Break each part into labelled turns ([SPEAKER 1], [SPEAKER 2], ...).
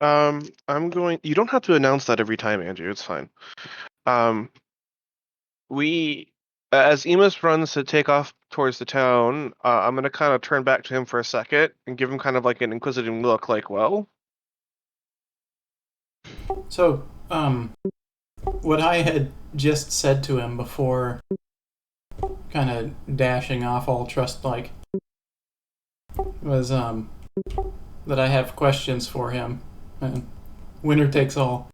[SPEAKER 1] You don't have to announce that every time, Andrew. It's fine. Um, we, as Emus runs to take off towards the town, I'm gonna kind of turn back to him for a second and give him kind of like an inquisitive look, like, well,
[SPEAKER 2] So, what I had just said to him before kind of dashing off all trust like was that I have questions for him. And winner takes all.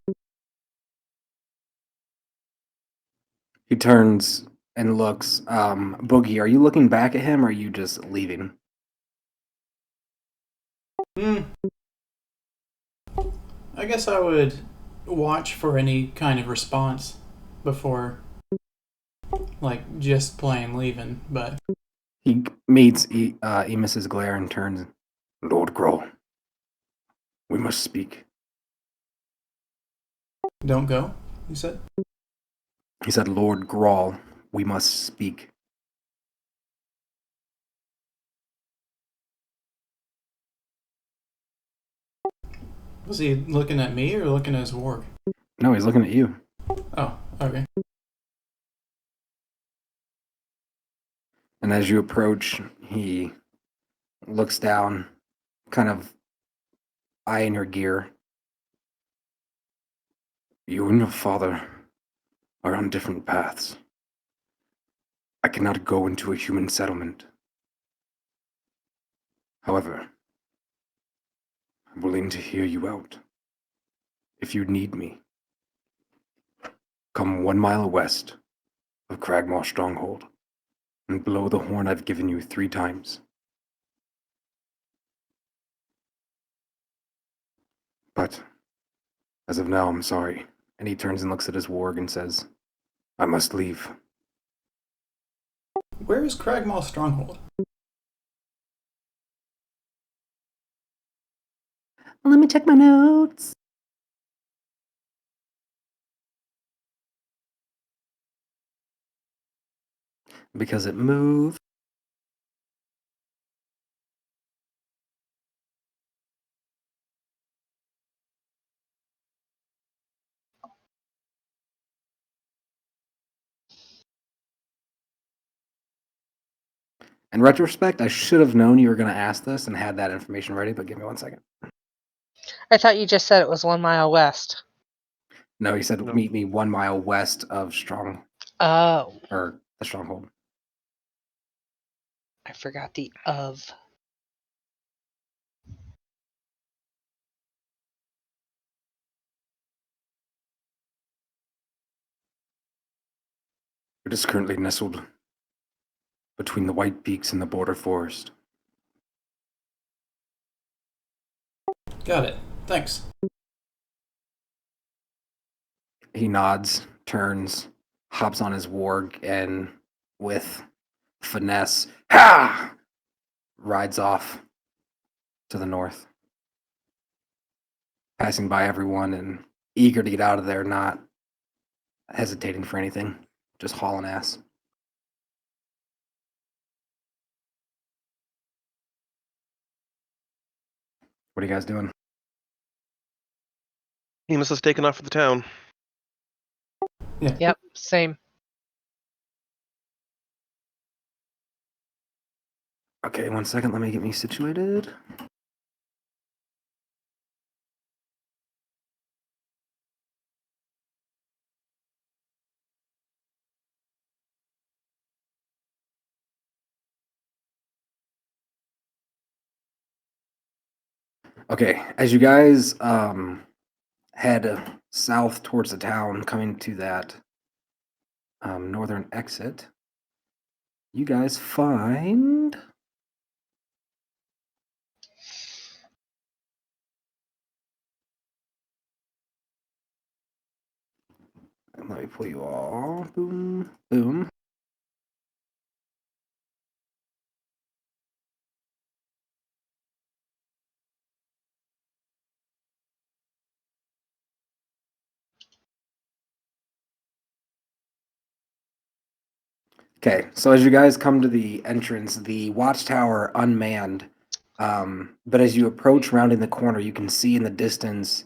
[SPEAKER 3] He turns and looks. Boogie, are you looking back at him or are you just leaving?
[SPEAKER 2] I guess I would watch for any kind of response before, like, just plain leaving, but.
[SPEAKER 3] He meets Emus's glare and turns. Lord Grohl, we must speak.
[SPEAKER 2] Don't go, he said.
[SPEAKER 3] He said, Lord Grohl, we must speak.
[SPEAKER 2] Was he looking at me or looking at his warg?
[SPEAKER 3] No, he's looking at you.
[SPEAKER 2] Oh, okay.
[SPEAKER 3] And as you approach, he looks down, kind of eyeing your gear. You and your father are on different paths. I cannot go into a human settlement. However, I'm willing to hear you out. If you need me, come 1 mile west of Cragmaw Stronghold and blow the horn I've given you 3 times. But, as of now, I'm sorry. And he turns and looks at his warg and says, I must leave.
[SPEAKER 2] Where is Cragmaw Stronghold?
[SPEAKER 3] Let me check my notes. Because it moved. In retrospect, I should have known you were going to ask this and had that information ready, but give me 1 second.
[SPEAKER 4] I thought you just said it was 1 mile west.
[SPEAKER 3] No, he said
[SPEAKER 1] No.
[SPEAKER 3] meet me 1 mile west of
[SPEAKER 4] Oh,
[SPEAKER 3] the Stronghold.
[SPEAKER 4] I forgot the of.
[SPEAKER 3] It is currently nestled between the White Peaks and the border forest.
[SPEAKER 2] Got it. Thanks.
[SPEAKER 3] He nods, turns, hops on his warg, and with finesse, rides off to the north, passing by everyone and eager to get out of there, not hesitating for anything, just hauling ass. What are you guys doing?
[SPEAKER 1] Emus has taken off for the town.
[SPEAKER 2] Yeah.
[SPEAKER 4] Yep, same.
[SPEAKER 3] Okay, 1 second, let me get me situated. Okay, as you guys head south towards the town, coming to that northern exit, you guys find let me pull you all. Boom, boom. Okay, so as you guys come to the entrance, the watchtower unmanned But as you approach rounding the corner, you can see in the distance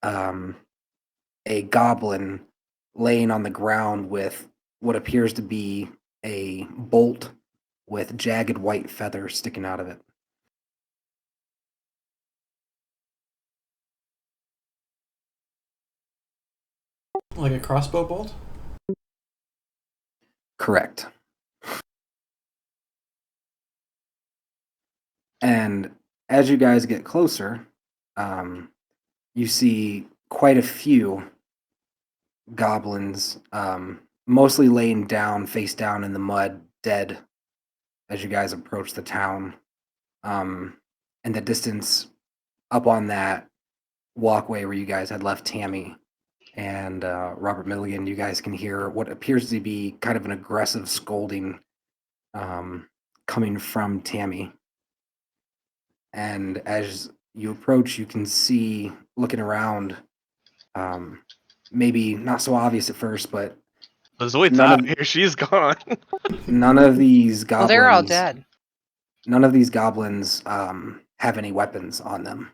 [SPEAKER 3] a goblin laying on the ground with what appears to be a bolt with jagged white feathers sticking out of it.
[SPEAKER 2] Like a crossbow bolt?
[SPEAKER 3] Correct. And as you guys get closer, you see quite a few goblins, mostly laying down, face down in the mud, dead, as you guys approach the town. In the distance, up on that walkway where you guys had left Tammy and Robert Milligan, you guys can hear what appears to be kind of an aggressive scolding coming from Tammy. And as you approach, you can see, looking around, maybe not so obvious at first, but
[SPEAKER 1] Zoid's
[SPEAKER 3] None
[SPEAKER 1] out
[SPEAKER 3] of-
[SPEAKER 1] here. She's gone.
[SPEAKER 3] none of these
[SPEAKER 4] Well,
[SPEAKER 3] goblins.
[SPEAKER 4] they're all dead.
[SPEAKER 3] None of these goblins have any weapons on them.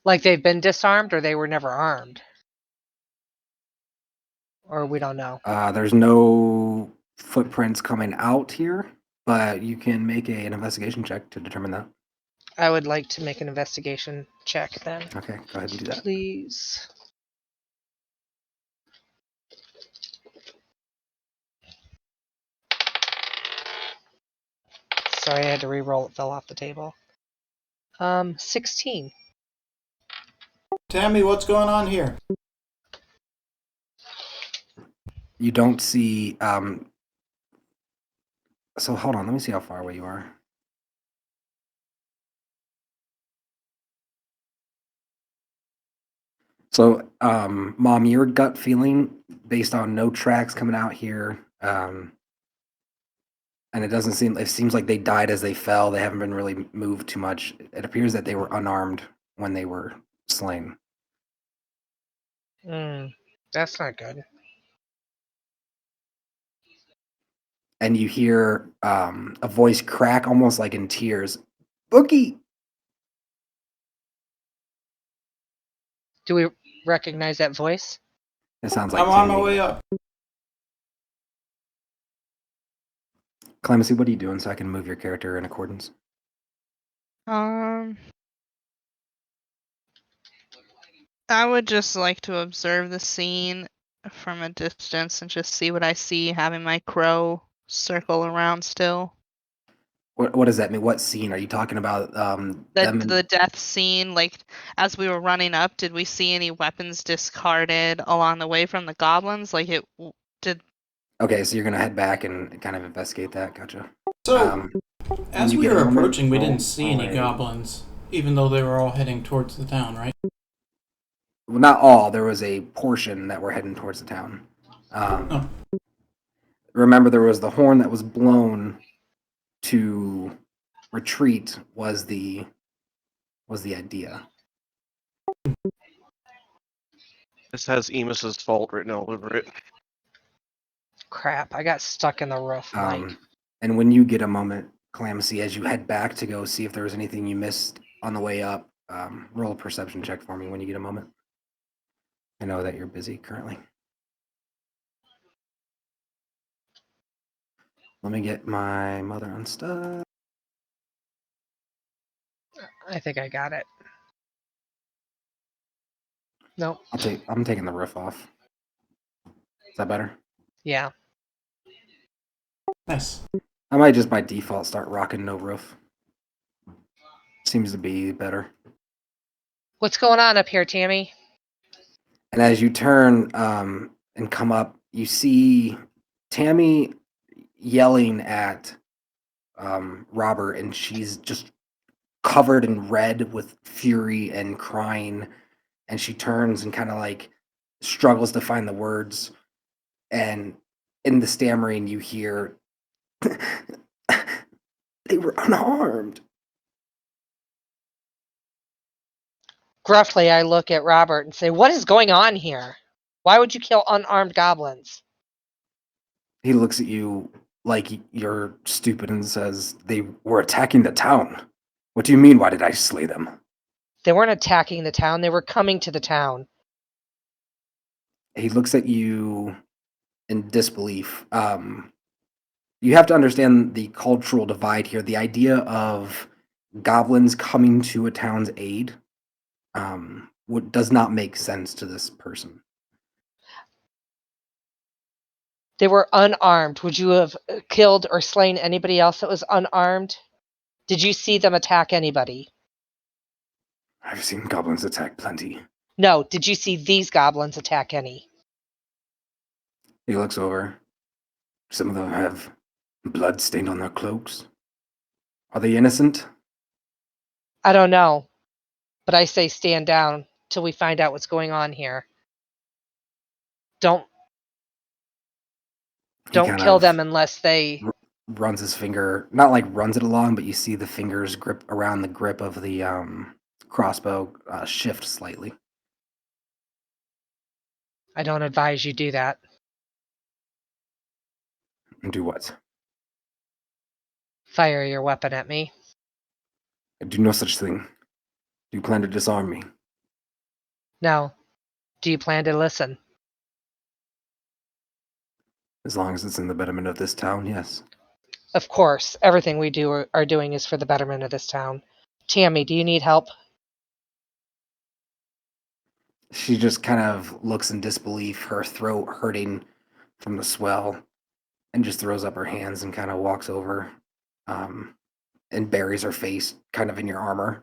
[SPEAKER 4] Like they've been disarmed or they were never armed. Or we don't know.
[SPEAKER 3] There's no footprints coming out here, but you can make an investigation check to determine that.
[SPEAKER 4] I would like to make an investigation check then.
[SPEAKER 3] Okay, go ahead and do that.
[SPEAKER 4] Please. Sorry, I had to re-roll. It fell off the table. 16.
[SPEAKER 2] Tammy, what's going on here?
[SPEAKER 3] You don't see. So hold on, let me see how far away you are. So, Mom, your gut feeling, based on no tracks coming out here, and it doesn't seem. It seems like they died as they fell. They haven't been really moved too much. It appears that they were unarmed when they were slain.
[SPEAKER 4] That's not good.
[SPEAKER 3] And you hear a voice crack, almost like in tears. Bookie.
[SPEAKER 4] Do we recognize that voice?
[SPEAKER 3] It sounds like
[SPEAKER 2] I'm on my
[SPEAKER 3] Tammy.
[SPEAKER 2] way up.
[SPEAKER 3] Clemency, what are you doing so I can move your character in accordance?
[SPEAKER 5] I would just like to observe the scene from a distance and just see what I see, having my crow circle around still.
[SPEAKER 3] What does that mean? What scene are you talking about?
[SPEAKER 5] The death scene, like as we were running up, did we see any weapons discarded along the way from the goblins? Like it did.
[SPEAKER 3] Okay, so you're gonna head back and kind of investigate that. Gotcha.
[SPEAKER 2] So, as
[SPEAKER 3] you
[SPEAKER 2] we
[SPEAKER 3] get a
[SPEAKER 2] were
[SPEAKER 3] moment,
[SPEAKER 2] approaching, we
[SPEAKER 3] roll
[SPEAKER 2] didn't see any
[SPEAKER 3] for a-
[SPEAKER 2] goblins, even though they were all heading towards the town, right?
[SPEAKER 3] Well, not all. There was a portion that were heading towards the town. Remember, there was the horn that was blown to retreat. Was the idea?
[SPEAKER 1] This has Emus's fault written all over it.
[SPEAKER 4] Crap, I got stuck in the roof. Mike.
[SPEAKER 3] And when you get a moment, Clemency, as you head back to go see if there was anything you missed on the way up, roll a perception check for me when you get a moment. I know that you're busy currently. Let me get my mother unstuck.
[SPEAKER 4] I think I got it. Nope.
[SPEAKER 3] I'm taking the roof off. Is that better?
[SPEAKER 4] Yeah.
[SPEAKER 2] Nice.
[SPEAKER 3] I might just by default start rocking no roof. Seems to be better.
[SPEAKER 4] What's going on up here, Tammy?
[SPEAKER 3] And as you turn and come up, you see Tammy yelling at Robert, and she's just covered in red with fury and crying. And she turns and kind of like struggles to find the words. And in the stammering, you hear, they were unarmed.
[SPEAKER 4] Gruffly, I look at Robert and say, "What is going on here? Why would you kill unarmed goblins?"
[SPEAKER 3] He looks at you like you're stupid and says, they were attacking the town. What do you mean, why did I slay them?
[SPEAKER 4] They weren't attacking the town. They were coming to the town.
[SPEAKER 3] He looks at you in disbelief. You have to understand the cultural divide here. The idea of goblins coming to a town's aid does not make sense to this person.
[SPEAKER 4] They were unarmed. Would you have killed or slain anybody else that was unarmed? Did you see them attack anybody?
[SPEAKER 3] I've seen goblins attack plenty.
[SPEAKER 4] No. Did you see these goblins attack any?
[SPEAKER 3] He looks over. Some of them have blood stained on their cloaks. Are they innocent?
[SPEAKER 4] I don't know. But I say stand down till we find out what's going on here. Don't
[SPEAKER 3] kind
[SPEAKER 4] kill
[SPEAKER 3] of
[SPEAKER 4] them unless they...
[SPEAKER 3] runs his finger, not like runs it along, but you see the fingers grip around the grip of the crossbow shift slightly.
[SPEAKER 4] I don't advise you do that.
[SPEAKER 3] And do what?
[SPEAKER 4] Fire your weapon at me.
[SPEAKER 3] I do no such thing. Do you plan to disarm me?
[SPEAKER 4] No. Do you plan to listen?
[SPEAKER 3] As long as it's in the betterment of this town, yes.
[SPEAKER 4] Of course. Everything we are doing is for the betterment of this town. Tammy, do you need help?
[SPEAKER 3] She just kind of looks in disbelief, her throat hurting from the swell, and just throws up her hands and kind of walks over and buries her face kind of in your armor.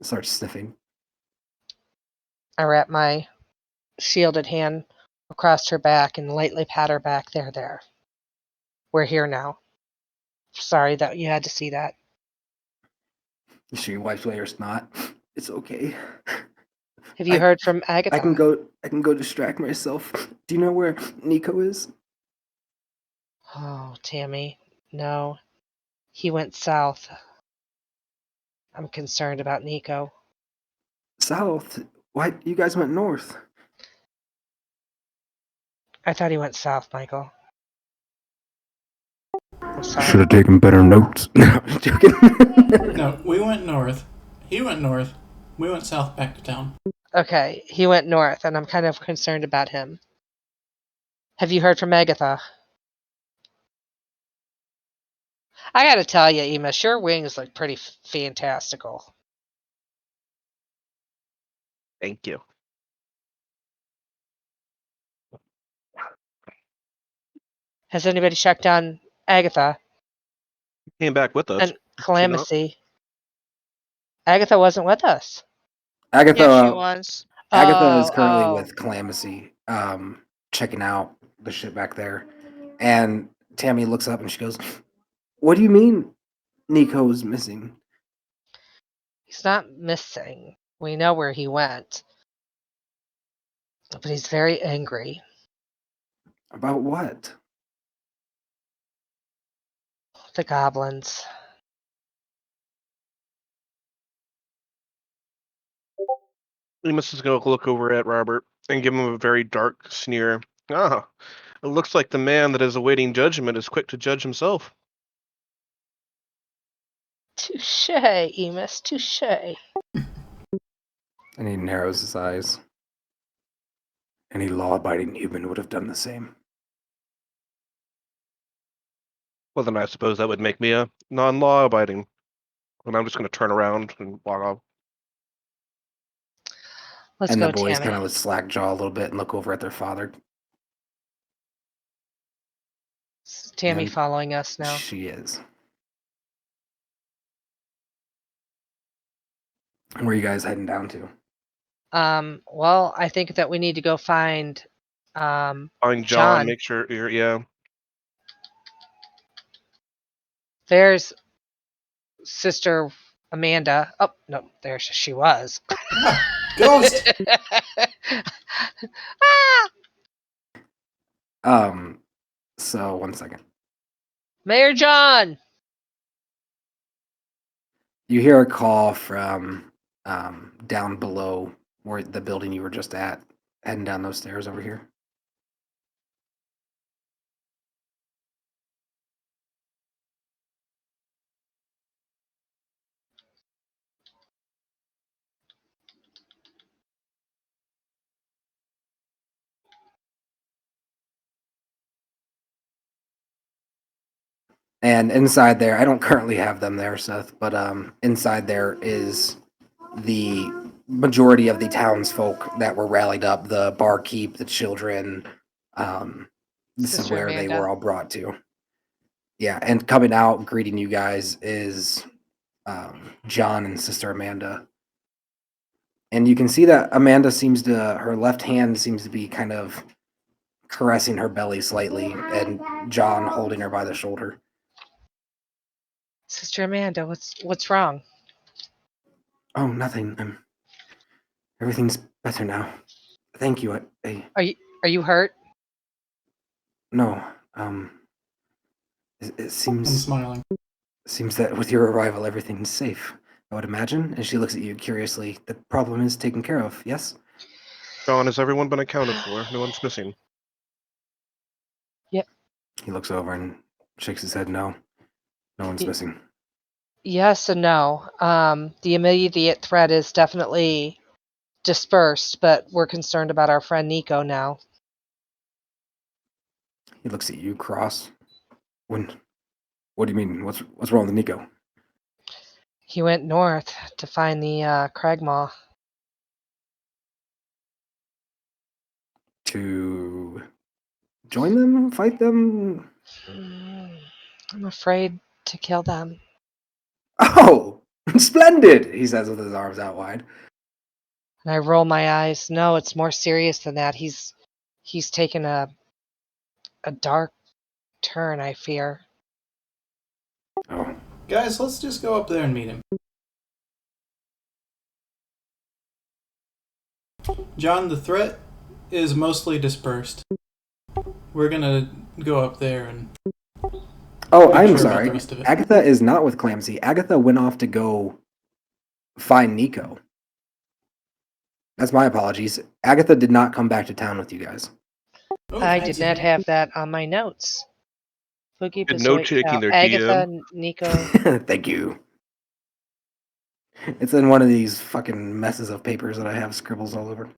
[SPEAKER 3] Starts sniffing.
[SPEAKER 4] I wrap my shielded hand across her back and lightly pat her back. There. We're here now. Sorry that you had to see that.
[SPEAKER 3] She wipes away her snot. It's okay.
[SPEAKER 4] Have you heard from Agatha?
[SPEAKER 3] I can go distract myself. Do you know where Nico is?
[SPEAKER 4] Oh, Tammy. No. He went south. I'm concerned about Nico.
[SPEAKER 3] South? Why you guys went north?
[SPEAKER 4] I thought he went south, Michael. I'm sorry.
[SPEAKER 3] Should have taken better notes. No, I'm joking.
[SPEAKER 2] No, we went north. He went north. We went south back to town.
[SPEAKER 4] Okay, he went north, and I'm kind of concerned about him. Have you heard from Agatha? I gotta tell you, Emus, your wings look pretty fantastical.
[SPEAKER 1] Thank you.
[SPEAKER 4] Has anybody checked on Agatha
[SPEAKER 1] Came back with us.
[SPEAKER 4] and Calamity? Agatha wasn't with us.
[SPEAKER 3] Agatha,
[SPEAKER 5] Yeah, she was.
[SPEAKER 3] Agatha is
[SPEAKER 4] Oh,
[SPEAKER 3] currently
[SPEAKER 4] oh.
[SPEAKER 3] with Calamity, checking out the shit back there. And Tammy looks up and she goes, "What do you mean Nico's missing?"
[SPEAKER 4] He's not missing. We know where he went. But he's very angry.
[SPEAKER 3] About what?
[SPEAKER 4] The goblins.
[SPEAKER 1] Amos is going to look over at Robert and give him a very dark sneer. Ah, it looks like the man that is awaiting judgment is quick to judge himself.
[SPEAKER 4] Touche, Emus, touche.
[SPEAKER 3] And he narrows his eyes. Any law-abiding human would have done the same.
[SPEAKER 1] Well, then I suppose that would make me a non-law abiding. And I'm just going to turn around and walk off.
[SPEAKER 4] Let's
[SPEAKER 3] And
[SPEAKER 4] go,
[SPEAKER 3] the boys
[SPEAKER 4] Tammy.
[SPEAKER 3] kind of slack jaw a little bit and look over at their father.
[SPEAKER 4] Is Tammy
[SPEAKER 3] And
[SPEAKER 4] following us now?
[SPEAKER 3] She is. Where are you guys heading down to?
[SPEAKER 4] Well, I think that we need to go find
[SPEAKER 1] Find John,
[SPEAKER 4] John.
[SPEAKER 1] make sure you're, yeah.
[SPEAKER 4] There's Sister Amanda. Oh, no, there she was.
[SPEAKER 2] Ghost!
[SPEAKER 4] Ah!
[SPEAKER 3] So 1 second.
[SPEAKER 4] Mayor John!
[SPEAKER 3] You hear a call from down below where the building you were just at, heading down those stairs over here. And inside there, I don't currently have them there, Seth, but inside there is the majority of the townsfolk that were rallied up, the barkeep, the children. This is
[SPEAKER 4] Sister
[SPEAKER 3] where they
[SPEAKER 4] Amanda.
[SPEAKER 3] were all brought to. Yeah, and coming out greeting you guys is John and Sister Amanda. And you can see that Amanda her left hand seems to be kind of caressing her belly slightly, and John holding her by the shoulder.
[SPEAKER 4] Sister Amanda, what's wrong?
[SPEAKER 3] Oh, nothing. Everything's better now. Thank you.
[SPEAKER 4] Are you hurt?
[SPEAKER 3] No. It
[SPEAKER 2] I'm
[SPEAKER 3] seems
[SPEAKER 2] smiling.
[SPEAKER 3] that with your arrival, everything's safe. I would imagine. And she looks at you curiously. The problem is taken care of. Yes.
[SPEAKER 1] John, has everyone been accounted for? No one's missing.
[SPEAKER 4] Yep.
[SPEAKER 3] He looks over and shakes his head. No, no one's missing.
[SPEAKER 4] Yes and no. The immediate threat is definitely dispersed, but we're concerned about our friend Nico now.
[SPEAKER 3] He looks at you, cross. What do you mean? What's wrong with Nico?
[SPEAKER 4] He went north to find the Cragmaw.
[SPEAKER 3] To join them? Fight them?
[SPEAKER 4] I'm afraid to kill them.
[SPEAKER 3] Oh, splendid! He says with his arms out wide.
[SPEAKER 4] And I roll my eyes. No, it's more serious than that. He's taken a dark turn, I fear.
[SPEAKER 3] Oh,
[SPEAKER 2] Guys, let's just go up there and meet him. John, the threat is mostly dispersed. We're gonna go up there and...
[SPEAKER 3] oh,
[SPEAKER 2] Not
[SPEAKER 3] I'm
[SPEAKER 2] sure about
[SPEAKER 3] sorry.
[SPEAKER 2] the rest of it.
[SPEAKER 3] Agatha is not with Clamsy. Agatha went off to go find Nico. That's my apologies. Agatha did not come back to town with you guys.
[SPEAKER 2] Oh,
[SPEAKER 4] I
[SPEAKER 2] fancy.
[SPEAKER 4] did not have that on my notes. Boogie,
[SPEAKER 1] Good
[SPEAKER 4] Bezoit,
[SPEAKER 1] note-taking
[SPEAKER 4] Cal,
[SPEAKER 1] there,
[SPEAKER 4] Agatha,
[SPEAKER 1] DM.
[SPEAKER 4] Nico.
[SPEAKER 3] Thank you. It's in one of these fucking messes of papers that I have scribbles all over.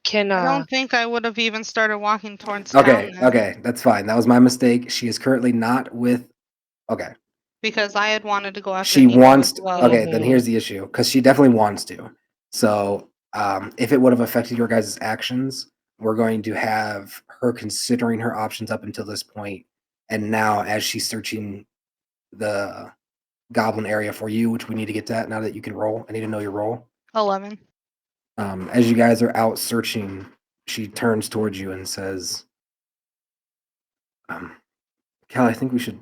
[SPEAKER 4] Can
[SPEAKER 5] I don't think I would have even started walking towards
[SPEAKER 3] Okay,
[SPEAKER 5] town then,
[SPEAKER 3] okay, that's fine. That was my mistake. She is currently not with. Okay,
[SPEAKER 5] because I had wanted to go after
[SPEAKER 3] she
[SPEAKER 5] Nico
[SPEAKER 3] wants.
[SPEAKER 5] as well.
[SPEAKER 3] Okay, then here's the issue, because she definitely wants to. So, if it would have affected your guys' actions, we're going to have her considering her options up until this point, and now as she's searching the goblin area for you, which we need to get to that now that you can roll. I need to know your roll.
[SPEAKER 5] 11.
[SPEAKER 3] As you guys are out searching, she turns towards you and says, Cal, I think we should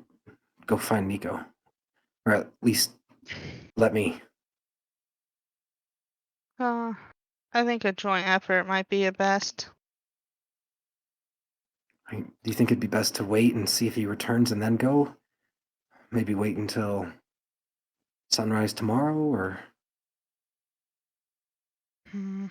[SPEAKER 3] go find Nico. Or at least let me.
[SPEAKER 5] I think a joint effort might be a best.
[SPEAKER 3] Do you think it'd be best to wait and see if he returns and then go? Maybe wait until sunrise tomorrow, or...
[SPEAKER 5] Hmm.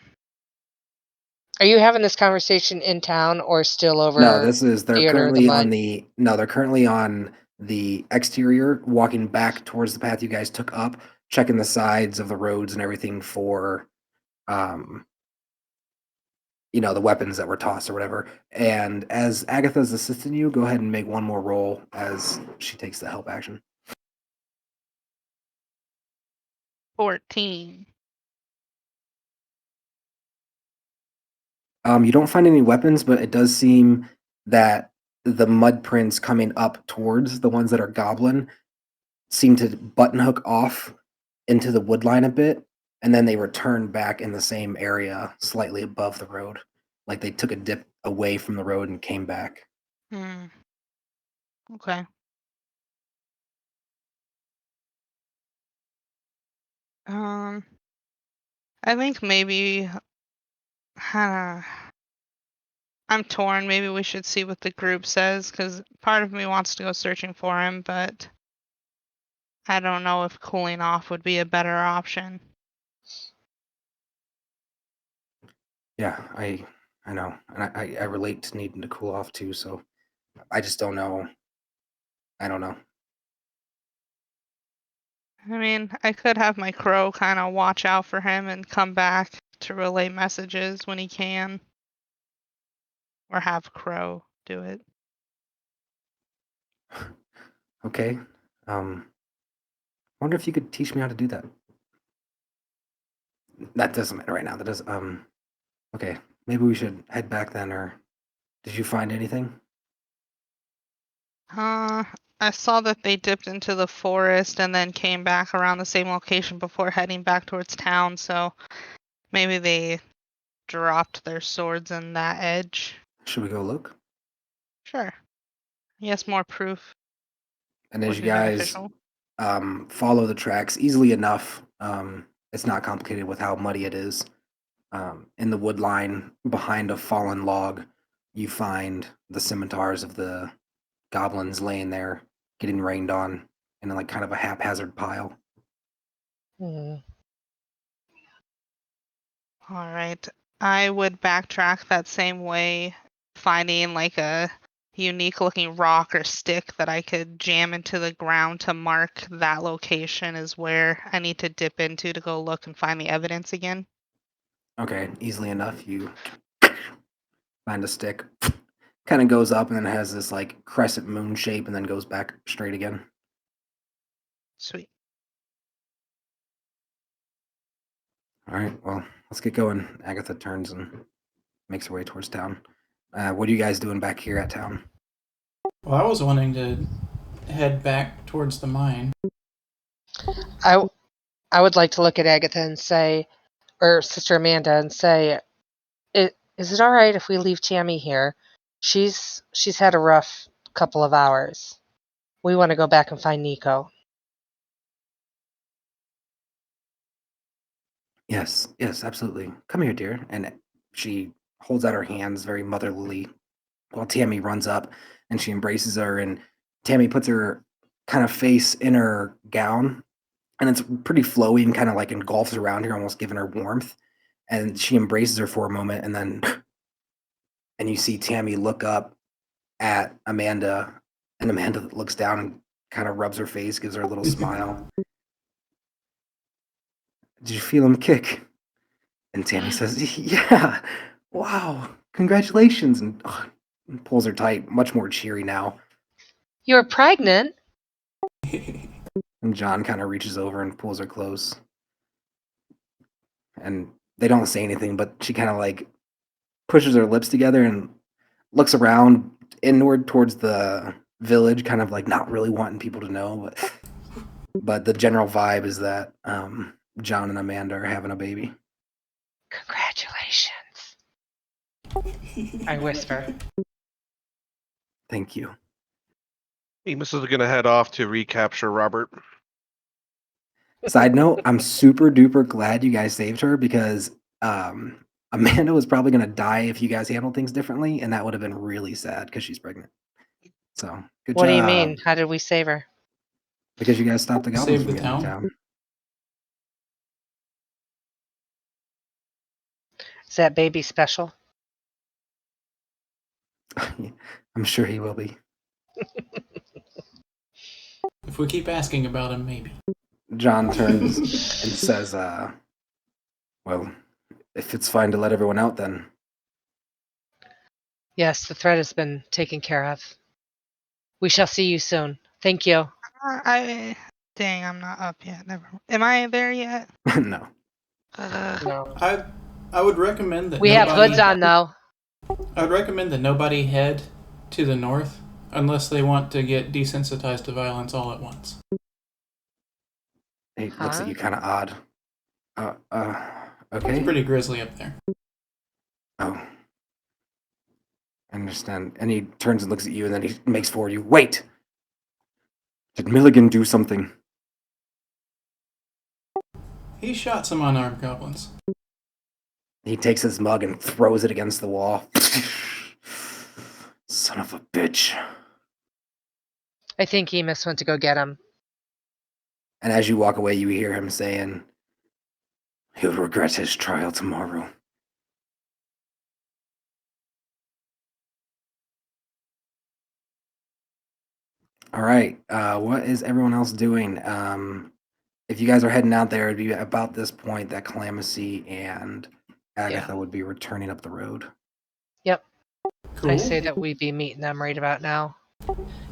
[SPEAKER 4] Are you having this conversation in town or still over?
[SPEAKER 3] No, they're
[SPEAKER 4] Theater,
[SPEAKER 3] currently
[SPEAKER 4] the
[SPEAKER 3] on
[SPEAKER 4] mud?
[SPEAKER 3] they're currently on the exterior, walking back towards the path you guys took up, checking the sides of the roads and everything for, the weapons that were tossed or whatever. And as Agatha's assisting you, go ahead and make one more roll as she takes the help action.
[SPEAKER 5] 14.
[SPEAKER 3] You don't find any weapons, but it does seem that the mud prints coming up towards the ones that are goblin seem to button hook off into the wood line a bit, and then they return back in the same area slightly above the road. Like they took a dip away from the road and came back.
[SPEAKER 5] Okay. I think maybe I'm torn. Maybe we should see what the group says, because part of me wants to go searching for him, but I don't know if cooling off would be a better option.
[SPEAKER 3] Yeah, I know, and I relate to needing to cool off too. So I just don't know. I don't know.
[SPEAKER 5] I mean, I could have my crow kind of watch out for him and come back to relay messages when he can. or have Crow do it.
[SPEAKER 3] Okay. Wonder if you could teach me how to do that. That doesn't matter right now. That does. Okay. Maybe we should head back then. Or did you find anything?
[SPEAKER 5] I saw that they dipped into the forest and then came back around the same location before heading back towards town, so maybe they dropped their swords in that edge.
[SPEAKER 3] Should we go look?
[SPEAKER 5] Sure. Yes, more proof
[SPEAKER 3] And as
[SPEAKER 5] would
[SPEAKER 3] you
[SPEAKER 5] be
[SPEAKER 3] guys
[SPEAKER 5] beneficial.
[SPEAKER 3] follow the tracks easily enough, it's not complicated with how muddy it is. In the wood line behind a fallen log, you find the scimitars of the goblins laying there, getting rained on in like kind of a haphazard pile.
[SPEAKER 4] Hmm.
[SPEAKER 5] All right. I would backtrack that same way, finding like a unique looking rock or stick that I could jam into the ground to mark that location is where I need to dip into to go look and find the evidence again.
[SPEAKER 3] Okay, easily enough, you find a stick, kind of goes up and then has this like crescent moon shape and then goes back straight again.
[SPEAKER 5] Sweet.
[SPEAKER 3] All right, well, let's get going. Agatha turns and makes her way towards town. What are you guys doing back here at town?
[SPEAKER 2] Well, I was wanting to head back towards the mine.
[SPEAKER 4] I would like to look at Agatha and say, or Sister Amanda, and say, is it all right if we leave Tammy here? She's had a rough couple of hours. We want to go back and find Nico.
[SPEAKER 3] Yes, absolutely. Come here, dear. And she holds out her hands very motherly while Tammy runs up and she embraces her. And Tammy puts her kind of face in her gown and it's pretty flowy and kind of like engulfs around her, almost giving her warmth. And she embraces her for a moment and then, and you see Tammy look up at Amanda and Amanda looks down and kind of rubs her face, gives her a little smile. Did you feel him kick? And Tammy says, yeah, wow, congratulations. And pulls her tight, much more cheery now.
[SPEAKER 4] You're pregnant?
[SPEAKER 3] And John kind of reaches over and pulls her close. And they don't say anything, but she kind of like pushes her lips together and looks around inward towards the village, kind of like not really wanting people to know. But the general vibe is that John and Amanda are having a baby.
[SPEAKER 4] Congratulations. I whisper.
[SPEAKER 3] Thank you.
[SPEAKER 1] Amos is going to head off to recapture Robert.
[SPEAKER 3] Side note, I'm super duper glad you guys saved her because Amanda was probably going to die if you guys handled things differently, and that would have been really sad because she's pregnant. So, good
[SPEAKER 4] What
[SPEAKER 3] job.
[SPEAKER 4] do you mean? How did we save her?
[SPEAKER 3] Because you guys stopped the goblins
[SPEAKER 2] Save
[SPEAKER 3] from
[SPEAKER 2] the
[SPEAKER 3] getting to
[SPEAKER 2] town?
[SPEAKER 3] town.
[SPEAKER 4] Is that baby special?
[SPEAKER 3] I'm sure he will be.
[SPEAKER 2] If we keep asking about him, maybe.
[SPEAKER 3] John turns and says, well, if it's fine to let everyone out, then.
[SPEAKER 4] Yes, the threat has been taken care of. We shall see you soon. Thank you.
[SPEAKER 5] Dang, I'm not up yet. Never. Am I there yet?
[SPEAKER 3] No.
[SPEAKER 4] No.
[SPEAKER 2] I would recommend that
[SPEAKER 4] We have
[SPEAKER 2] nobody,
[SPEAKER 4] hoods on, though.
[SPEAKER 2] I would recommend that nobody head to the north unless they want to get desensitized to violence all at once.
[SPEAKER 3] He looks
[SPEAKER 4] Huh?
[SPEAKER 3] at you kind of odd. Okay.
[SPEAKER 2] It's pretty grisly up there.
[SPEAKER 3] Oh. I understand. And he turns and looks at you, and then he makes forward you. Wait! Did Milligan do something?
[SPEAKER 2] He shot some unarmed goblins.
[SPEAKER 3] He takes his mug and throws it against the wall. Son of a bitch.
[SPEAKER 4] I think Emus went to go get him.
[SPEAKER 3] And as you walk away, you hear him saying, he'll regret his trial tomorrow. All right. What is everyone else doing? If you guys are heading out there, it'd be about this point that Calamacy and Agatha would be returning up the road.
[SPEAKER 4] Yep.
[SPEAKER 2] Cool.
[SPEAKER 4] I say that we be meeting them right about now.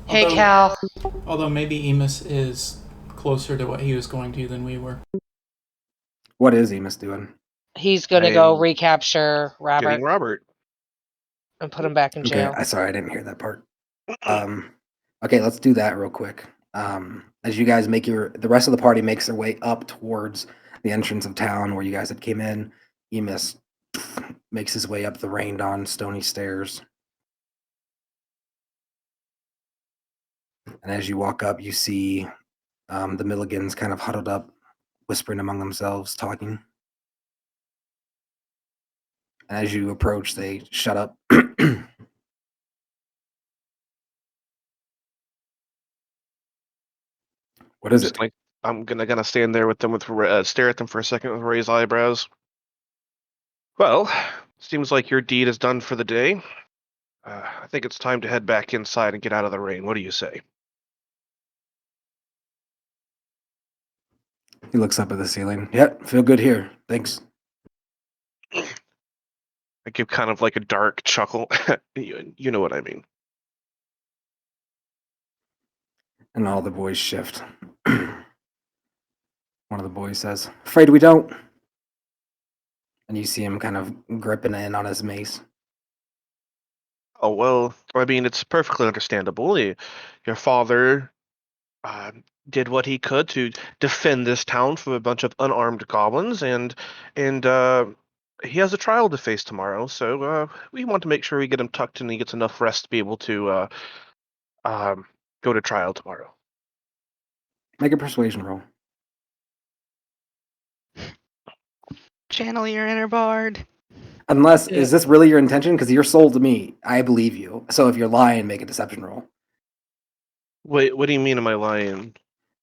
[SPEAKER 4] Hey,
[SPEAKER 2] Although-
[SPEAKER 4] Cal.
[SPEAKER 2] Although maybe Emus is closer to what he was going to than we were.
[SPEAKER 3] What is Emus doing?
[SPEAKER 4] He's gonna go recapture Robert
[SPEAKER 1] Getting Robert.
[SPEAKER 4] and put him back in
[SPEAKER 3] Okay,
[SPEAKER 4] jail.
[SPEAKER 3] sorry, I didn't hear that part. Okay, let's do that real quick. As you guys make the rest of the party makes their way up towards the entrance of town where you guys had came in, Emus makes his way up the rained-on stony stairs. And as you walk up, you see the Milligans kind of huddled up, whispering among themselves, talking. And as you approach, they shut up. What is it?
[SPEAKER 1] Like, I'm gonna stand there with them with stare at them for a second with raised eyebrows. Well, seems like your deed is done for the day. I think it's time to head back inside and get out of the rain. What do you say?
[SPEAKER 3] He looks up at the ceiling. Yep, feel good here. Thanks.
[SPEAKER 1] I give kind of like a dark chuckle. You know what I mean.
[SPEAKER 3] And all the boys shift. One of the boys says, "Afraid we don't." And you see him kind of gripping in on his mace.
[SPEAKER 1] Oh, well, I mean, it's perfectly understandable. Your father did what he could to defend this town from a bunch of unarmed goblins, and he has a trial to face tomorrow. So we want to make sure we get him tucked in and he gets enough rest to be able to go to trial tomorrow.
[SPEAKER 3] Make a persuasion roll.
[SPEAKER 5] Channel your inner bard.
[SPEAKER 3] Unless,
[SPEAKER 4] Yeah.
[SPEAKER 3] is this really your intention? Because you're sold to me. I believe you. So if you're lying, make a deception roll.
[SPEAKER 1] Wait, what do you mean? Am I lying?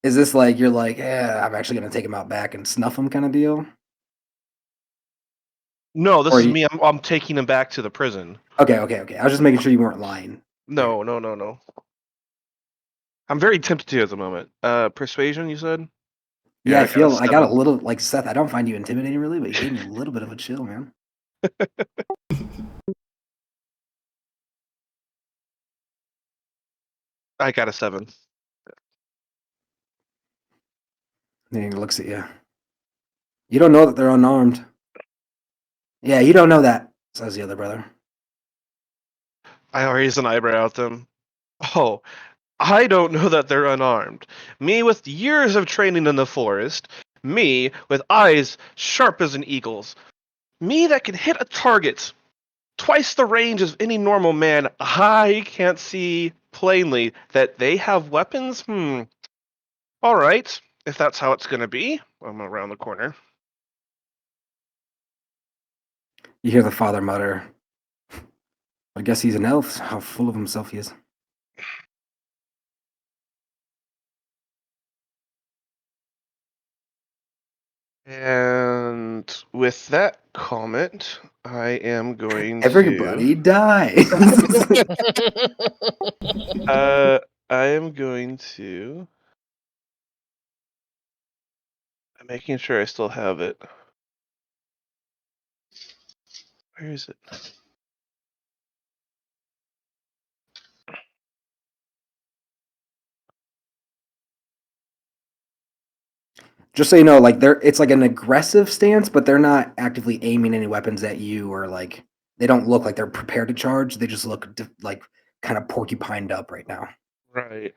[SPEAKER 3] Is this like, you're like, I'm actually going to take him out back and snuff him kind of deal?
[SPEAKER 1] No, this
[SPEAKER 3] Or
[SPEAKER 1] is
[SPEAKER 3] you-
[SPEAKER 1] me. I'm taking him back to the prison.
[SPEAKER 3] Okay. I was just making sure you weren't lying.
[SPEAKER 1] No. I'm very tempted to at the moment. Persuasion, you said?
[SPEAKER 3] Yeah,
[SPEAKER 1] I got a
[SPEAKER 3] I got a
[SPEAKER 1] 7.
[SPEAKER 3] little, like, Seth, I don't find you intimidating really, but you gave me a little bit of a chill, man.
[SPEAKER 1] I got a 7.
[SPEAKER 3] Then he looks at you. You don't know that they're unarmed. Yeah, you don't know that, says the other brother.
[SPEAKER 1] I raise an eyebrow at them. Oh, I don't know that they're unarmed. Me with years of training in the forest. Me with eyes sharp as an eagle's. Me that can hit a target twice the range of any normal man. I can't see plainly that they have weapons. All right, if that's how it's gonna be. I'm around the corner.
[SPEAKER 3] You hear the father mutter, I guess he's an elf. How full of himself he is.
[SPEAKER 1] And with that comment, I am going
[SPEAKER 3] Everybody dies.
[SPEAKER 1] to. I am going to. I'm making sure I still have it. Where is it?
[SPEAKER 3] Just so you know, like it's like an aggressive stance, but they're not actively aiming any weapons at you, or like they don't look like they're prepared to charge. They just look like kind of porcupined up right now.
[SPEAKER 1] Right.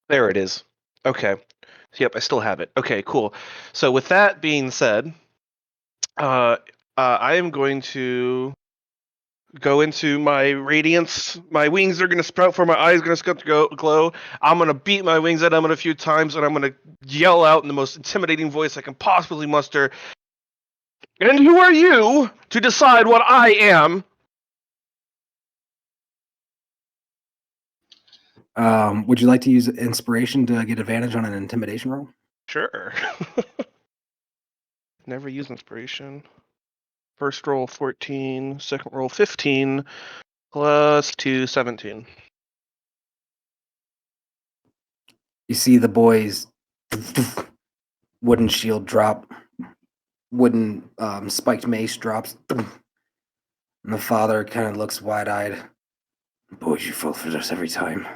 [SPEAKER 1] There it is. Okay. Yep, I still have it. Okay, cool. So with that being said, I am going to go into my radiance. My wings are going to sprout for my eyes going to glow. I'm going to beat my wings at them a few times, and I'm going to yell out in the most intimidating voice I can possibly muster. And who are you to decide what I am?
[SPEAKER 3] Would you like to use inspiration to get advantage on an intimidation roll?
[SPEAKER 1] Sure. Never use inspiration. First roll 14, second roll 15, plus 2, 17.
[SPEAKER 3] You see the boys wooden shield drop, wooden spiked mace drops. And the father kind of looks wide-eyed. Boys, you fall for this every time.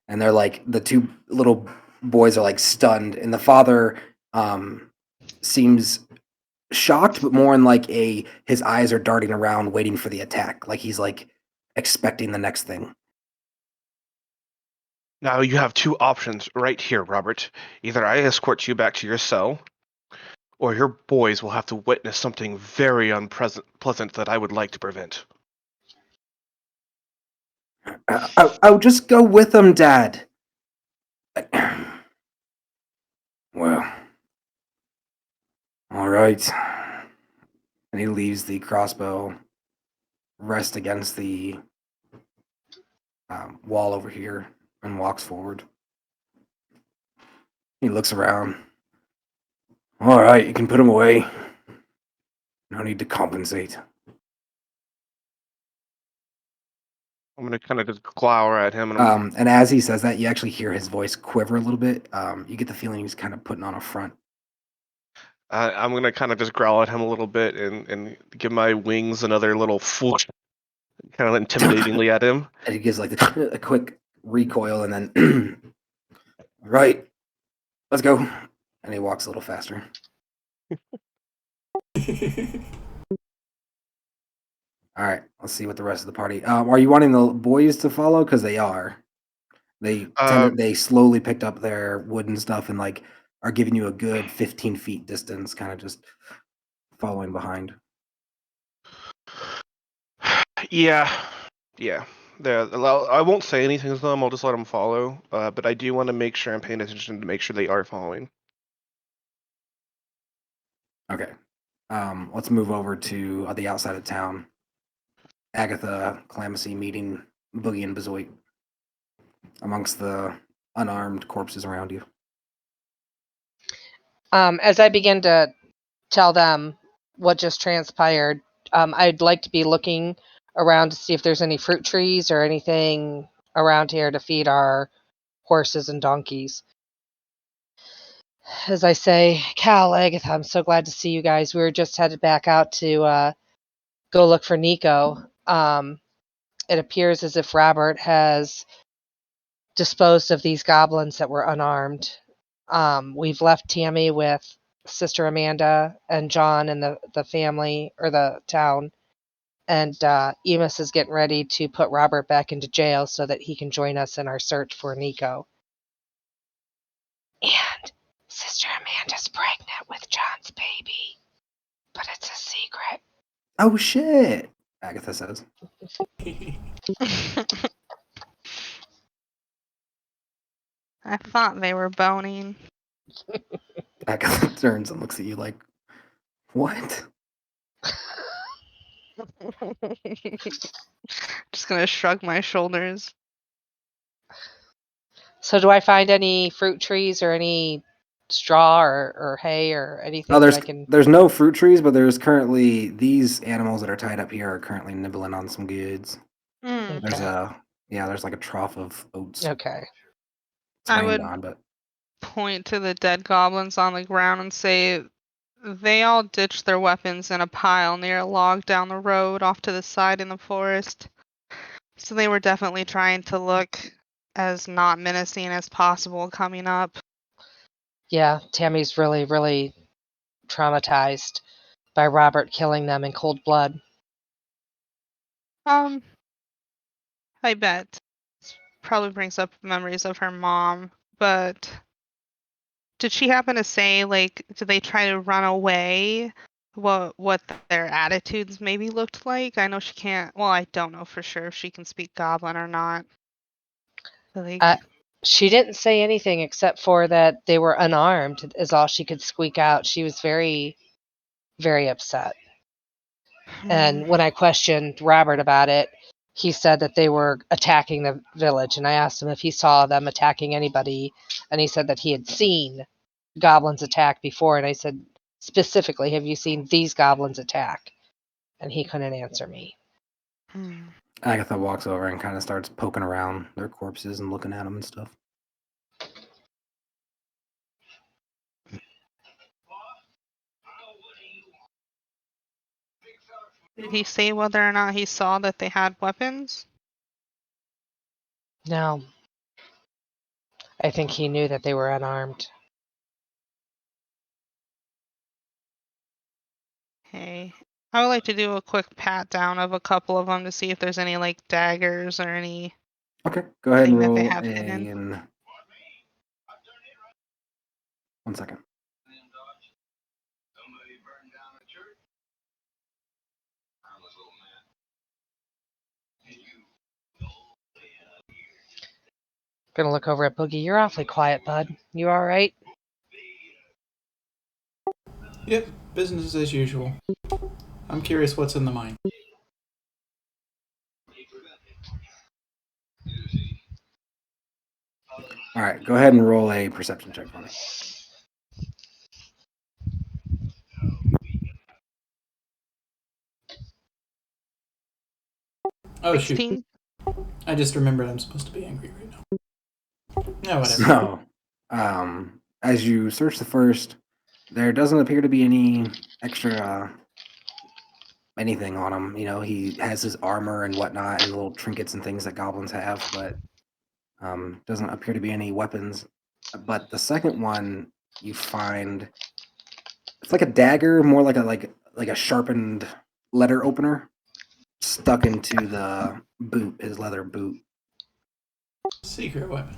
[SPEAKER 3] And they're like, the two little boys are like stunned, and the father seems shocked, but more in like his eyes are darting around, waiting for the attack, like he's like expecting the next thing.
[SPEAKER 1] Now you have two options right here, Robert. Either I escort you back to your cell, or your boys will have to witness something very unpleasant that I would like to prevent.
[SPEAKER 3] I'll just go with them, Dad. Well, all right. And he leaves the crossbow rest against the wall over here and walks forward. He looks around. All right, you can put him away. No need to compensate.
[SPEAKER 1] I'm gonna kind of just glower at him, and
[SPEAKER 3] And as he says that, you actually hear his voice quiver a little bit. You get the feeling he's kind of putting on a front.
[SPEAKER 1] I'm gonna kind of just growl at him a little bit and give my wings another little flush, kind of intimidatingly at him.
[SPEAKER 3] And he gives like a quick recoil, and then, right, let's go. And he walks a little faster. All right, let's see what the rest of the party. Are you wanting the boys to follow? Because they are. They slowly picked up their wooden stuff and like are giving you a good 15 feet distance, kind of just following behind.
[SPEAKER 1] Yeah. I won't say anything to them. I'll just let them follow. But I do want to make sure I'm paying attention to make sure they are following.
[SPEAKER 3] Okay. Let's move over to the outside of town. Agatha, Clamacy meeting Boogie and Bezoit amongst the unarmed corpses around you.
[SPEAKER 4] As I begin to tell them what just transpired, I'd like to be looking around to see if there's any fruit trees or anything around here to feed our horses and donkeys. As I say, Cal, Agatha, I'm so glad to see you guys. We were just headed back out to go look for Nico. It appears as if Robert has disposed of these goblins that were unarmed. We've left Tammy with Sister Amanda and John and the family, or the town. And Emus is getting ready to put Robert back into jail so that he can join us in our search for Nico. And Sister Amanda's pregnant with John's baby, but it's a secret.
[SPEAKER 3] Oh shit! Agatha says.
[SPEAKER 5] I thought they were boning.
[SPEAKER 3] Agatha turns and looks at you like, what?
[SPEAKER 5] Just gonna shrug my shoulders.
[SPEAKER 4] So do I find any fruit trees or any straw or hay or anything
[SPEAKER 3] Oh,
[SPEAKER 4] that I can...
[SPEAKER 3] there's no fruit trees, but there's currently these animals that are tied up here are currently nibbling on some goods.
[SPEAKER 5] Mm.
[SPEAKER 4] Okay.
[SPEAKER 3] There's like a trough of oats.
[SPEAKER 4] Okay.
[SPEAKER 3] It's
[SPEAKER 5] I
[SPEAKER 3] rained
[SPEAKER 5] would
[SPEAKER 3] on, but
[SPEAKER 5] point to the dead goblins on the ground and say they all ditched their weapons in a pile near a log down the road off to the side in the forest. So they were definitely trying to look as not menacing as possible coming up.
[SPEAKER 4] Yeah, Tammy's really, really traumatized by Robert killing them in cold blood.
[SPEAKER 5] I bet. Probably brings up memories of her mom, but did she happen to say, like, did they try to run away? What their attitudes maybe looked like? I know she can't. Well, I don't know for sure if she can speak Goblin or not. Like,
[SPEAKER 4] She didn't say anything except for that they were unarmed, is all she could squeak out. She was very, very upset. And when I questioned Robert about it, he said that they were attacking the village. And I asked him if he saw them attacking anybody. And he said that he had seen goblins attack before. And I said, specifically, have you seen these goblins attack? And he couldn't answer me.
[SPEAKER 3] Agatha walks over and kind of starts poking around their corpses and looking at them and stuff.
[SPEAKER 5] Did he say whether or not he saw that they had weapons?
[SPEAKER 4] No. I think he knew that they were unarmed.
[SPEAKER 5] Okay. I would like to do a quick pat down of a couple of them to see if there's any like daggers or any.
[SPEAKER 3] Okay, go ahead and
[SPEAKER 5] Thing that they
[SPEAKER 3] roll
[SPEAKER 5] have hidden.
[SPEAKER 3] 1 second.
[SPEAKER 4] Gonna look over at Boogie. You're awfully quiet, bud. You alright?
[SPEAKER 2] Yep, business as usual. I'm curious what's in the mine.
[SPEAKER 3] All right, go ahead and roll a perception check for me.
[SPEAKER 2] Oh, shoot.
[SPEAKER 5] 16?
[SPEAKER 2] I just remembered I'm supposed to be angry right now. No, whatever.
[SPEAKER 3] So, as you search the first, there doesn't appear to be any extra anything on him. You know, he has his armor and whatnot, his little trinkets and things that goblins have, but doesn't appear to be any weapons. But the second one, you find it's like a dagger, more like a sharpened letter opener stuck into the boot, his leather boot.
[SPEAKER 2] Secret weapon.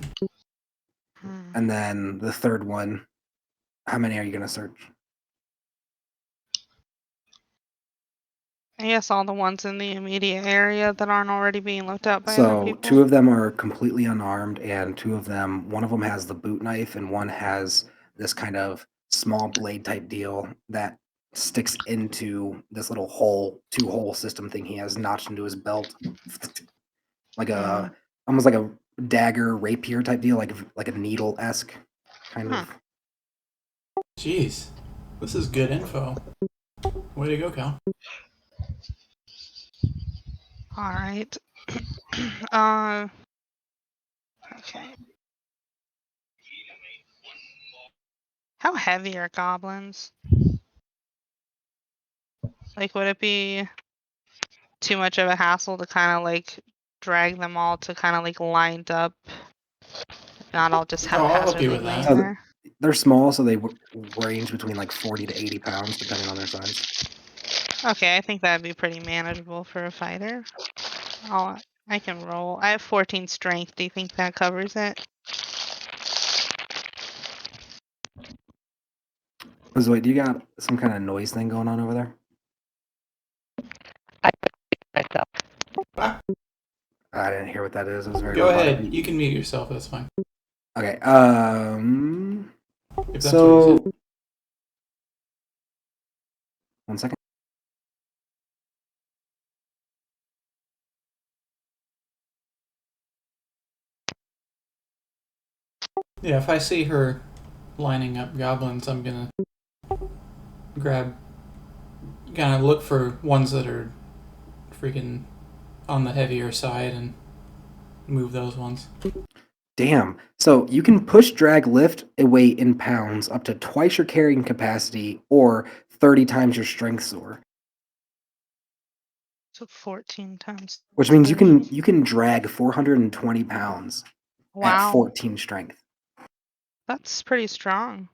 [SPEAKER 3] And then the third one, how many are you going to search?
[SPEAKER 5] I guess all the ones in the immediate area that aren't already being looked at by other
[SPEAKER 3] So
[SPEAKER 5] people.
[SPEAKER 3] 2 of them are completely unarmed, and 2 of them, one of them has the boot knife, and one has this kind of small blade type deal that sticks into this little hole, 2-hole system thing he has notched into his belt, like a almost like a dagger rapier type deal, like a needle esque kind of.
[SPEAKER 2] Jeez, this is good info. Way to go, Cal.
[SPEAKER 5] All right. Okay. How heavy are goblins? Like, would it be too much of a hassle to kind of like drag them all to kind of like lined up? If not, I'll just
[SPEAKER 2] Oh, I'll help you
[SPEAKER 5] haphazardly
[SPEAKER 2] with
[SPEAKER 5] laying
[SPEAKER 2] that.
[SPEAKER 5] there.
[SPEAKER 3] They're small, so they range between like 40 to 80 pounds, depending on their size.
[SPEAKER 5] Okay, I think that'd be pretty manageable for a fighter. I can roll. I have 14 strength. Do you think that covers it?
[SPEAKER 3] Wait, do you got some kind of noise thing going on over there?
[SPEAKER 4] Myself.
[SPEAKER 3] I didn't hear what that is. It was very
[SPEAKER 2] Go
[SPEAKER 3] robotic.
[SPEAKER 2] ahead. You can mute yourself. That's fine.
[SPEAKER 3] Okay.
[SPEAKER 2] If that's
[SPEAKER 3] So
[SPEAKER 2] what you said.
[SPEAKER 3] 1 second.
[SPEAKER 2] Yeah, if I see her lining up goblins, I'm gonna kind of look for ones that are freaking on the heavier side and move those ones.
[SPEAKER 3] Damn. So you can push, drag, lift a weight in pounds up to twice your carrying capacity or 30 times your strength score.
[SPEAKER 5] So 14 times.
[SPEAKER 3] Which means
[SPEAKER 5] 30.
[SPEAKER 3] you can drag 420 pounds at
[SPEAKER 5] Wow,
[SPEAKER 3] 14 strength.
[SPEAKER 5] that's pretty strong.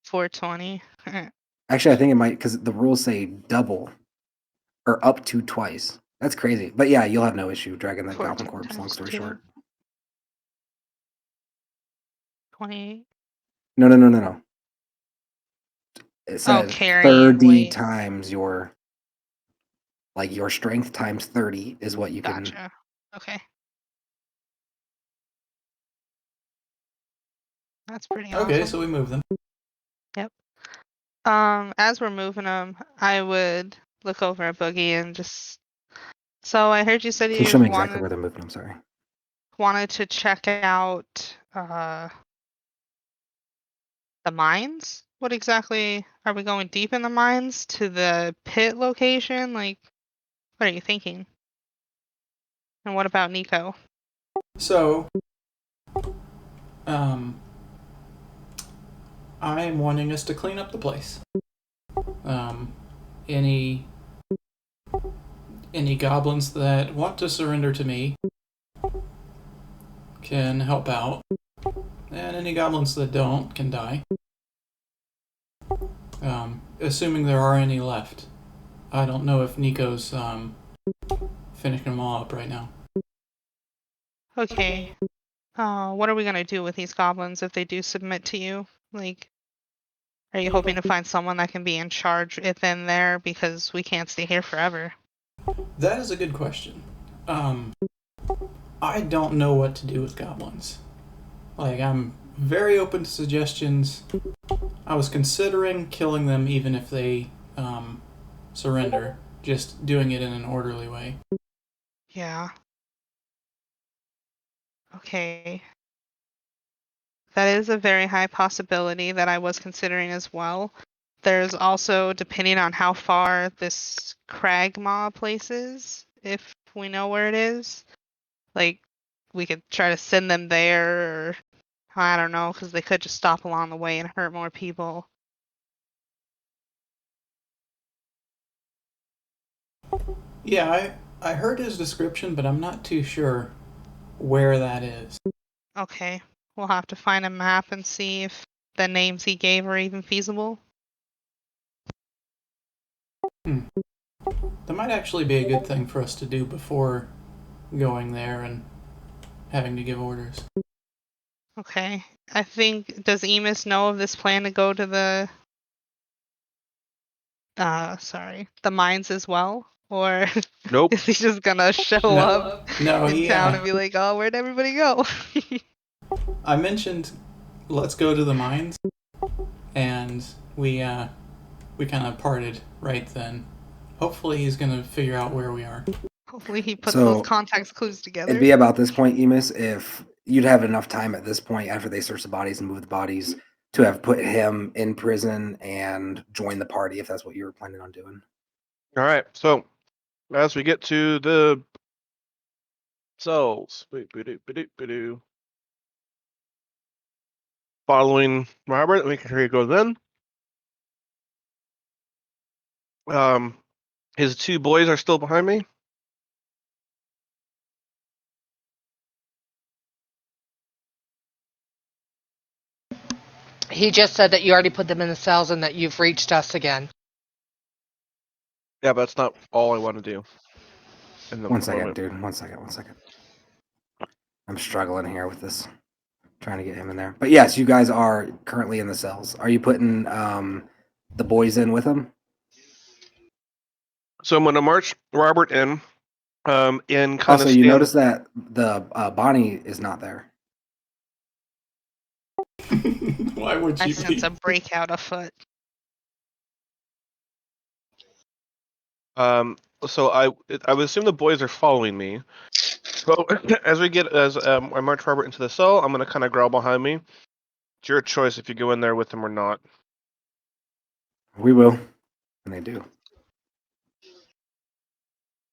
[SPEAKER 5] 420.
[SPEAKER 3] Actually, I think it might because the rules say double or up to twice. That's crazy. But yeah, you'll have no issue dragging that
[SPEAKER 5] 14
[SPEAKER 3] goblin corpse. Long
[SPEAKER 5] times
[SPEAKER 3] story
[SPEAKER 5] 2.
[SPEAKER 3] short.
[SPEAKER 5] 28.
[SPEAKER 3] No. It says
[SPEAKER 5] carrying
[SPEAKER 3] 30
[SPEAKER 5] weight.
[SPEAKER 3] times your strength times 30 is what you can.
[SPEAKER 5] Gotcha. Okay. That's pretty awesome.
[SPEAKER 2] Okay, so we move them.
[SPEAKER 5] Yep. As we're moving them, I would look over at Boogie and just. So I heard you said
[SPEAKER 3] Can you show
[SPEAKER 5] you
[SPEAKER 3] me exactly where they're moving? I'm sorry.
[SPEAKER 5] wanted to check out the mines. What exactly are we going deep in the mines to the pit location? Like, what are you thinking? And what about Nico?
[SPEAKER 2] So, I am wanting us to clean up the place. Any goblins that want to surrender to me can help out, and any goblins that don't can die. Assuming there are any left. I don't know if Nico's finishing them all up right now.
[SPEAKER 5] Okay. What are we gonna do with these goblins if they do submit to you? Like, are you hoping to find someone that can be in charge within there, because we can't stay here forever?
[SPEAKER 2] That is a good question. I don't know what to do with goblins. Like, I'm very open to suggestions. I was considering killing them even if they surrender, just doing it in an orderly way.
[SPEAKER 5] Yeah. Okay. That is a very high possibility that I was considering as well. There's also, depending on how far this Cragmaw place is, if we know where it is, like, we could try to send them there, or I don't know, because they could just stop along the way and hurt more people.
[SPEAKER 2] Yeah, I heard his description, but I'm not too sure where that is.
[SPEAKER 5] Okay, we'll have to find a map and see if the names he gave are even feasible.
[SPEAKER 2] That might actually be a good thing for us to do before going there and having to give orders.
[SPEAKER 5] Okay, I think, does Emus know of this plan to go to the the mines as well? Or
[SPEAKER 1] Nope.
[SPEAKER 5] is he just gonna show
[SPEAKER 2] No.
[SPEAKER 5] up
[SPEAKER 2] No,
[SPEAKER 5] in
[SPEAKER 2] he,
[SPEAKER 5] town and be like, oh, where'd everybody go?
[SPEAKER 2] I mentioned let's go to the mines, and we kind of parted right then. Hopefully he's gonna figure out where we are.
[SPEAKER 5] Hopefully he puts
[SPEAKER 3] So,
[SPEAKER 5] those context clues together.
[SPEAKER 3] It'd be about this point, Emus, if you'd have enough time at this point after they search the bodies and move the bodies to have put him in prison and join the party if that's what you were planning on doing.
[SPEAKER 1] All right. So as we get to the cells, following Robert, we can hear you go then. His two boys are still behind me.
[SPEAKER 4] He just said that you already put them in the cells and that you've reached us again.
[SPEAKER 1] Yeah, but that's not all I want to do. In the
[SPEAKER 3] 1 second,
[SPEAKER 1] moment.
[SPEAKER 3] dude. 1 second. 1 second. I'm struggling here with this, trying to get him in there. But yes, you guys are currently in the cells. Are you putting the boys in with him?
[SPEAKER 1] So I'm gonna march Robert in kind
[SPEAKER 3] Also,
[SPEAKER 1] of
[SPEAKER 3] you
[SPEAKER 1] stand.
[SPEAKER 3] notice that the Bonnie is not there.
[SPEAKER 2] Why would
[SPEAKER 5] I
[SPEAKER 2] you
[SPEAKER 5] sense a breakout afoot.
[SPEAKER 1] So I would assume the boys are following me. So as I march Robert into the cell, I'm gonna kind of growl behind me. It's your choice if you go in there with them or not.
[SPEAKER 3] We will, and they do.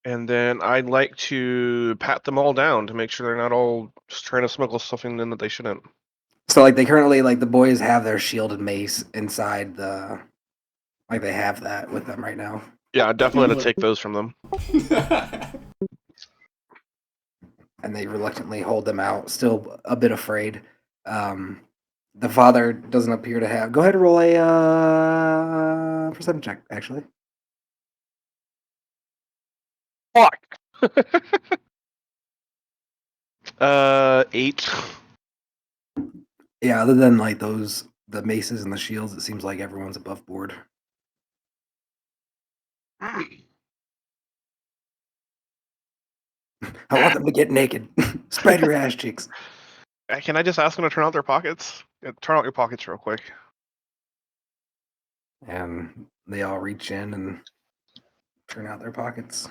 [SPEAKER 1] And then I'd like to pat them all down to make sure they're not all just trying to smuggle something in that they shouldn't.
[SPEAKER 3] So like they currently like the boys have their shielded mace inside the like they have that with them right now.
[SPEAKER 1] Yeah, definitely to take those from them.
[SPEAKER 3] And they reluctantly hold them out, still a bit afraid. The father doesn't appear to have. Go ahead and roll a perception check, actually.
[SPEAKER 1] Fuck. 8.
[SPEAKER 3] Yeah, other than like the maces and the shields, it seems like everyone's above board. I want them to get naked. Spread your ass cheeks.
[SPEAKER 1] Can I just ask them to turn out their pockets? Yeah, turn out your pockets real quick.
[SPEAKER 3] And they all reach in and turn out their pockets.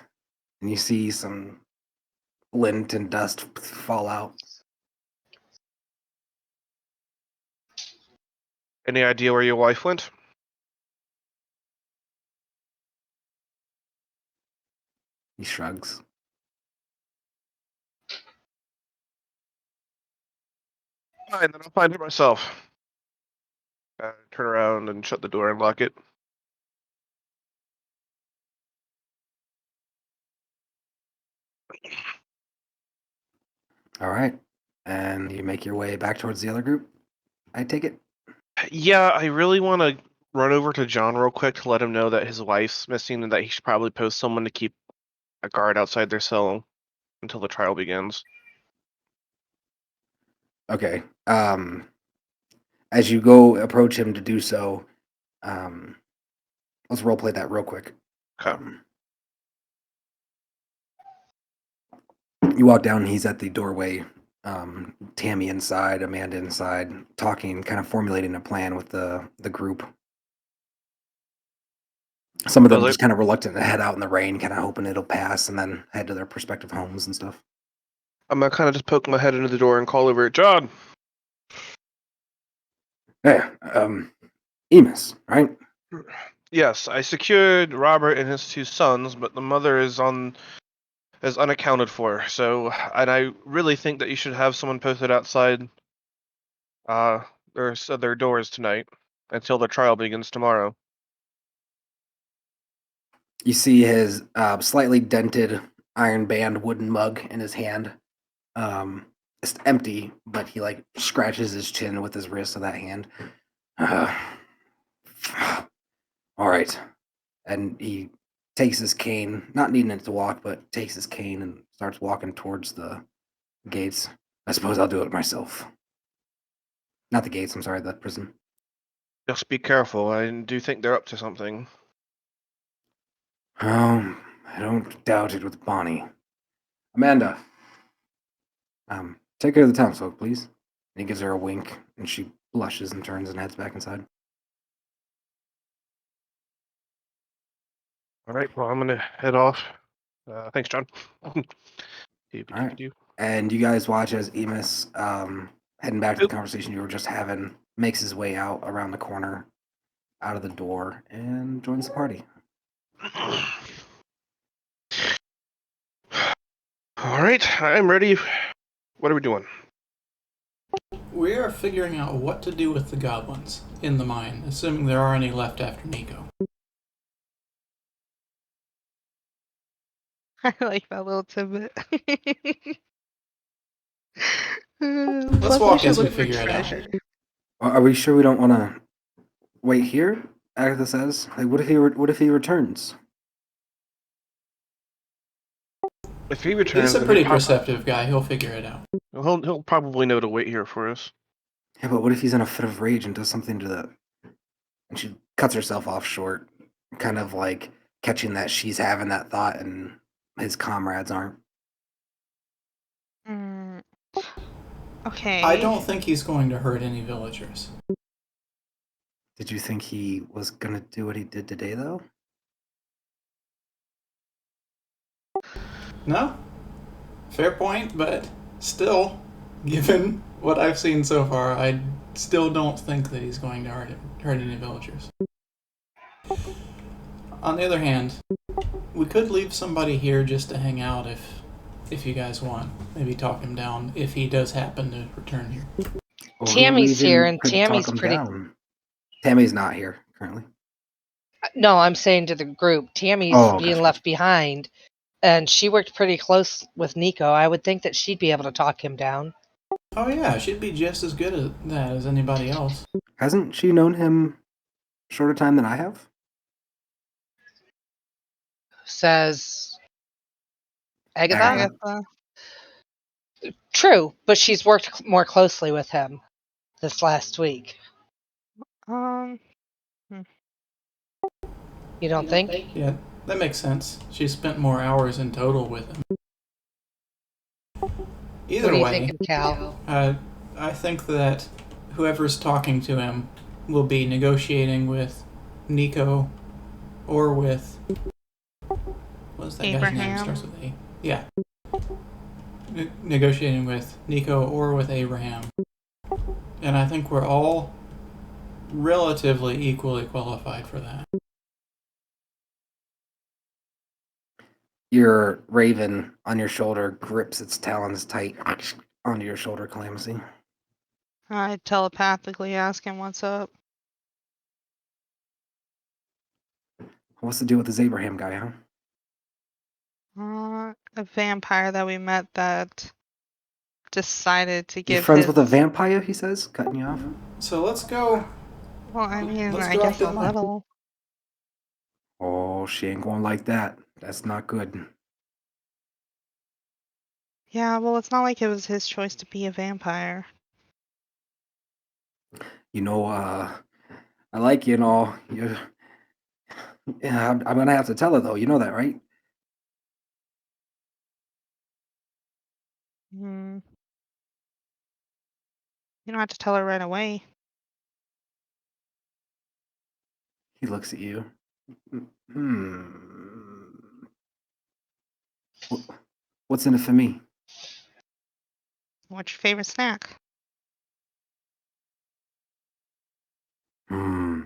[SPEAKER 3] And you see some lint and dust fall out.
[SPEAKER 1] Any idea where your wife went?
[SPEAKER 3] He shrugs.
[SPEAKER 1] Fine, then I'll find her myself. Turn around and shut the door and lock it.
[SPEAKER 3] All right. And you make your way back towards the other group, I take it?
[SPEAKER 1] Yeah, I really want to run over to John real quick to let him know that his wife's missing and that he should probably post someone to keep a guard outside their cell until the trial begins.
[SPEAKER 3] Okay. As you go approach him to do so, let's roleplay that real quick.
[SPEAKER 1] Okay.
[SPEAKER 3] You walk down, and he's at the doorway. Tammy inside, Amanda inside, talking, kind of formulating a plan with the group. Some of them
[SPEAKER 1] Well,
[SPEAKER 3] just kind of reluctant to head out in the rain, kind of hoping it'll pass, and then head to their prospective homes and stuff.
[SPEAKER 1] I'm gonna kind of just poke my head into the door and call over, John.
[SPEAKER 3] Yeah, Emus, right?
[SPEAKER 1] Yes, I secured Robert and his 2 sons, but the mother is unaccounted for. So, and I really think that you should have someone posted outside their doors tonight until the trial begins tomorrow.
[SPEAKER 3] You see his slightly dented iron band wooden mug in his hand. It's empty, but he like scratches his chin with his wrist of that hand. All right. And he takes his cane, not needing it to walk, but takes his cane and starts walking towards the gates. I suppose I'll do it myself. Not the gates, I'm sorry, the prison.
[SPEAKER 1] Just be careful. I do think they're up to something.
[SPEAKER 3] I don't doubt it with Bonnie. Amanda, take care of the townsfolk, please. And he gives her a wink, and she blushes and turns and heads back inside.
[SPEAKER 1] All right. Well, I'm gonna head off. Thanks, John.
[SPEAKER 3] All right. And you guys watch as Emus, heading back to the conversation you were just having, makes his way out around the corner, out of the door, and joins the party.
[SPEAKER 1] All right, I'm ready. What are we doing?
[SPEAKER 2] We are figuring out what to do with the goblins in the mine, assuming there are any left after Nico.
[SPEAKER 5] I like that little tidbit.
[SPEAKER 2] Let's walk as we figure it out.
[SPEAKER 3] Are we sure we don't want to wait here? Agatha says. Like, what if he returns?
[SPEAKER 1] If he returns,
[SPEAKER 2] He's a pretty perceptive guy. He'll figure it out.
[SPEAKER 1] He'll probably know to wait here for us.
[SPEAKER 3] Yeah, but what if he's in a fit of rage and does something to the... And she cuts herself off short, kind of like catching that she's having that thought and his comrades aren't.
[SPEAKER 5] Okay.
[SPEAKER 2] I don't think he's going to hurt any villagers.
[SPEAKER 3] Did you think he was going to do what he did today, though?
[SPEAKER 2] No? Fair point, but still, given what I've seen so far, I still don't think that he's going to hurt any villagers. On the other hand, we could leave somebody here just to hang out if you guys want. Maybe talk him down if he does happen to return here.
[SPEAKER 3] Well,
[SPEAKER 4] Tammy's here, and
[SPEAKER 3] could
[SPEAKER 4] Tammy's
[SPEAKER 3] talk him
[SPEAKER 4] pretty.
[SPEAKER 3] down? Tammy's not here currently.
[SPEAKER 4] No, I'm saying to the group. Tammy's being left behind, and she worked pretty close with Nico. I would think that she'd be able to talk him down.
[SPEAKER 2] Oh yeah, she'd be just as good at that as anybody else.
[SPEAKER 3] Hasn't she known him shorter time than I have?
[SPEAKER 4] Says Agatha.
[SPEAKER 5] Agatha.
[SPEAKER 4] True, but she's worked more closely with him this last week. You don't think?
[SPEAKER 2] Yeah, that makes sense. She spent more hours in total with him. Either
[SPEAKER 4] What do you
[SPEAKER 2] way,
[SPEAKER 4] think, Cal?
[SPEAKER 2] I think that whoever's talking to him will be negotiating with Nico or with... What's that guy's name?
[SPEAKER 5] Abraham.
[SPEAKER 2] Starts with A. Yeah. Negotiating with Nico or with Abraham. And I think we're all relatively equally qualified for that.
[SPEAKER 3] Your raven on your shoulder grips its talons tight onto your shoulder, Calamithy.
[SPEAKER 5] I telepathically ask him what's up.
[SPEAKER 3] What's the deal with this Abraham guy, huh?
[SPEAKER 5] A vampire that we met that decided to
[SPEAKER 3] You're
[SPEAKER 5] give
[SPEAKER 3] friends
[SPEAKER 5] his.
[SPEAKER 3] with a vampire, he says, cutting you off.
[SPEAKER 2] So let's go.
[SPEAKER 5] Well, I mean,
[SPEAKER 2] Let's
[SPEAKER 5] I
[SPEAKER 2] go
[SPEAKER 5] guess
[SPEAKER 2] after
[SPEAKER 5] a
[SPEAKER 2] the mine.
[SPEAKER 5] little.
[SPEAKER 3] Oh, she ain't going like that. That's not good.
[SPEAKER 5] Yeah, well, it's not like it was his choice to be a vampire.
[SPEAKER 3] You know, I like you and all. Yeah, I'm gonna have to tell her though. You know that, right?
[SPEAKER 5] Hmm. You don't have to tell her right away.
[SPEAKER 3] He looks at you. Hmm. What's in it for me?
[SPEAKER 5] What's your favorite snack?
[SPEAKER 3] Hmm.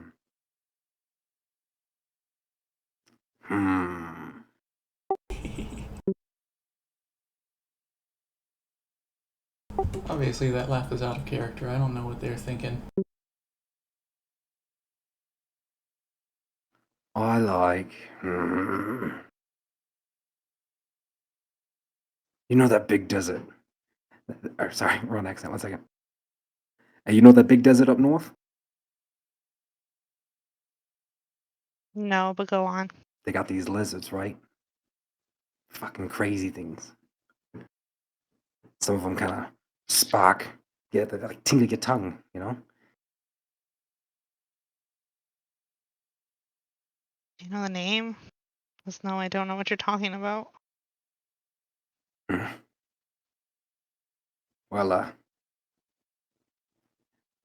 [SPEAKER 3] Hmm.
[SPEAKER 2] Obviously, that laugh is out of character. I don't know what they're thinking.
[SPEAKER 3] I like. Hmm. You know that big desert. Or, sorry, wrong accent. 1 second. Hey, you know that big desert up north?
[SPEAKER 5] No, but go on.
[SPEAKER 3] They got these lizards, right? Fucking crazy things. Some of them kind of spark. Yeah, they like tingle your tongue, you know?
[SPEAKER 5] Do you know the name? Because no, I don't know what you're talking about.
[SPEAKER 3] Well, I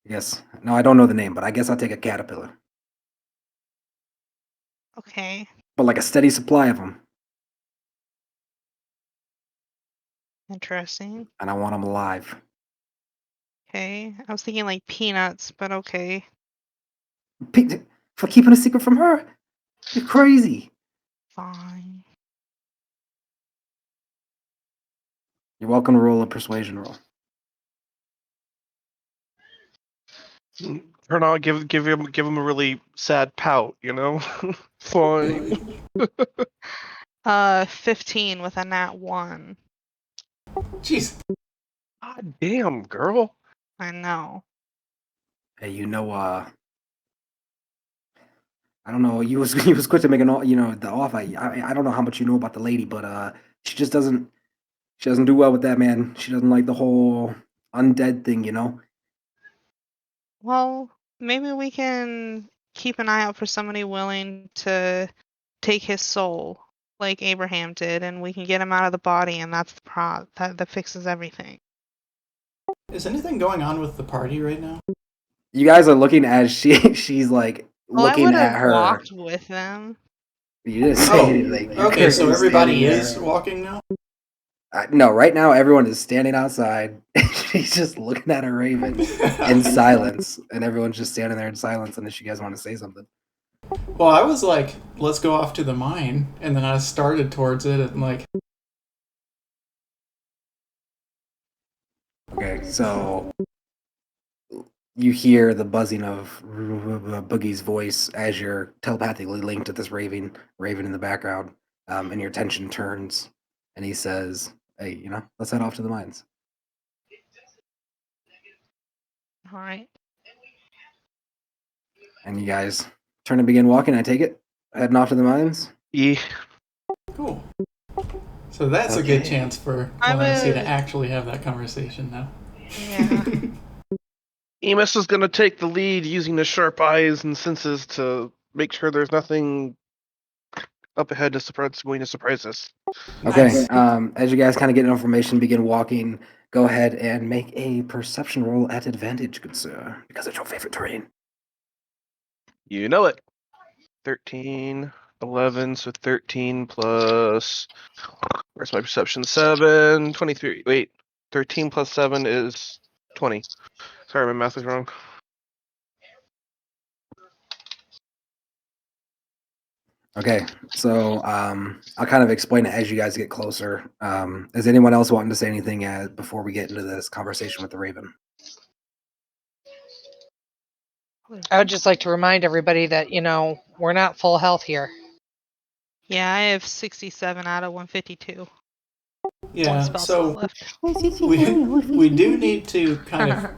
[SPEAKER 3] guess. No, I don't know the name, but I guess I'll take a caterpillar.
[SPEAKER 5] Okay,
[SPEAKER 3] But like a steady supply of them.
[SPEAKER 5] interesting.
[SPEAKER 3] And I want them alive.
[SPEAKER 5] Okay, I was thinking like peanuts, but okay.
[SPEAKER 3] For keeping a secret from her? You're crazy.
[SPEAKER 5] Fine.
[SPEAKER 3] You're welcome to roll a persuasion roll.
[SPEAKER 1] Turn on, give him a really sad pout, you know? Fine.
[SPEAKER 5] 15 with a nat 1.
[SPEAKER 2] Jeez.
[SPEAKER 1] God damn, girl.
[SPEAKER 5] I know.
[SPEAKER 3] Hey, you know, I don't know. You was he was quick to make the offer. I don't know how much you know about the lady, but she just doesn't do well with that, man. She doesn't like the whole undead thing, you know.
[SPEAKER 5] Well, maybe we can keep an eye out for somebody willing to take his soul, like Abraham did, and we can get him out of the body, and that's the that fixes everything.
[SPEAKER 2] Is anything going on with the party right now?
[SPEAKER 3] You guys are looking as she's like
[SPEAKER 5] Well, I
[SPEAKER 3] looking
[SPEAKER 5] would
[SPEAKER 3] at
[SPEAKER 5] have
[SPEAKER 3] her.
[SPEAKER 5] walked with them.
[SPEAKER 3] You didn't say anything. You're
[SPEAKER 2] Okay, so
[SPEAKER 3] currently
[SPEAKER 2] everybody
[SPEAKER 3] standing
[SPEAKER 2] is
[SPEAKER 3] there.
[SPEAKER 2] walking now?
[SPEAKER 3] No, right now everyone is standing outside. She's just looking at a raven in silence, and everyone's just standing there in silence. Unless you guys want to say something.
[SPEAKER 2] Well, I was like, let's go off to the mine, and then I started towards it, and like...
[SPEAKER 3] Okay, so you hear the buzzing of Boogie's voice as you're telepathically linked to this raven in the background, and your attention turns, and he says, "Hey, let's head off to the mines."
[SPEAKER 5] All right.
[SPEAKER 3] And you guys turn and begin walking. I take it, heading off to the mines.
[SPEAKER 1] Yeah.
[SPEAKER 2] Cool. So that's a good
[SPEAKER 3] Okay.
[SPEAKER 2] chance for
[SPEAKER 5] I
[SPEAKER 2] Clancy to
[SPEAKER 5] would-
[SPEAKER 2] actually have that conversation now.
[SPEAKER 5] Yeah.
[SPEAKER 1] Emus is gonna take the lead using his sharp eyes and senses to make sure there's nothing up ahead going to surprise us.
[SPEAKER 3] Okay.
[SPEAKER 2] Nice.
[SPEAKER 3] As you guys kind of get information, begin walking. Go ahead and make a perception roll at advantage, good sir, because it's your favorite terrain.
[SPEAKER 1] You know it. 13, 11, so 13 plus. Where's my perception? 7, 23. Wait, 13 plus 7 is 20. Sorry, my math was wrong.
[SPEAKER 3] Okay, so I'll kind of explain it as you guys get closer. Is anyone else wanting to say anything before we get into this conversation with the Raven?
[SPEAKER 4] I would just like to remind everybody that, we're not full health here.
[SPEAKER 5] Yeah, I have 67 out of 152. One
[SPEAKER 2] Yeah,
[SPEAKER 5] spell
[SPEAKER 2] so
[SPEAKER 5] slot left.
[SPEAKER 2] we do need to kind of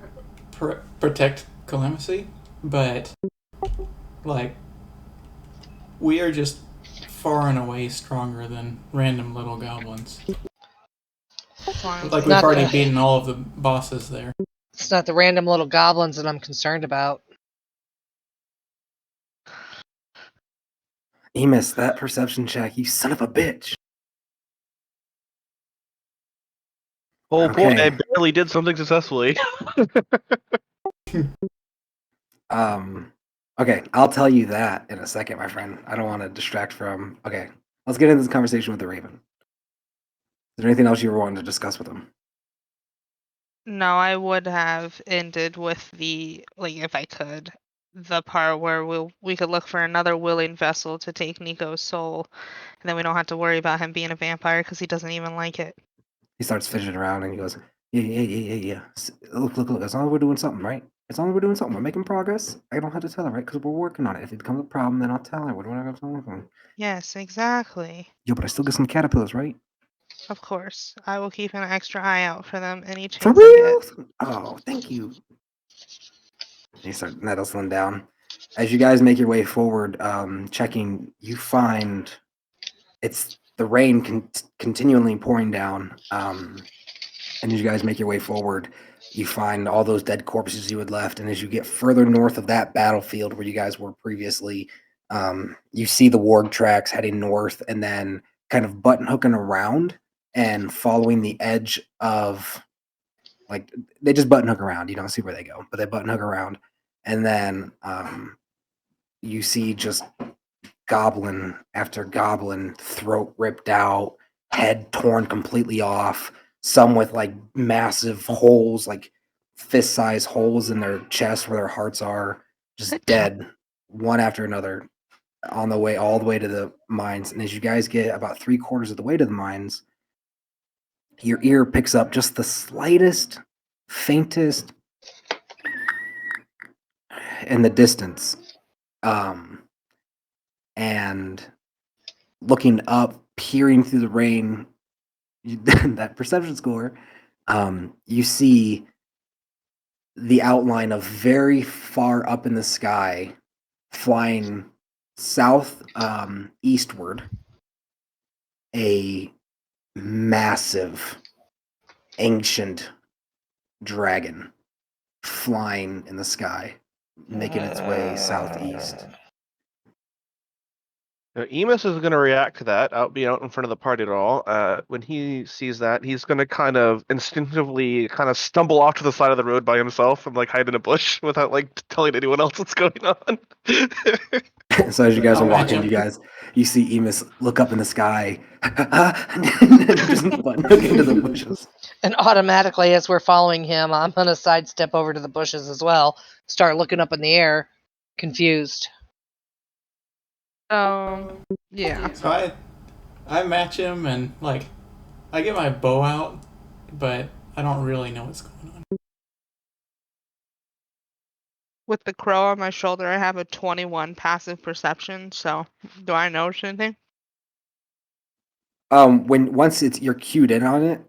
[SPEAKER 2] protect Calamacy, but like we are just far and away stronger than random little goblins. Like we've
[SPEAKER 4] Not
[SPEAKER 2] already
[SPEAKER 4] the-
[SPEAKER 2] beaten all of the bosses there.
[SPEAKER 4] It's not the random little goblins that I'm concerned about.
[SPEAKER 3] Emus, that perception check, you son of a bitch.
[SPEAKER 1] Oh boy, I
[SPEAKER 3] Okay.
[SPEAKER 1] barely did something successfully.
[SPEAKER 3] Okay, I'll tell you that in a second, my friend. I don't want to distract from. Okay, let's get into this conversation with the Raven. Is there anything else you were wanting to discuss with him?
[SPEAKER 5] No, I would have ended with the, like, if I could, the part where we could look for another willing vessel to take Nico's soul, and then we don't have to worry about him being a vampire because he doesn't even like it.
[SPEAKER 3] He starts fidgeting around and he goes, yeah. Look. As long as we're doing something, right? As long as we're doing something, we're making progress. I don't have to tell her, right? Because we're working on it. If it becomes a problem, then I'll tell her. What do I got to tell her?
[SPEAKER 5] Yes, exactly.
[SPEAKER 3] Yo, but I still get some caterpillars, right?
[SPEAKER 5] Of course. I will keep an extra eye out for them any
[SPEAKER 3] For
[SPEAKER 5] chance I
[SPEAKER 3] real?
[SPEAKER 5] get.
[SPEAKER 3] Oh, thank you. You start nettling down. As you guys make your way forward, checking, you find it's the rain continually pouring down. And as you guys make your way forward, you find all those dead corpses you had left. And as you get further north of that battlefield where you guys were previously, you see the warg tracks heading north and then kind of button hooking around and following the edge of, like, they just button hook around. You don't see where they go, but they button hook around. And then you see just goblin after goblin, throat ripped out, head torn completely off, some with like massive holes, like fist-sized holes in their chest where their hearts are, just dead, one after another, on the way all the way to the mines. And as you guys get about 3/4 of the way to the mines, your ear picks up just the slightest, faintest in the distance. And looking up, peering through the rain, that perception score, you see the outline of very far up in the sky, flying south eastward, a massive, ancient dragon flying in the sky, making its way southeast.
[SPEAKER 1] Now, Emus is going to react to that, be out in front of the party at all. When he sees that, he's going to kind of instinctively kind of stumble off to the side of the road by himself and like hide in a bush without like telling anyone else what's going on.
[SPEAKER 3] So as you guys are
[SPEAKER 2] I'll match
[SPEAKER 3] walking,
[SPEAKER 2] him.
[SPEAKER 3] you see Emus look up in the sky and then just button hook into the bushes.
[SPEAKER 4] And automatically, as we're following him, I'm going to sidestep over to the bushes as well. Start looking up in the air, confused.
[SPEAKER 5] Yeah.
[SPEAKER 2] So I match him and like I get my bow out, but I don't really know what's going on.
[SPEAKER 5] With the crow on my shoulder, I have a 21 passive perception, so do I notice anything?
[SPEAKER 3] Once you're cued in on it,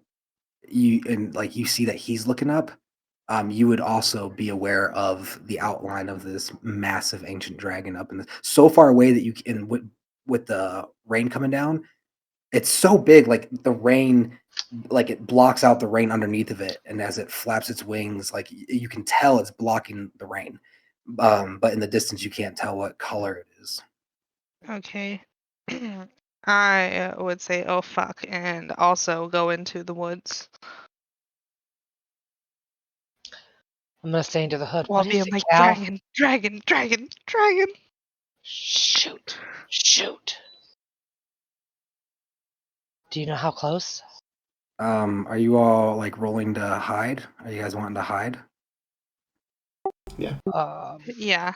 [SPEAKER 3] you see that he's looking up. You would also be aware of the outline of this massive ancient dragon up in the so far away that you can with the rain coming down. It's so big, like the rain, like it blocks out the rain underneath of it, and as it flaps its wings, like you can tell it's blocking the rain. But in the distance, you can't tell what color it is.
[SPEAKER 5] Okay. I would say, oh fuck, and also go into the woods.
[SPEAKER 4] I'm going to stay into the hood.
[SPEAKER 5] While
[SPEAKER 4] What is
[SPEAKER 5] being
[SPEAKER 4] it,
[SPEAKER 5] like,
[SPEAKER 4] Cal?
[SPEAKER 5] dragon.
[SPEAKER 4] Shoot. Do you know how close?
[SPEAKER 3] Are you all like rolling to hide? Are you guys wanting to hide?
[SPEAKER 2] Yeah.
[SPEAKER 5] Yeah.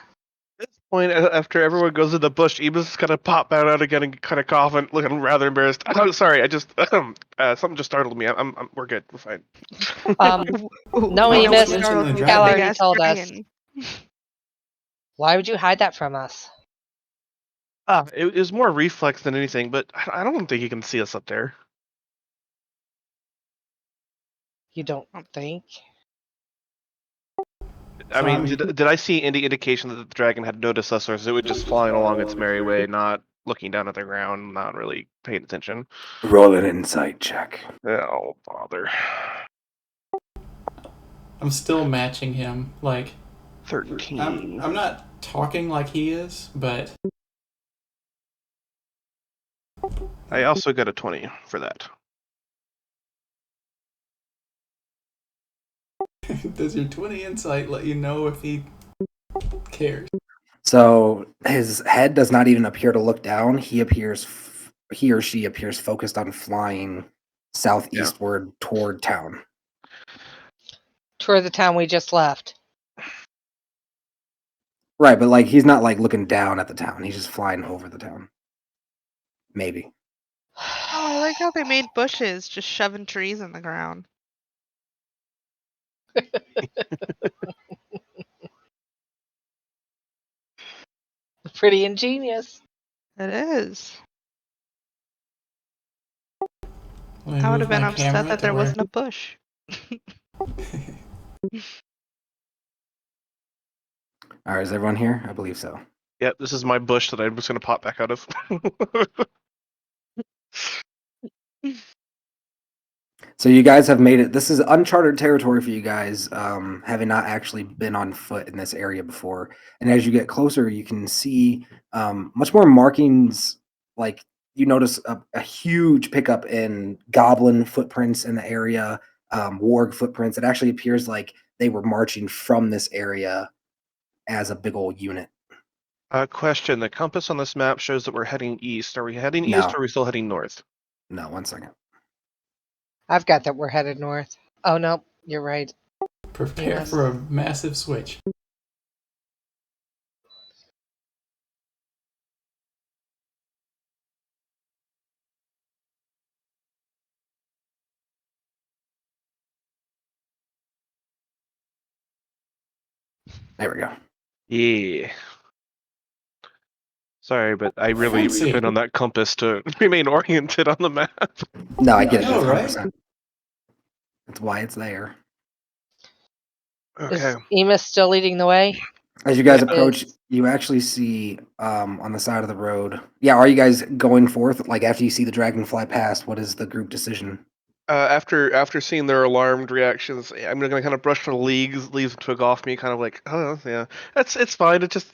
[SPEAKER 1] At this point, after everyone goes in the bush, Emus is gonna pop back out again and kind of cough and looking rather embarrassed. I'm sorry, I just something just startled me. We're good. We're fine.
[SPEAKER 4] No,
[SPEAKER 2] Why
[SPEAKER 4] Emus.
[SPEAKER 2] don't you mention the
[SPEAKER 4] Cal
[SPEAKER 2] dragon?
[SPEAKER 4] already told us. Why would you hide that from us?
[SPEAKER 1] It was more reflex than anything, but I don't think he can see us up there.
[SPEAKER 4] You don't think?
[SPEAKER 1] I
[SPEAKER 2] So,
[SPEAKER 1] mean, did I see any indication that the dragon had noticed us, or is it just flying along its merry way, not looking down at the ground, not really paying attention?
[SPEAKER 3] Roll an insight check.
[SPEAKER 1] Oh, bother.
[SPEAKER 2] I'm still matching him. Like,
[SPEAKER 1] 13.
[SPEAKER 2] I'm not talking like he is, but
[SPEAKER 1] I also got a 20 for that.
[SPEAKER 2] does your 20 insight let you know if he cares?
[SPEAKER 3] So his head does not even appear to look down. He or she appears focused on flying southeastward toward town.
[SPEAKER 4] Toward the town we just left.
[SPEAKER 3] Right, but like he's not like looking down at the town. He's just flying over the town. Maybe.
[SPEAKER 5] Oh, I like how they made bushes, just shoving trees in the ground.
[SPEAKER 4] Pretty ingenious.
[SPEAKER 5] It is.
[SPEAKER 2] Let me
[SPEAKER 5] I would
[SPEAKER 2] move
[SPEAKER 5] have been
[SPEAKER 2] my
[SPEAKER 5] upset
[SPEAKER 2] camera
[SPEAKER 5] that
[SPEAKER 2] to
[SPEAKER 5] there
[SPEAKER 2] where-
[SPEAKER 5] wasn't a bush.
[SPEAKER 3] All right, is everyone here? I believe so.
[SPEAKER 1] Yep, this is my bush that I'm just going to pop back out of.
[SPEAKER 3] So you guys have made it. This is uncharted territory for you guys, having not actually been on foot in this area before. And as you get closer, you can see much more markings. Like you notice a huge pickup in goblin footprints in the area, warg footprints. It actually appears like they were marching from this area as a big old unit.
[SPEAKER 1] Question, the compass on this map shows that we're heading east. Are we heading
[SPEAKER 3] No.
[SPEAKER 1] east or are we still heading north?
[SPEAKER 3] No, 1 second.
[SPEAKER 4] I've got that we're headed north. Oh, no, you're right.
[SPEAKER 2] Prepare
[SPEAKER 4] Yes.
[SPEAKER 2] for a massive switch.
[SPEAKER 3] There we go.
[SPEAKER 1] Yeah. Sorry, but I really
[SPEAKER 2] Fancy.
[SPEAKER 1] depend on that compass to remain oriented on the map.
[SPEAKER 3] No, I get it.
[SPEAKER 2] I know,
[SPEAKER 3] That's
[SPEAKER 2] right?
[SPEAKER 3] 100%. That's why it's there.
[SPEAKER 1] Okay.
[SPEAKER 4] Is Emus still leading the way?
[SPEAKER 3] As you guys
[SPEAKER 4] Yeah.
[SPEAKER 3] approach, you actually see on the side of the road. Yeah, are you guys going forth? Like after you see the dragon fly past, what is the group decision?
[SPEAKER 1] After seeing their alarmed reactions, I'm gonna kind of brush the leaves and twig off me, kind of like, oh yeah, it's fine. It's just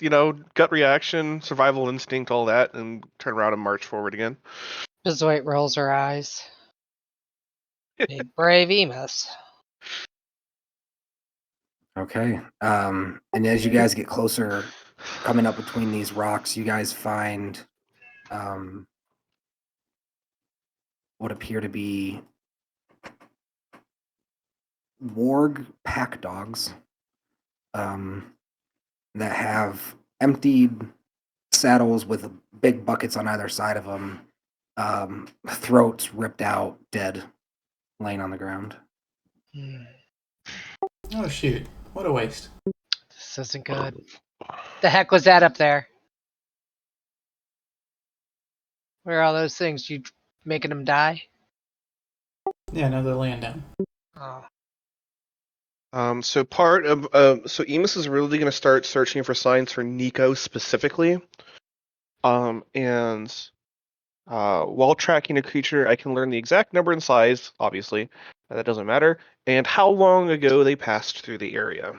[SPEAKER 1] gut reaction, survival instinct, all that, and turn around and march forward again.
[SPEAKER 4] Bezoit rolls her eyes. Big brave Emus.
[SPEAKER 3] Okay. And as you guys get closer, coming up between these rocks, you guys find what appear to be warg pack dogs that have emptied saddles with big buckets on either side of them, throats ripped out, dead, laying on the ground.
[SPEAKER 4] Hmm,
[SPEAKER 2] Oh shoot! What a waste.
[SPEAKER 4] this isn't good. The heck was that up there? Where are all those things? You making them die?
[SPEAKER 2] Yeah, no, they're laying down.
[SPEAKER 4] Oh.
[SPEAKER 1] So Emus is really going to start searching for signs for Nico specifically. And while tracking a creature, I can learn the exact number and size, obviously, that doesn't matter, and how long ago they passed through the area.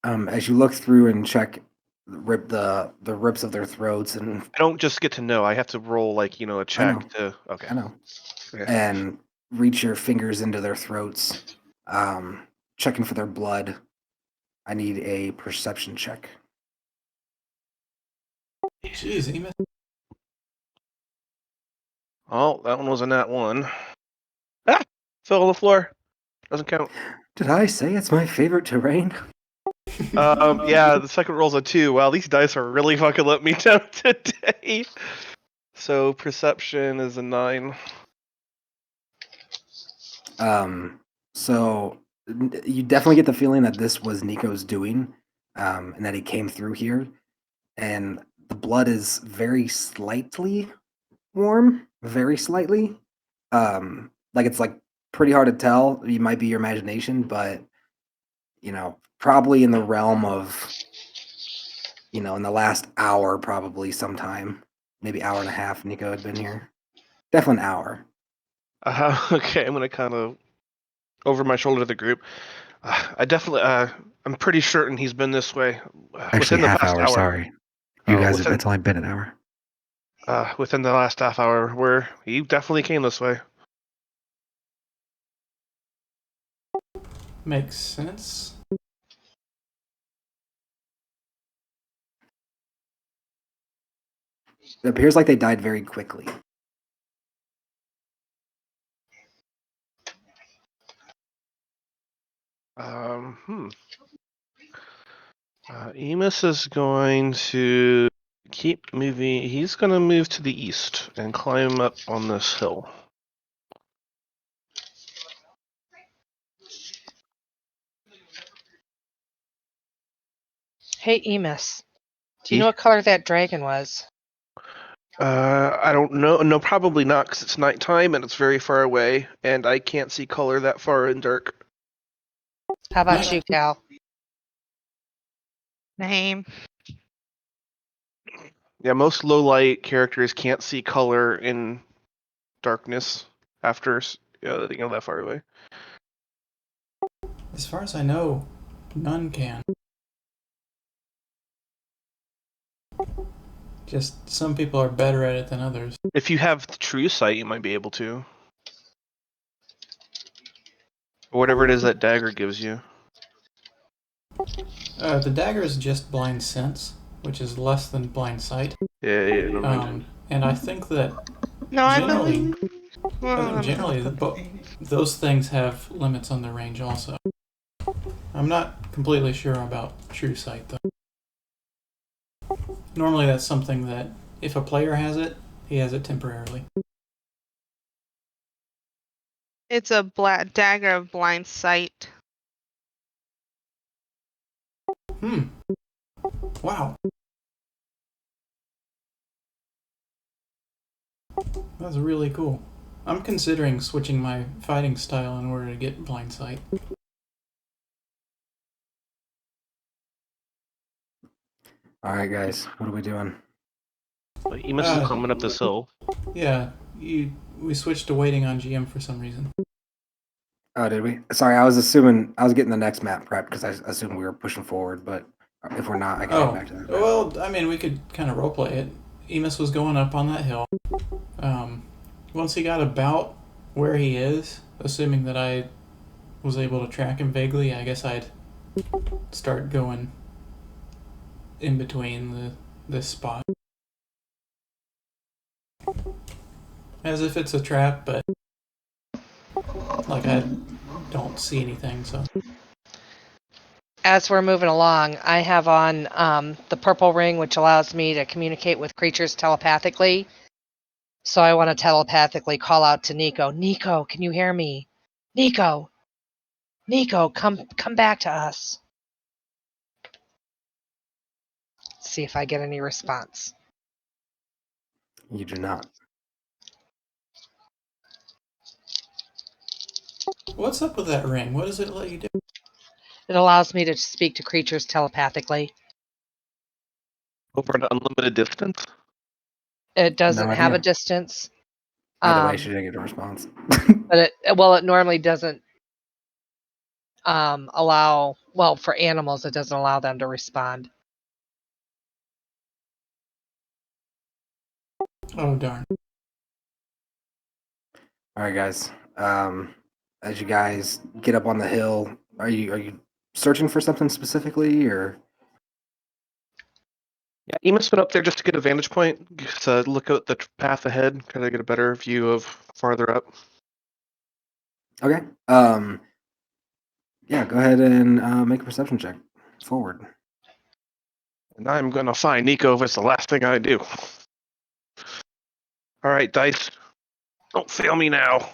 [SPEAKER 3] As you look through and check the rips of their throats, and
[SPEAKER 1] I don't just get to know; I have to roll a check to. Okay.
[SPEAKER 3] I know,
[SPEAKER 1] Okay.
[SPEAKER 3] and reach your fingers into their throats, checking for their blood. I need a perception check.
[SPEAKER 2] Jeez, Emus.
[SPEAKER 1] Oh, that one was a nat one. Ah! Fell on the floor. Doesn't count.
[SPEAKER 3] Did I say it's my favorite terrain?
[SPEAKER 1] Yeah, the second roll's a 2. Wow, these dice are really fucking let me down today. So perception is a 9.
[SPEAKER 3] So you definitely get the feeling that this was Nico's doing, and that he came through here. and the blood is very slightly warm, very slightly. Like it's like pretty hard to tell. It might be your imagination, but probably in the realm of in the last hour, probably sometime, maybe hour and a half. Nico had been here, definitely an hour.
[SPEAKER 1] Okay, I'm gonna kind of over my shoulder to the group. I definitely, I'm pretty certain he's been this way
[SPEAKER 3] Actually,
[SPEAKER 1] within the
[SPEAKER 3] half
[SPEAKER 1] past
[SPEAKER 3] hour.
[SPEAKER 1] hour.
[SPEAKER 3] Sorry, you guys.
[SPEAKER 1] Within
[SPEAKER 3] It's only been an hour.
[SPEAKER 1] within the last half hour, where he definitely came this way.
[SPEAKER 2] Makes sense.
[SPEAKER 3] It appears like they died very quickly.
[SPEAKER 1] Emus is going to keep moving. He's going to move to the east and climb up on this hill.
[SPEAKER 4] Hey, Emus. Do you know what color that dragon was?
[SPEAKER 1] I don't know. No, probably not, because it's nighttime and it's very far away, and I can't see color that far in dark.
[SPEAKER 4] How about
[SPEAKER 2] Nice.
[SPEAKER 4] you, Cal?
[SPEAKER 5] Name.
[SPEAKER 1] Yeah, most low light characters can't see color in darkness after that far away.
[SPEAKER 2] As far as I know, none can. Just some people are better at it than others.
[SPEAKER 1] If you have true sight, you might be able to. Or whatever it is that dagger gives you.
[SPEAKER 2] The dagger is just blind sense, which is less than blind sight.
[SPEAKER 1] Yeah, no mind.
[SPEAKER 2] And I think that
[SPEAKER 5] No, I
[SPEAKER 2] Generally-
[SPEAKER 5] believe. Well,
[SPEAKER 2] I think generally those things have limits on their range also. I'm not completely sure about true sight though. Normally that's something that if a player has it, he has it temporarily.
[SPEAKER 5] It's a black dagger of blind sight.
[SPEAKER 2] Wow. That's really cool. I'm considering switching my fighting style in order to get blind sight.
[SPEAKER 3] All right, guys, what are we doing?
[SPEAKER 1] Emus is climbing up this hill.
[SPEAKER 2] Yeah, we switched to waiting on GM for some reason.
[SPEAKER 3] Oh, did we? Sorry, I was getting the next map prepped because I assumed we were pushing forward, but if we're not, I can get back to that.
[SPEAKER 2] Well, I mean, we could kind of roleplay it. Emus was going up on that hill. Once he got about where he is, assuming that I was able to track him vaguely, I guess I'd start going in between this spot. As if it's a trap, but like I don't see anything, so.
[SPEAKER 4] As we're moving along, I have on the purple ring, which allows me to communicate with creatures telepathically. So I want to telepathically call out to Nico. Nico, can you hear me? Nico, come back to us. See if I get any response.
[SPEAKER 3] You do not.
[SPEAKER 2] What's up with that ring? What does it let you do?
[SPEAKER 4] It allows me to speak to creatures telepathically.
[SPEAKER 1] Over an unlimited distance?
[SPEAKER 4] It doesn't
[SPEAKER 3] No
[SPEAKER 4] have
[SPEAKER 3] idea.
[SPEAKER 4] a distance.
[SPEAKER 3] Either way, she didn't get a response.
[SPEAKER 4] But it normally doesn't allow, well, for animals, it doesn't allow them to respond.
[SPEAKER 2] Oh darn.
[SPEAKER 3] All right, guys. As you guys get up on the hill, are you searching for something specifically, or?
[SPEAKER 1] Yeah, Emus went up there just to get a vantage point, to look at the path ahead, kind of get a better view of farther up.
[SPEAKER 3] Okay. Yeah, go ahead and make a perception check. Forward.
[SPEAKER 1] And I'm gonna find Nico if it's the last thing I do. All right, dice. Don't fail me now.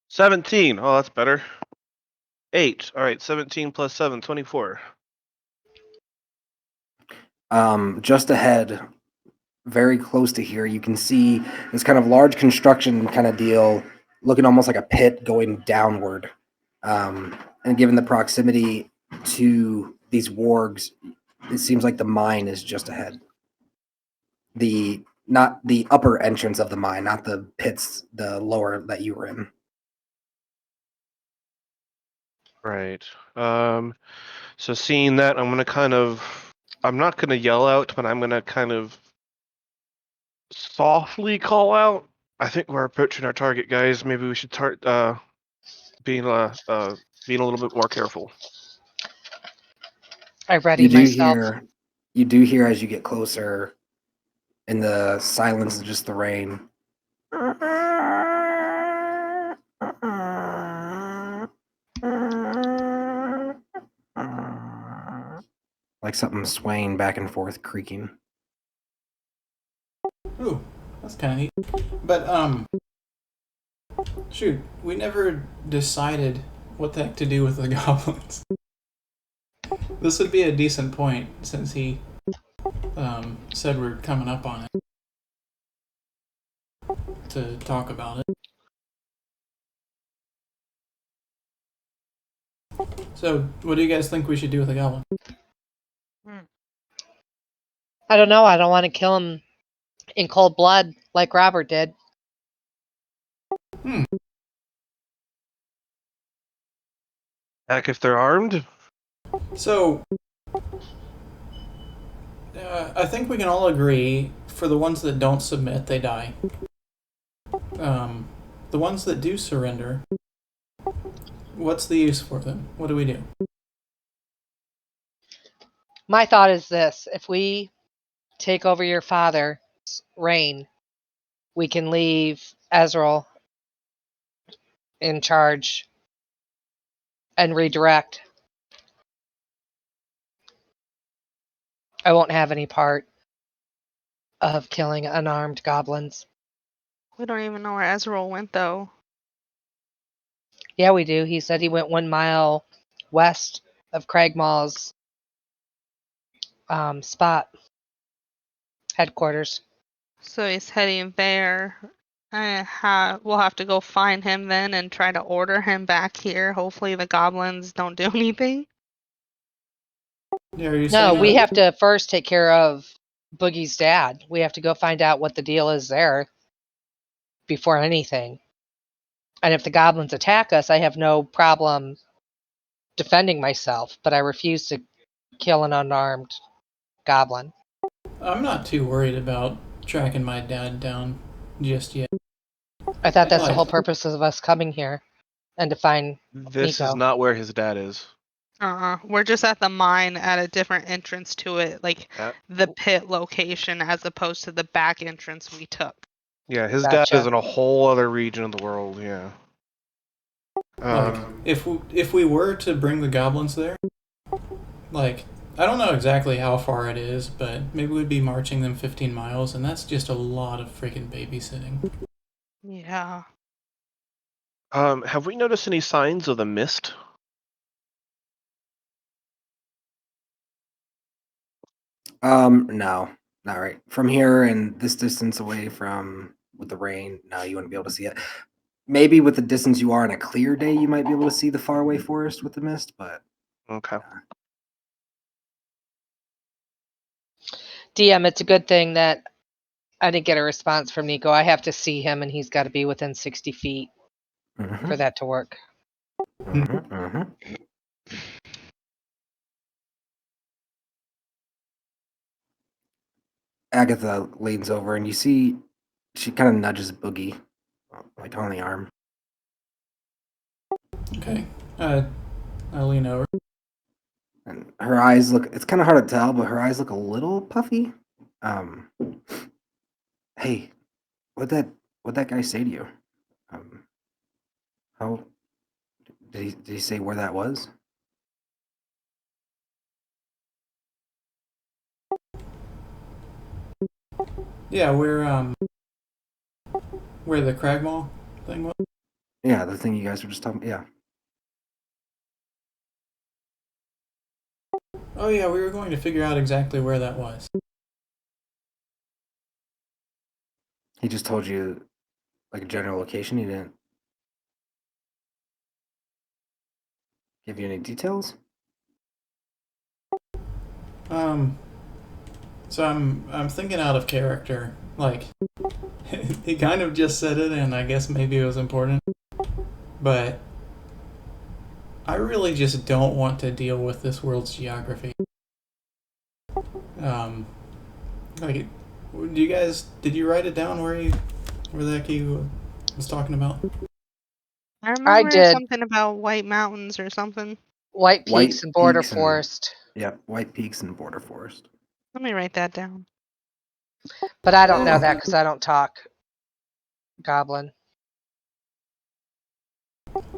[SPEAKER 1] 17. Oh, that's better. 8. All right, 17 plus 7, 24.
[SPEAKER 3] Just ahead, very close to here, you can see this kind of large construction kind of deal, looking almost like a pit going downward. And given the proximity to these wargs, it seems like the mine is just ahead. Not the upper entrance of the mine, not the pits, the lower that you were in.
[SPEAKER 1] Right. So seeing that, I'm not gonna yell out, but I'm gonna kind of softly call out. I think we're approaching our target, guys. Maybe we should start being a little bit more careful.
[SPEAKER 4] I ready myself.
[SPEAKER 3] You do hear as you get closer, in the silence of just the rain. Like something swaying back and forth, creaking.
[SPEAKER 2] Ooh, that's kind of neat. But, shoot, we never decided what the heck to do with the goblins. This would be a decent point, since he, said we're coming up on it, to talk about it. So, what do you guys think we should do with the goblin?
[SPEAKER 4] I don't know. I don't want to kill him in cold blood like Robert did.
[SPEAKER 1] Heck, if they're armed.
[SPEAKER 2] So, I think we can all agree, for the ones that don't submit, they die. The ones that do surrender, what's the use for them? What do we do?
[SPEAKER 4] My thought is this: if we take over your father's reign, we can leave Ezreal in charge and redirect. I won't have any part of killing unarmed goblins.
[SPEAKER 5] We don't even know where Ezreal went, though.
[SPEAKER 4] Yeah, we do. He said he went 1 mile west of Cragmaw's spot headquarters.
[SPEAKER 5] So he's heading there. We'll have to go find him then and try to order him back here. Hopefully the goblins don't do anything.
[SPEAKER 2] Yeah, are you
[SPEAKER 4] No,
[SPEAKER 2] saying
[SPEAKER 4] we have to first take care of Boogie's dad. We have to go find out what the deal is there before anything. And if the goblins attack us, I have no problem defending myself, but I refuse to kill an unarmed goblin.
[SPEAKER 2] I'm not too worried about tracking my dad down just yet.
[SPEAKER 4] I thought that's the
[SPEAKER 2] Like-
[SPEAKER 4] whole purpose of us coming here and to find
[SPEAKER 1] This
[SPEAKER 4] Nico.
[SPEAKER 1] is not where his dad is.
[SPEAKER 5] We're just at the mine at a different entrance to it, like
[SPEAKER 1] Yeah.
[SPEAKER 5] the pit location as opposed to the back entrance we took.
[SPEAKER 1] Yeah, his
[SPEAKER 4] Gotcha.
[SPEAKER 1] dad is in a whole other region of the world. Yeah.
[SPEAKER 2] Like, if we were to bring the goblins there, like, I don't know exactly how far it is, but maybe we'd be marching them 15 miles, and that's just a lot of freaking babysitting.
[SPEAKER 5] Yeah.
[SPEAKER 1] Have we noticed any signs of the mist?
[SPEAKER 3] No, not right. From here and this distance away from with the rain, no, you wouldn't be able to see it. Maybe with the distance you are on a clear day, you might be able to see the faraway forest with the mist, but
[SPEAKER 1] Okay.
[SPEAKER 4] DM, it's a good thing that I didn't get a response from Nico. I have to see him, and he's got to be within 60 feet for that to work.
[SPEAKER 3] Agatha leans over and you see she kind of nudges Boogie, like on the arm.
[SPEAKER 2] Okay. I lean over.
[SPEAKER 3] And her eyes look, it's kind of hard to tell, but her eyes look a little puffy. Hey, what'd that guy say to you? How did he say where that was?
[SPEAKER 2] Yeah, where the Cragmaw thing was?
[SPEAKER 3] Yeah, the thing you guys were just talking. Yeah.
[SPEAKER 2] Oh yeah, we were going to figure out exactly where that was.
[SPEAKER 3] He just told you like a general location. He didn't give you any details.
[SPEAKER 2] So I'm thinking out of character. Like, he kind of just said it, and I guess maybe it was important. But I really just don't want to deal with this world's geography. Like, did you write it down where the heck he was talking about?
[SPEAKER 5] I remember
[SPEAKER 4] I did.
[SPEAKER 5] something about White Mountains or something.
[SPEAKER 4] White Peaks
[SPEAKER 3] White
[SPEAKER 4] and Border
[SPEAKER 3] Peaks and-
[SPEAKER 4] Forest.
[SPEAKER 3] Yeah, White Peaks and Border Forest.
[SPEAKER 5] Let me write that down.
[SPEAKER 4] But I don't know that because I don't talk goblin.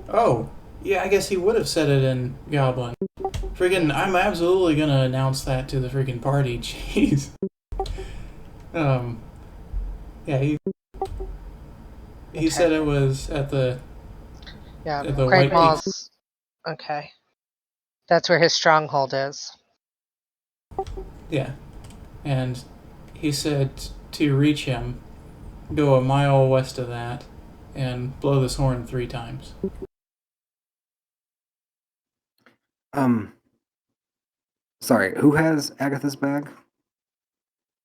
[SPEAKER 2] Oh, yeah, I guess he would have said it in Goblin. Freaking, I'm absolutely gonna announce that to the freaking party. Jeez. Yeah, he
[SPEAKER 4] Okay.
[SPEAKER 2] said it was at the
[SPEAKER 4] Yeah,
[SPEAKER 2] the
[SPEAKER 4] Craig
[SPEAKER 2] White
[SPEAKER 4] Mall's. Okay. That's where his stronghold is.
[SPEAKER 2] Yeah, and he said to reach him, go a mile west of that, and blow this horn 3 times.
[SPEAKER 3] Sorry, who has Agatha's bag?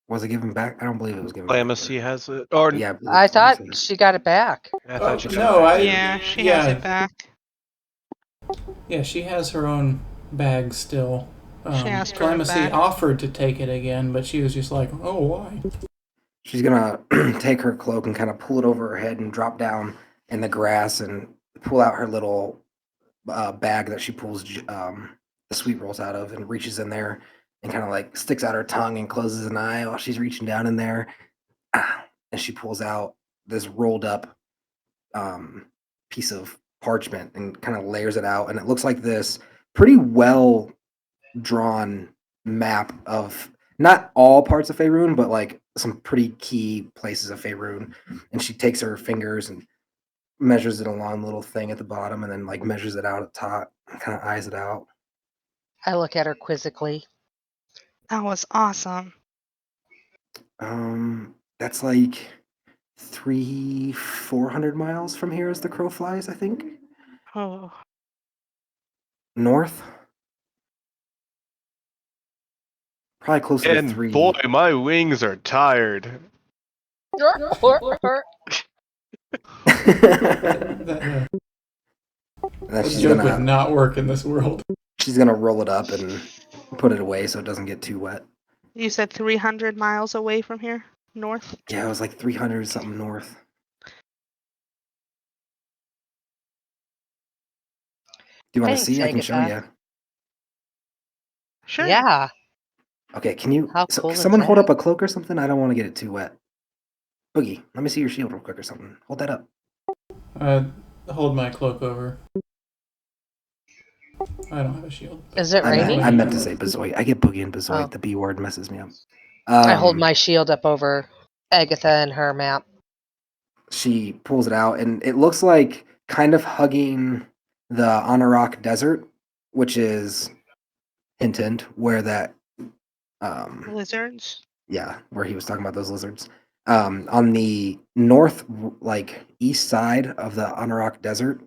[SPEAKER 3] Was it given back? I don't believe it was given back.
[SPEAKER 1] Clamacy has it. Or
[SPEAKER 3] Yeah, believe
[SPEAKER 4] I thought
[SPEAKER 3] Clamacy.
[SPEAKER 4] she got it back.
[SPEAKER 1] I thought she got
[SPEAKER 2] no,
[SPEAKER 1] it back.
[SPEAKER 5] Yeah, she has it back.
[SPEAKER 2] Yeah, she has her own bag still.
[SPEAKER 5] She asked for it
[SPEAKER 2] Clamacy
[SPEAKER 5] back.
[SPEAKER 2] offered to take it again, but she was just like, "Oh, why?"
[SPEAKER 3] She's gonna take her cloak and kind of pull it over her head and drop down in the grass and pull out her little bag that she pulls the sweet rolls out of and reaches in there and kind of like sticks out her tongue and closes an eye while she's reaching down in there. And she pulls out this rolled up piece of parchment and kind of layers it out. And it looks like this pretty well drawn map of not all parts of Faerun, but like some pretty key places of Faerun. And she takes her fingers and measures it along a little thing at the bottom and then like measures it out at top and kind of eyes it out.
[SPEAKER 4] I look at her quizzically.
[SPEAKER 5] That was awesome.
[SPEAKER 3] That's like 400 miles from here as the crow flies, I think.
[SPEAKER 5] Oh,
[SPEAKER 3] North. Probably closer to
[SPEAKER 1] And
[SPEAKER 3] 3.
[SPEAKER 1] boy, my wings are tired.
[SPEAKER 2] That,
[SPEAKER 3] And then
[SPEAKER 2] that
[SPEAKER 3] she's
[SPEAKER 2] joke would
[SPEAKER 3] gonna
[SPEAKER 2] not work in this world.
[SPEAKER 3] roll it up and put it away so it doesn't get too wet.
[SPEAKER 5] you said 300 miles away from here, north?
[SPEAKER 3] Yeah, it was like 300 something north. Do you want to
[SPEAKER 4] Thanks,
[SPEAKER 3] see? I can show
[SPEAKER 4] Agatha.
[SPEAKER 3] you.
[SPEAKER 5] Sure.
[SPEAKER 4] Yeah.
[SPEAKER 3] Okay, can you?
[SPEAKER 4] How cool is
[SPEAKER 3] someone hold
[SPEAKER 4] that?
[SPEAKER 3] up a cloak or something? I don't want to get it too wet. Boogie, let me see your shield real quick or something. Hold that up.
[SPEAKER 2] Hold my cloak over. I don't have a shield.
[SPEAKER 4] Is it raining?
[SPEAKER 3] I meant to say Bezoit. I get Boogie and Bezoit.
[SPEAKER 4] Oh.
[SPEAKER 3] The B word messes me up.
[SPEAKER 4] I hold my shield up over Agatha and her map.
[SPEAKER 3] She pulls it out, and it looks like kind of hugging the Anarak Desert, which is hint, where that
[SPEAKER 5] Lizards?
[SPEAKER 3] yeah, where he was talking about those lizards. On the north, like east side of the Anarak Desert,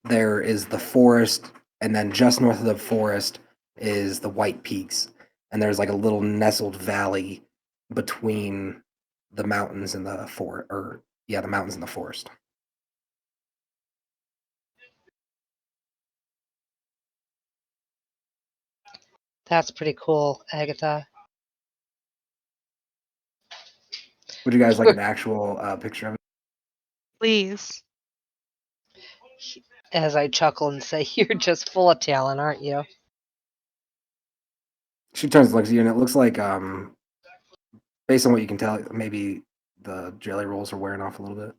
[SPEAKER 3] there is the forest, and then just north of the forest is the White Peaks, and there's like a little nestled valley between the mountains and the the mountains and the forest.
[SPEAKER 4] That's pretty cool, Agatha.
[SPEAKER 3] Would you guys like an actual picture of it?
[SPEAKER 5] Please.
[SPEAKER 4] As I chuckle and say, "You're just full of talent, aren't you?"
[SPEAKER 3] She turns and looks at you, and it looks like, based on what you can tell, maybe the jelly rolls are wearing off a little bit.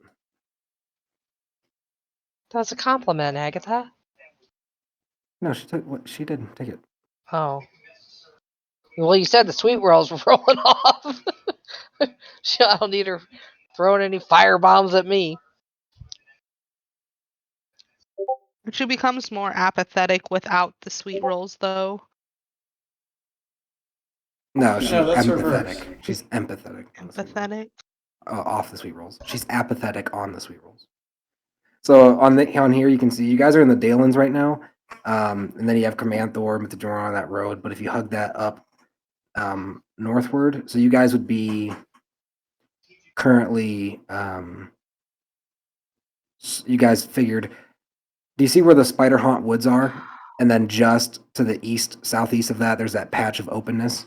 [SPEAKER 4] That's a compliment, Agatha.
[SPEAKER 3] No, she did take it.
[SPEAKER 4] Oh. Well, you said the sweet rolls were rolling off. I don't need her throwing any fire bombs at me.
[SPEAKER 5] She becomes more apathetic without the sweet rolls, though.
[SPEAKER 3] No, she's
[SPEAKER 2] No, that's
[SPEAKER 3] empathetic.
[SPEAKER 2] reverse.
[SPEAKER 3] She's empathetic. On the sweet rolls.
[SPEAKER 5] Empathetic.
[SPEAKER 3] Off the sweet rolls. She's apathetic on the sweet rolls. So on here you can see you guys are in the Dalen's right now, and then you have Comanthor, Metadoron on that road. But if you hug that up northward, so you guys would be currently. You guys figured. Do you see where the Spider Haunt Woods are? And then just to the east, southeast of that, there's that patch of openness.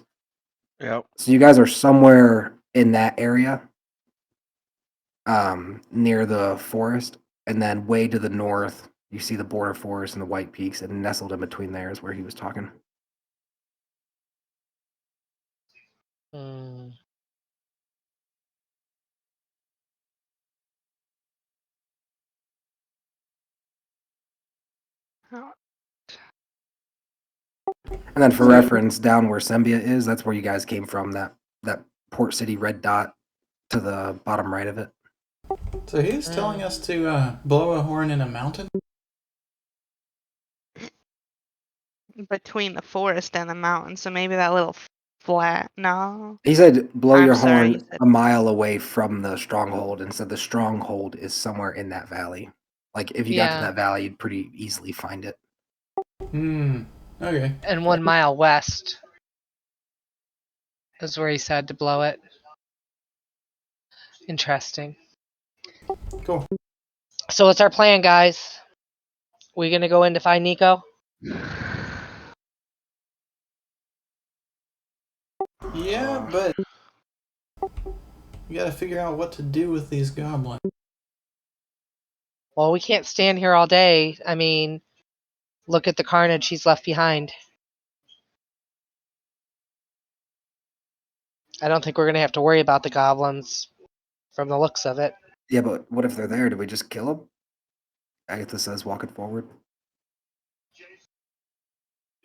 [SPEAKER 1] Yep.
[SPEAKER 3] So you guys are somewhere in that area, near the forest, and then way to the north, you see the border forest and the White Peaks, and nestled in between there is where he was talking.
[SPEAKER 4] Hmm.
[SPEAKER 5] Oh,
[SPEAKER 3] And then for reference, down where Sembia is, that's where you guys came from, that Port City red dot to the bottom right of it.
[SPEAKER 2] So he's telling us to blow a horn in a mountain?
[SPEAKER 5] between the forest and the mountain, so maybe that little flat. No.
[SPEAKER 3] He said blow
[SPEAKER 5] I'm
[SPEAKER 3] your
[SPEAKER 5] sorry,
[SPEAKER 3] horn
[SPEAKER 5] you said-
[SPEAKER 3] a mile away from the stronghold, and said the stronghold is somewhere in that valley. Like if you got to
[SPEAKER 4] Yeah.
[SPEAKER 3] that valley, you'd pretty easily find it.
[SPEAKER 2] Okay.
[SPEAKER 4] And 1 mile west is where he said to blow it. Interesting.
[SPEAKER 2] Cool.
[SPEAKER 4] So what's our plan, guys? We gonna go in to find Nico?
[SPEAKER 2] Yeah, but we gotta figure out what to do with these goblins.
[SPEAKER 4] Well, we can't stand here all day. I mean, look at the carnage he's left behind. I don't think we're gonna have to worry about the goblins from the looks of it.
[SPEAKER 3] Yeah, but what if they're there? Do we just kill them? Agatha says, walking forward.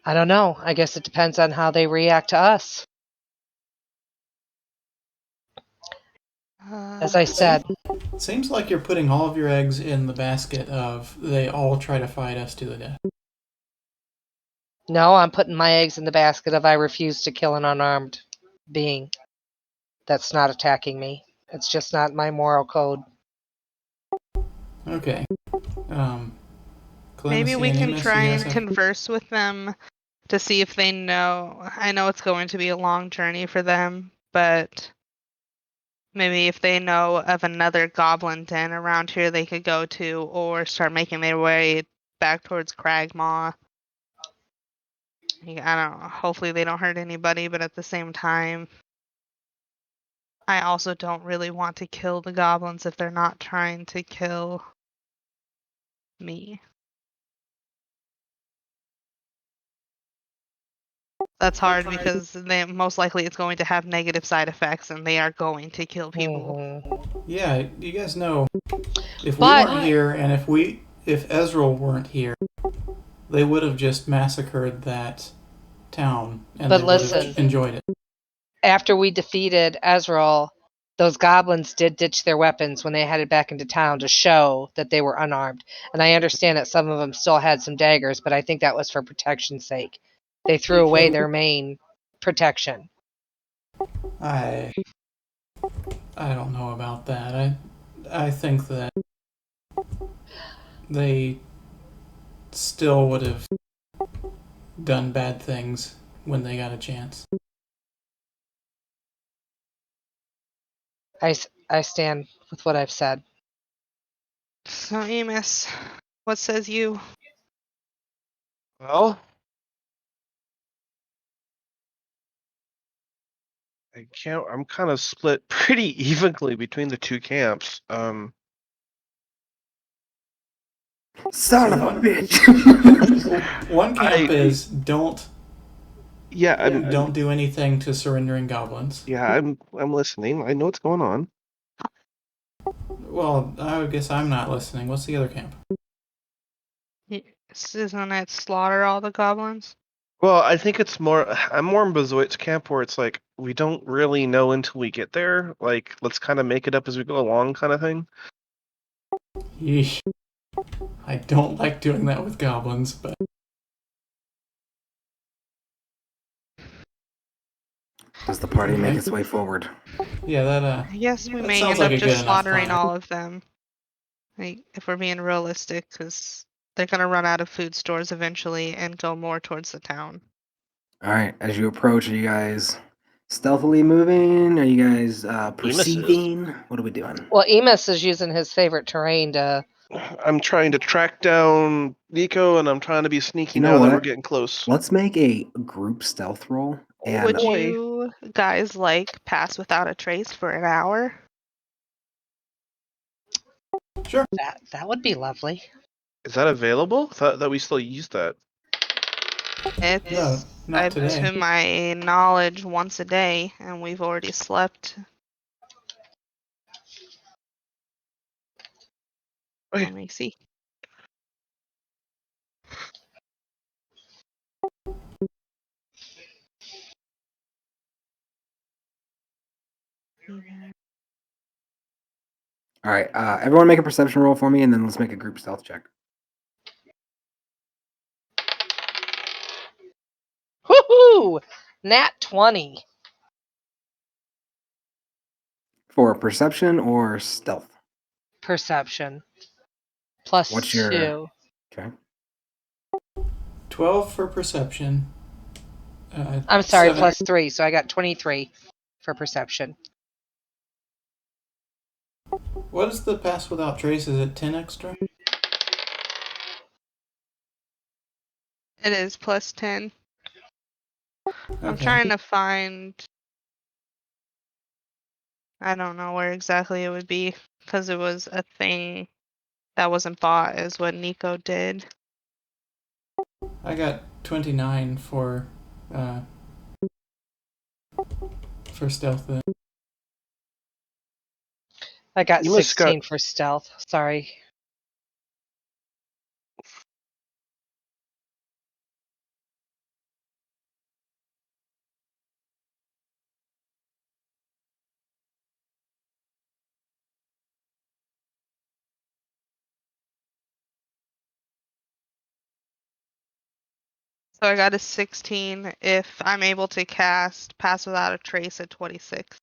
[SPEAKER 4] I don't know. I guess it depends on how they react to us. As I said,
[SPEAKER 2] Seems like you're putting all of your eggs in the basket of they all try to fight us to the death.
[SPEAKER 4] no, I'm putting my eggs in the basket of I refuse to kill an unarmed being that's not attacking me. It's just not my moral code.
[SPEAKER 2] Okay.
[SPEAKER 5] Maybe
[SPEAKER 2] Clemency
[SPEAKER 5] we
[SPEAKER 2] and
[SPEAKER 5] can
[SPEAKER 2] Amos,
[SPEAKER 5] try
[SPEAKER 2] you guys
[SPEAKER 5] and
[SPEAKER 2] have-
[SPEAKER 5] converse with them to see if they know. I know it's going to be a long journey for them, but maybe if they know of another goblin den around here they could go to, or start making their way back towards Cragmaw. I don't know. Hopefully they don't hurt anybody, but at the same time, I also don't really want to kill the goblins if they're not trying to kill me. That's hard because they most likely it's going to have negative side effects and they are going to kill people.
[SPEAKER 4] Mhm.
[SPEAKER 2] Yeah, you guys know if
[SPEAKER 4] But-
[SPEAKER 2] we weren't here and if Ezreal weren't here, they would have just massacred that town and
[SPEAKER 4] But
[SPEAKER 2] they would
[SPEAKER 4] listen.
[SPEAKER 2] have enjoyed it.
[SPEAKER 4] After we defeated Ezreal, those goblins did ditch their weapons when they headed back into town to show that they were unarmed. And I understand that some of them still had some daggers, but I think that was for protection's sake. They threw away their main protection.
[SPEAKER 2] I don't know about that. I think that they still would have done bad things when they got a chance.
[SPEAKER 4] I stand with what I've said.
[SPEAKER 5] So Amos, what says you?
[SPEAKER 1] Well, I'm kind of split pretty evenly between the two camps.
[SPEAKER 3] Son of a bitch!
[SPEAKER 2] One camp
[SPEAKER 1] I-
[SPEAKER 2] is don't
[SPEAKER 1] Yeah,
[SPEAKER 2] don't do anything to surrendering goblins.
[SPEAKER 1] I'm listening. I know what's going on.
[SPEAKER 2] Well, I guess I'm not listening. What's the other camp?
[SPEAKER 5] Isn't it slaughter all the goblins?
[SPEAKER 1] Well, I think it's more. I'm more in Bezoit's camp where it's like we don't really know until we get there. Like, let's kind of make it up as we go along, kind of thing.
[SPEAKER 2] Yeesh. I don't like doing that with goblins, but
[SPEAKER 3] Does the party make
[SPEAKER 2] Okay.
[SPEAKER 3] its way forward?
[SPEAKER 2] yeah, that
[SPEAKER 5] I guess we
[SPEAKER 2] that
[SPEAKER 5] may
[SPEAKER 2] sounds
[SPEAKER 5] end
[SPEAKER 2] like
[SPEAKER 5] up
[SPEAKER 2] a good
[SPEAKER 5] just
[SPEAKER 2] enough
[SPEAKER 5] slaughtering
[SPEAKER 2] plan.
[SPEAKER 5] all of them. Like, if we're being realistic, because they're gonna run out of food stores eventually and go more towards the town.
[SPEAKER 3] All right. As you approach, are you guys stealthily moving? Are you guys perceiving? What are we doing?
[SPEAKER 4] Well, Emus is using his favorite terrain to.
[SPEAKER 1] I'm trying to track down Nico, and I'm trying to be sneaky
[SPEAKER 3] You know
[SPEAKER 1] now that we're
[SPEAKER 3] what?
[SPEAKER 1] getting close.
[SPEAKER 3] Let's make a group stealth roll. And
[SPEAKER 5] Would
[SPEAKER 1] boy.
[SPEAKER 5] you guys like pass without a trace for an hour?
[SPEAKER 2] Sure.
[SPEAKER 4] That would be lovely.
[SPEAKER 1] Is that available? Thought that we still use that.
[SPEAKER 5] It's
[SPEAKER 2] No, not today.
[SPEAKER 5] to my knowledge once a day, and we've already slept.
[SPEAKER 1] Okay.
[SPEAKER 5] Let me see.
[SPEAKER 3] all right, everyone make a perception roll for me, and then let's make a group stealth check.
[SPEAKER 4] Woohoo! Nat 20.
[SPEAKER 3] For perception or stealth?
[SPEAKER 4] Perception. Plus
[SPEAKER 3] What's your-
[SPEAKER 4] 2.
[SPEAKER 3] Okay.
[SPEAKER 2] 12 for perception.
[SPEAKER 4] I'm sorry,
[SPEAKER 2] 7
[SPEAKER 4] plus 3. So I got 23 for perception.
[SPEAKER 2] What is the pass without trace? Is it 10 extra?
[SPEAKER 5] It is plus 10. I'm
[SPEAKER 2] Okay.
[SPEAKER 5] trying to find. I don't know where exactly it would be, because it was a thing that wasn't bought, is what Nico did.
[SPEAKER 2] I got 29 for stealth then.
[SPEAKER 4] I got
[SPEAKER 1] You must
[SPEAKER 4] 16 for stealth. Sorry.
[SPEAKER 5] So I got a 16 if I'm able to cast Pass Without a Trace at 26.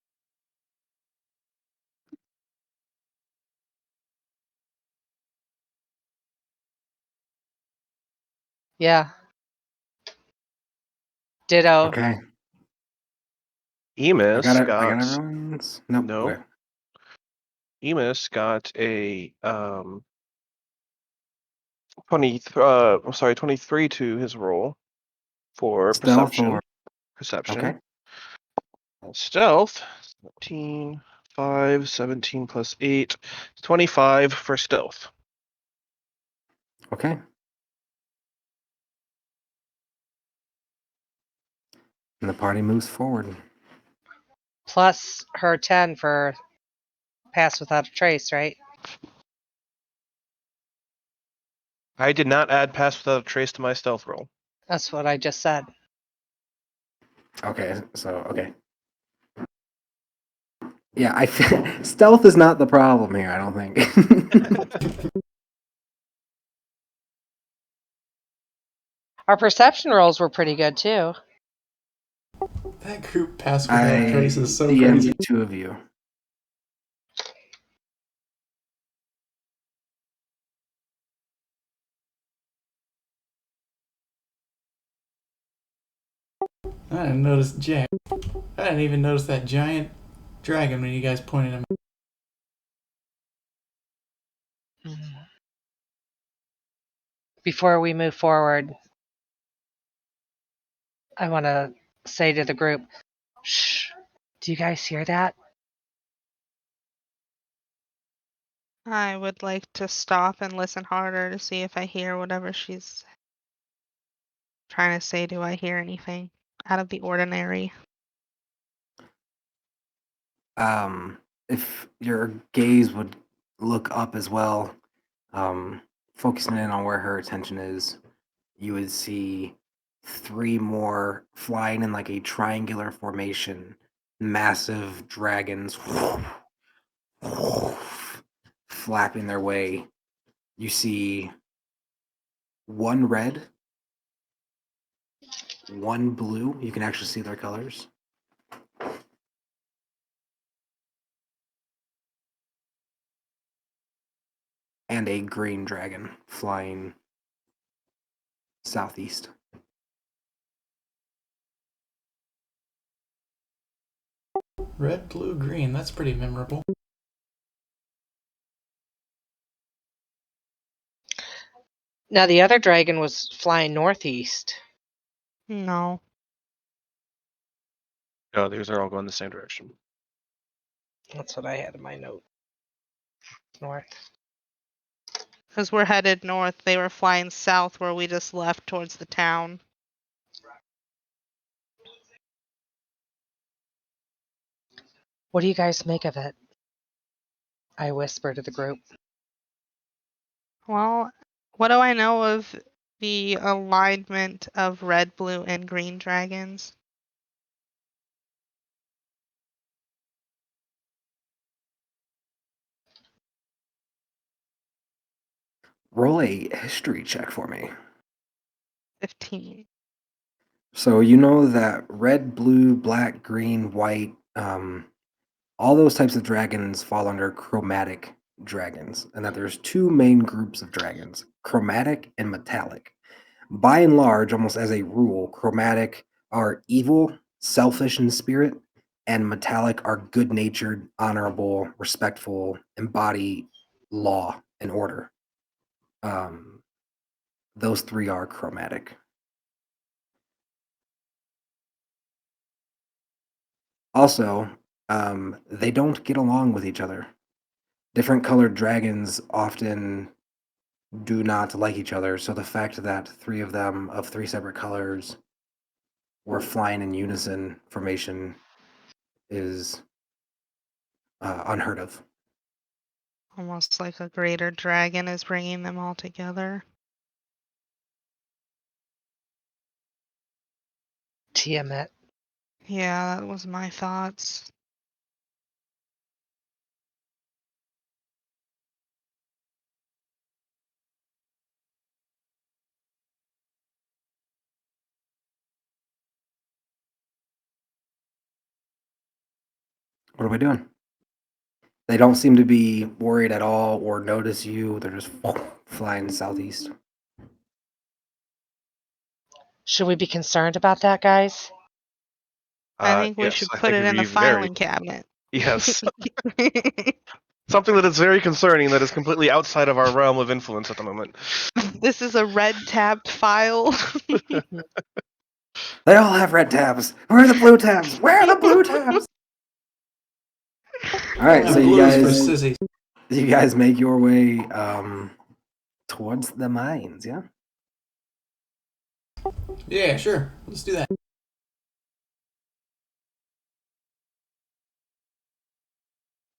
[SPEAKER 4] Yeah. Ditto.
[SPEAKER 3] Okay.
[SPEAKER 1] Emus
[SPEAKER 3] I got
[SPEAKER 1] got
[SPEAKER 3] everyone's. Nope.
[SPEAKER 1] No.
[SPEAKER 3] Okay.
[SPEAKER 1] Emus got a 23 to his roll for
[SPEAKER 3] Stealth
[SPEAKER 1] perception.
[SPEAKER 3] or
[SPEAKER 1] Perception.
[SPEAKER 3] okay.
[SPEAKER 1] Stealth. 17, 5, 17 plus 8. 25 for stealth.
[SPEAKER 3] Okay. And the party moves forward.
[SPEAKER 4] Plus her 10 for pass without a trace, right?
[SPEAKER 1] I did not add pass without a trace to my stealth roll.
[SPEAKER 4] That's what I just said.
[SPEAKER 3] Okay. So okay. Yeah, stealth is not the problem here. I don't think.
[SPEAKER 4] Our perception rolls were pretty good too.
[SPEAKER 2] That group pass without trace is so
[SPEAKER 3] DM'd
[SPEAKER 2] crazy.
[SPEAKER 3] the two of you.
[SPEAKER 2] I didn't notice Jack. I didn't even notice that giant dragon when you guys pointed him.
[SPEAKER 4] Before we move forward, I want to say to the group, shh, do you guys hear that?
[SPEAKER 5] I would like to stop and listen harder to see if I hear whatever she's trying to say. Do I hear anything out of the ordinary?
[SPEAKER 3] If your gaze would look up as well, focusing in on where her attention is, you would see 3 more flying in like a triangular formation, massive dragons flapping their way. You see one red, one blue. You can actually see their colors. And a green dragon flying southeast.
[SPEAKER 2] Red, blue, green. That's pretty memorable.
[SPEAKER 4] Now the other dragon was flying northeast.
[SPEAKER 5] No.
[SPEAKER 1] Oh, these are all going the same direction.
[SPEAKER 4] That's what I had in my note. North.
[SPEAKER 5] Because we're headed north. They were flying south where we just left towards the town.
[SPEAKER 4] What do you guys make of it? I whisper to the group.
[SPEAKER 5] Well, what do I know of the alignment of red, blue, and green dragons?
[SPEAKER 3] Roll a history check for me.
[SPEAKER 5] 15.
[SPEAKER 3] So you know that red, blue, black, green, white, all those types of dragons fall under chromatic dragons, and that there's two main groups of dragons, chromatic and metallic. By and large, almost as a rule, chromatic are evil, selfish in spirit, and metallic are good-natured, honorable, respectful, embody law and order. Those three are chromatic. Also, they don't get along with each other. Different colored dragons often do not like each other, so the fact that three of them of three separate colors were flying in unison formation is unheard of.
[SPEAKER 5] Almost like a greater dragon is bringing them all together.
[SPEAKER 4] Tiamat.
[SPEAKER 5] Yeah, that was my thoughts.
[SPEAKER 3] What are we doing? They don't seem to be worried at all or notice you. They're just flying southeast.
[SPEAKER 4] Should we be concerned about that, guys?
[SPEAKER 5] I think we
[SPEAKER 1] Yes,
[SPEAKER 5] should
[SPEAKER 1] I
[SPEAKER 5] put
[SPEAKER 1] think
[SPEAKER 5] it
[SPEAKER 1] it'd
[SPEAKER 5] in the
[SPEAKER 1] be very
[SPEAKER 5] filing cabinet.
[SPEAKER 1] yes. Something that is very concerning that is completely outside of our realm of influence at the moment.
[SPEAKER 5] This is a red tabbed file.
[SPEAKER 3] They all have red tabs. Where are the blue tabs? Where are the blue tabs? All right,
[SPEAKER 2] And
[SPEAKER 3] so
[SPEAKER 2] blues for sissies.
[SPEAKER 3] you guys make your way towards the mines, yeah?
[SPEAKER 2] Yeah, sure. Let's do that.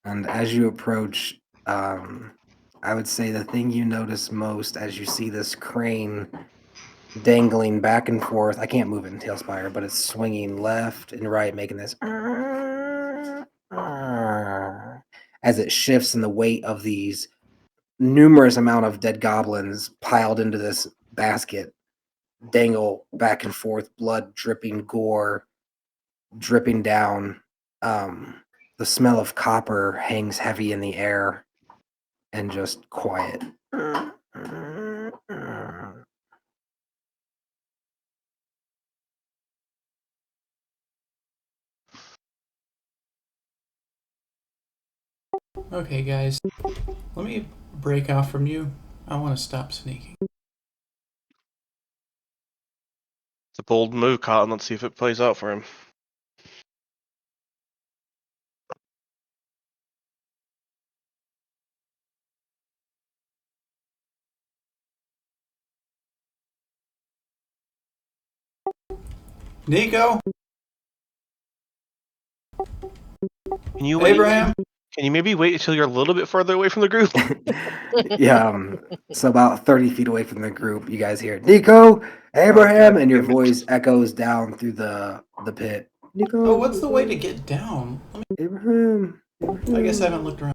[SPEAKER 3] And as you approach, I would say the thing you notice most as you see this crane dangling back and forth. I can't move it in Talespire, but it's swinging left and right, making this as it shifts in the weight of these numerous amount of dead goblins piled into this basket dangle back and forth, blood dripping, gore dripping down. The smell of copper hangs heavy in the air and just quiet.
[SPEAKER 2] Okay, guys. Let me break off from you. I want to stop sneaking.
[SPEAKER 1] It's a bold move, Cotton. Let's see if it plays out for him.
[SPEAKER 2] Nico?
[SPEAKER 1] Can you wait?
[SPEAKER 2] Abraham?
[SPEAKER 1] Can you maybe wait until you're a little bit further away from the group?
[SPEAKER 3] Yeah, so about 30 feet away from the group, you guys hear Nico, Abraham, and your voice echoes down through the pit. Nico.
[SPEAKER 2] Oh, what's the way to get down?
[SPEAKER 3] Abraham.
[SPEAKER 2] I guess I haven't looked around.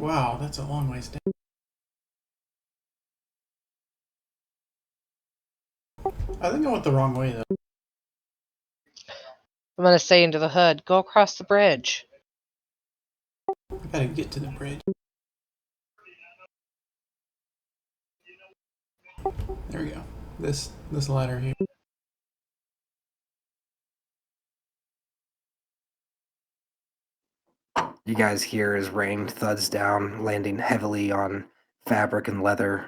[SPEAKER 2] Wow, that's a long ways down. I think I went the wrong way, though.
[SPEAKER 4] I'm gonna say into the hood, go across the bridge.
[SPEAKER 2] I gotta get to the bridge. There we go. This ladder here.
[SPEAKER 3] You guys hear as rain thuds down, landing heavily on fabric and leather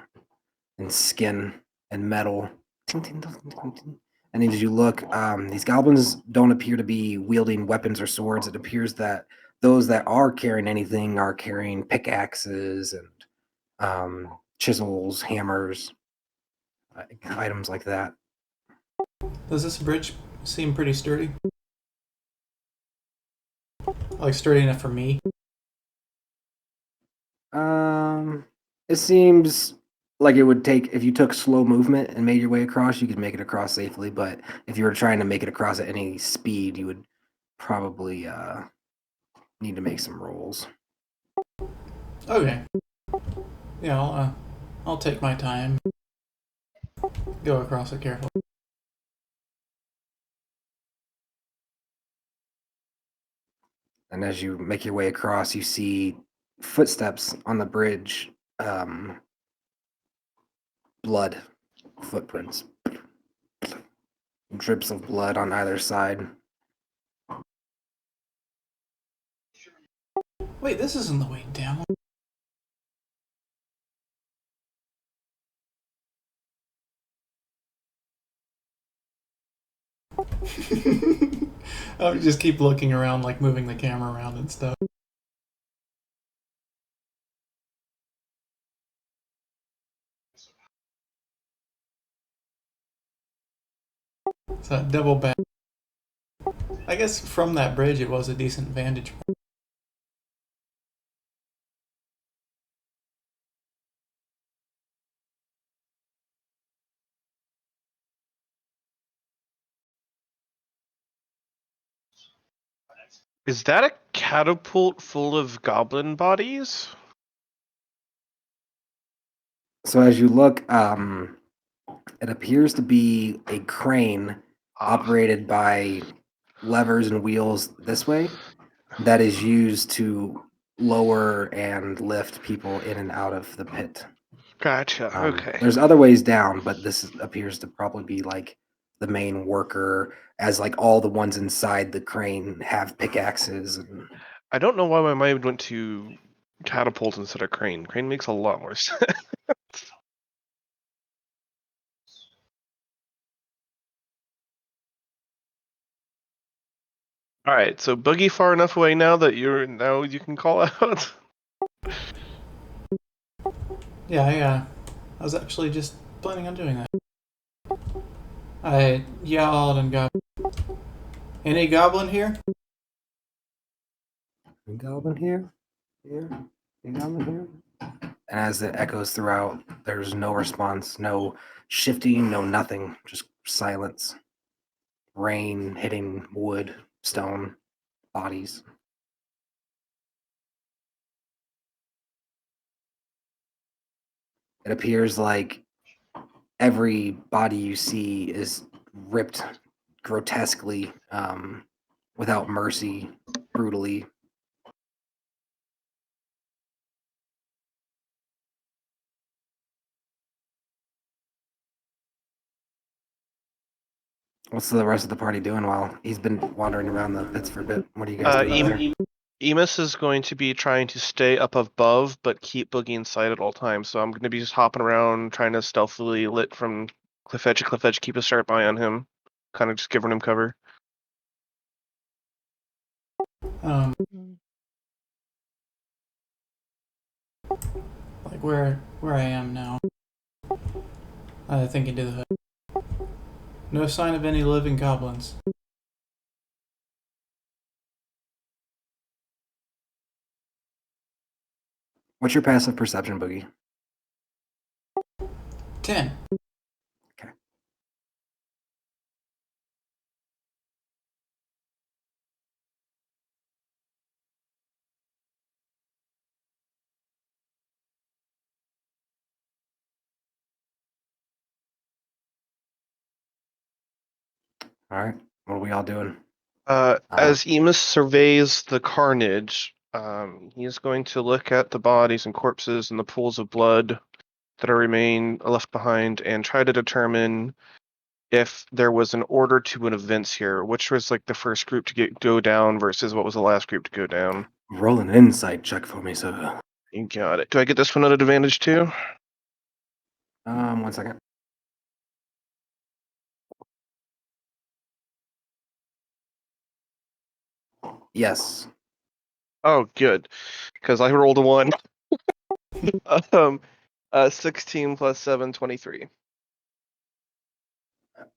[SPEAKER 3] and skin and metal. And as you look, these goblins don't appear to be wielding weapons or swords. It appears that those that are carrying anything are carrying pickaxes and chisels, hammers, items like that.
[SPEAKER 2] Does this bridge seem pretty sturdy? Like sturdy enough for me?
[SPEAKER 3] It seems like it would take, if you took slow movement and made your way across, you could make it across safely. But if you were trying to make it across at any speed, you would probably need to make some rolls.
[SPEAKER 2] Okay. Yeah, I'll take my time. Go across it carefully.
[SPEAKER 3] And as you make your way across, you see footsteps on the bridge, blood footprints, drips of blood on either side.
[SPEAKER 2] Wait, this isn't the way down. I would just keep looking around, like moving the camera around and stuff. It's that double back. I guess from that bridge it was a decent vantage point.
[SPEAKER 1] Is that a catapult full of goblin bodies?
[SPEAKER 3] So as you look, it appears to be a crane operated by levers and wheels this way that is used to lower and lift people in and out of the pit.
[SPEAKER 1] Gotcha. Okay.
[SPEAKER 3] There's other ways down, but appears to probably be like the main worker, as like all the ones inside the crane have pickaxes. And
[SPEAKER 1] I don't know why my mind went to catapult instead of crane. Crane makes a lot more sense. All right, so Boogie far enough away now that you can call out.
[SPEAKER 2] Yeah, I was actually just planning on doing that. I yelled and got. Any goblin here?
[SPEAKER 3] a goblin here, here, a goblin here. And as it echoes throughout, there's no response, no shifting, no nothing, just silence. Rain hitting wood, stone, bodies. It appears like every body you see is ripped grotesquely, without mercy, brutally. What's the rest of the party doing while he's been wandering around the pits for a bit? What are you guys doing there?
[SPEAKER 1] Emus is going to be trying to stay up above, but keep Boogie in sight at all times. So I'm going to be just hopping around, trying to stealthily lit from cliff edge to cliff edge, keep a sharp eye on him, kind of just giving him cover.
[SPEAKER 2] Like where I am now. I think into the hood. No sign of any living goblins.
[SPEAKER 3] What's your passive perception, Boogie?
[SPEAKER 2] 10.
[SPEAKER 3] All right. What are we all doing?
[SPEAKER 1] As Emus surveys the carnage, he's going to look at the bodies and corpses and the pools of blood that are left behind and try to determine if there was an order to an events here, which was like the first group to go down versus what was the last group to go down.
[SPEAKER 3] Roll an insight check for me, sir.
[SPEAKER 1] You got it. Do I get this one at advantage too?
[SPEAKER 3] 1 second. Yes.
[SPEAKER 1] Oh, good, because I rolled a 1. 16 plus 7, 23.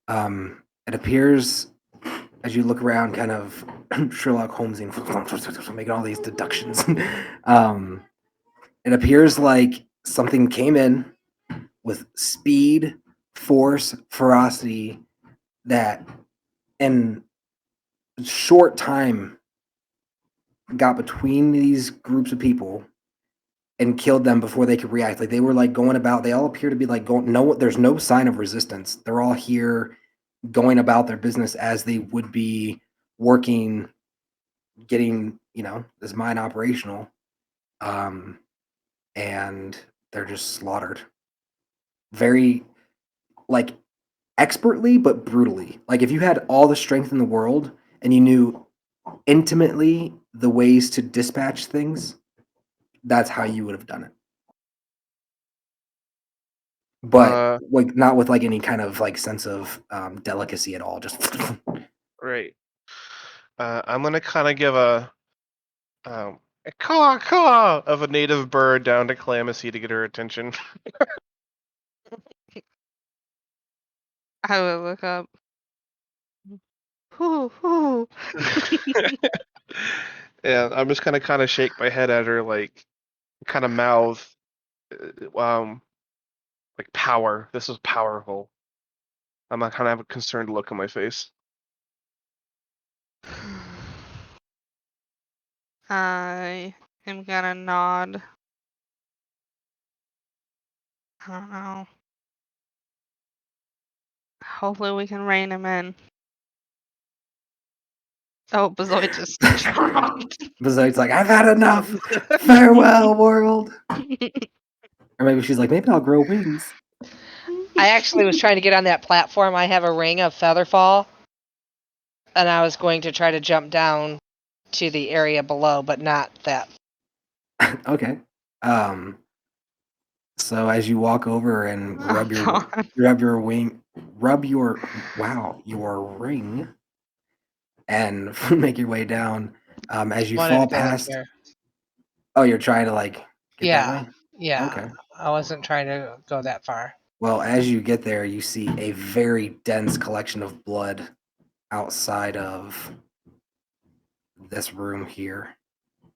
[SPEAKER 3] It appears as you look around, kind of Sherlock Holmesing, making all these deductions. It appears like something came in with speed, force, ferocity that in short time got between these groups of people and killed them before they could react. Like they were like going about, they all appear to be like going, no, there's no sign of resistance. They're all here going about their business as they would be working, getting, this mine operational. And they're just slaughtered. Very, like, expertly, but brutally. Like, if you had all the strength in the world and you knew intimately the ways to dispatch things, that's how you would have done it. But like not with like any kind of like sense of delicacy at all. Just
[SPEAKER 1] Right. I'm gonna kind of give a caw caw of a native bird down to Calamasy to get her attention.
[SPEAKER 5] I would look up. Whoo.
[SPEAKER 1] Yeah, I'm just gonna kind of shake my head at her, like, kind of mouth, like power. This is powerful. I'm not kind of have a concerned look on my face.
[SPEAKER 5] I am gonna nod. I don't know. Hopefully we can rein him in. Oh, Bezoid just dropped.
[SPEAKER 3] Bezoid's like, I've had enough. Farewell, world. Or maybe she's like, maybe I'll grow wings.
[SPEAKER 4] I actually was trying to get on that platform. I have a ring of featherfall, and I was going to try to jump down to the area below, but not that.
[SPEAKER 3] Okay. So as you walk over and
[SPEAKER 5] Oh,
[SPEAKER 3] rub your ring and make your way down, as you
[SPEAKER 4] Wanted
[SPEAKER 3] fall
[SPEAKER 4] to go in
[SPEAKER 3] past.
[SPEAKER 4] here.
[SPEAKER 3] Oh, you're trying to like get that
[SPEAKER 4] Yeah,
[SPEAKER 3] way?
[SPEAKER 4] yeah.
[SPEAKER 3] Okay.
[SPEAKER 4] I wasn't trying to go that far.
[SPEAKER 3] Well, as you get there, you see a very dense collection of blood outside of this room here,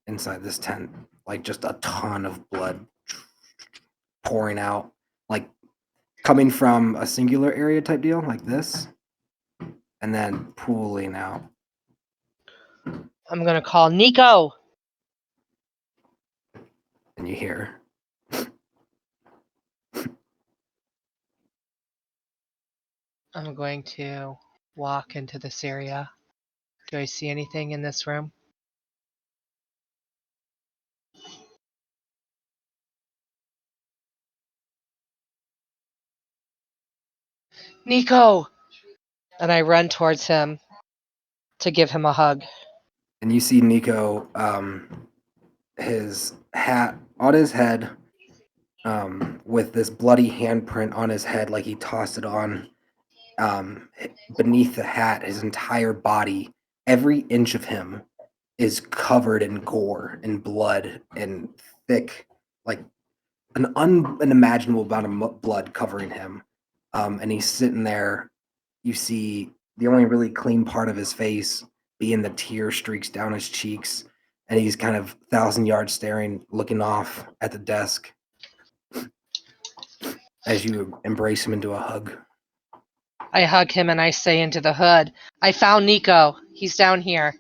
[SPEAKER 3] inside this tent. Like just a ton of blood pouring out, like coming from a singular area type deal, like this, and then pooling out.
[SPEAKER 4] I'm gonna call Nico.
[SPEAKER 3] And you hear.
[SPEAKER 4] I'm going to walk into this area. Do I see anything in this room? Nico! And I run towards him to give him a hug.
[SPEAKER 3] And you see Nico, his hat on his head, with this bloody handprint on his head, like he tossed it on. Beneath the hat, his entire body, every inch of him is covered in gore and blood and thick, like an unimaginable amount of blood covering him. And he's sitting there. You see the only really clean part of his face being the tear streaks down his cheeks. And he's kind of 1,000 yards staring, looking off at the desk as you embrace him into a hug.
[SPEAKER 4] I hug him and I say into the hood, I found Nico. He's down here.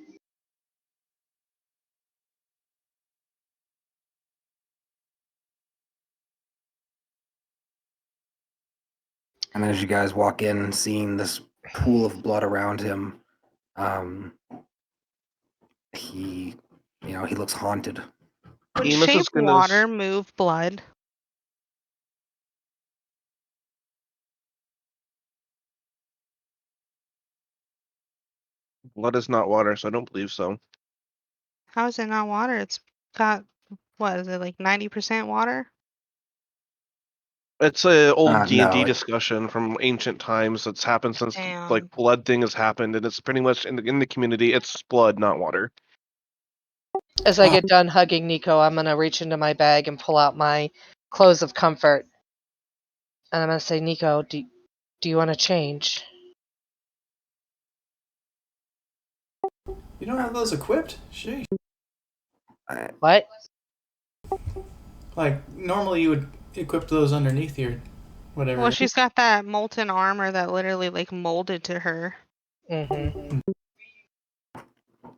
[SPEAKER 3] And as you guys walk in, seeing this pool of blood around him. He, he looks haunted.
[SPEAKER 5] Would
[SPEAKER 1] Emus is
[SPEAKER 5] shape
[SPEAKER 1] gonna
[SPEAKER 5] water move blood?
[SPEAKER 1] Blood is not water, so I don't believe so.
[SPEAKER 5] How is it not water? It's got, what is it, like 90% water?
[SPEAKER 1] It's a old D&D
[SPEAKER 3] No,
[SPEAKER 1] discussion from ancient times that's happened since
[SPEAKER 5] Damn.
[SPEAKER 1] blood thing has happened, and it's pretty much in the community. It's blood, not water.
[SPEAKER 4] As I get done hugging Nico, I'm gonna reach into my bag and pull out my clothes of comfort, and I'm gonna say, Nico, do you want to change?
[SPEAKER 2] You don't have those equipped? Sheesh.
[SPEAKER 4] What?
[SPEAKER 2] Like, normally you would equip those underneath your whatever.
[SPEAKER 5] Well, she's got that molten armor that literally like molded to her.
[SPEAKER 4] Mm-hmm.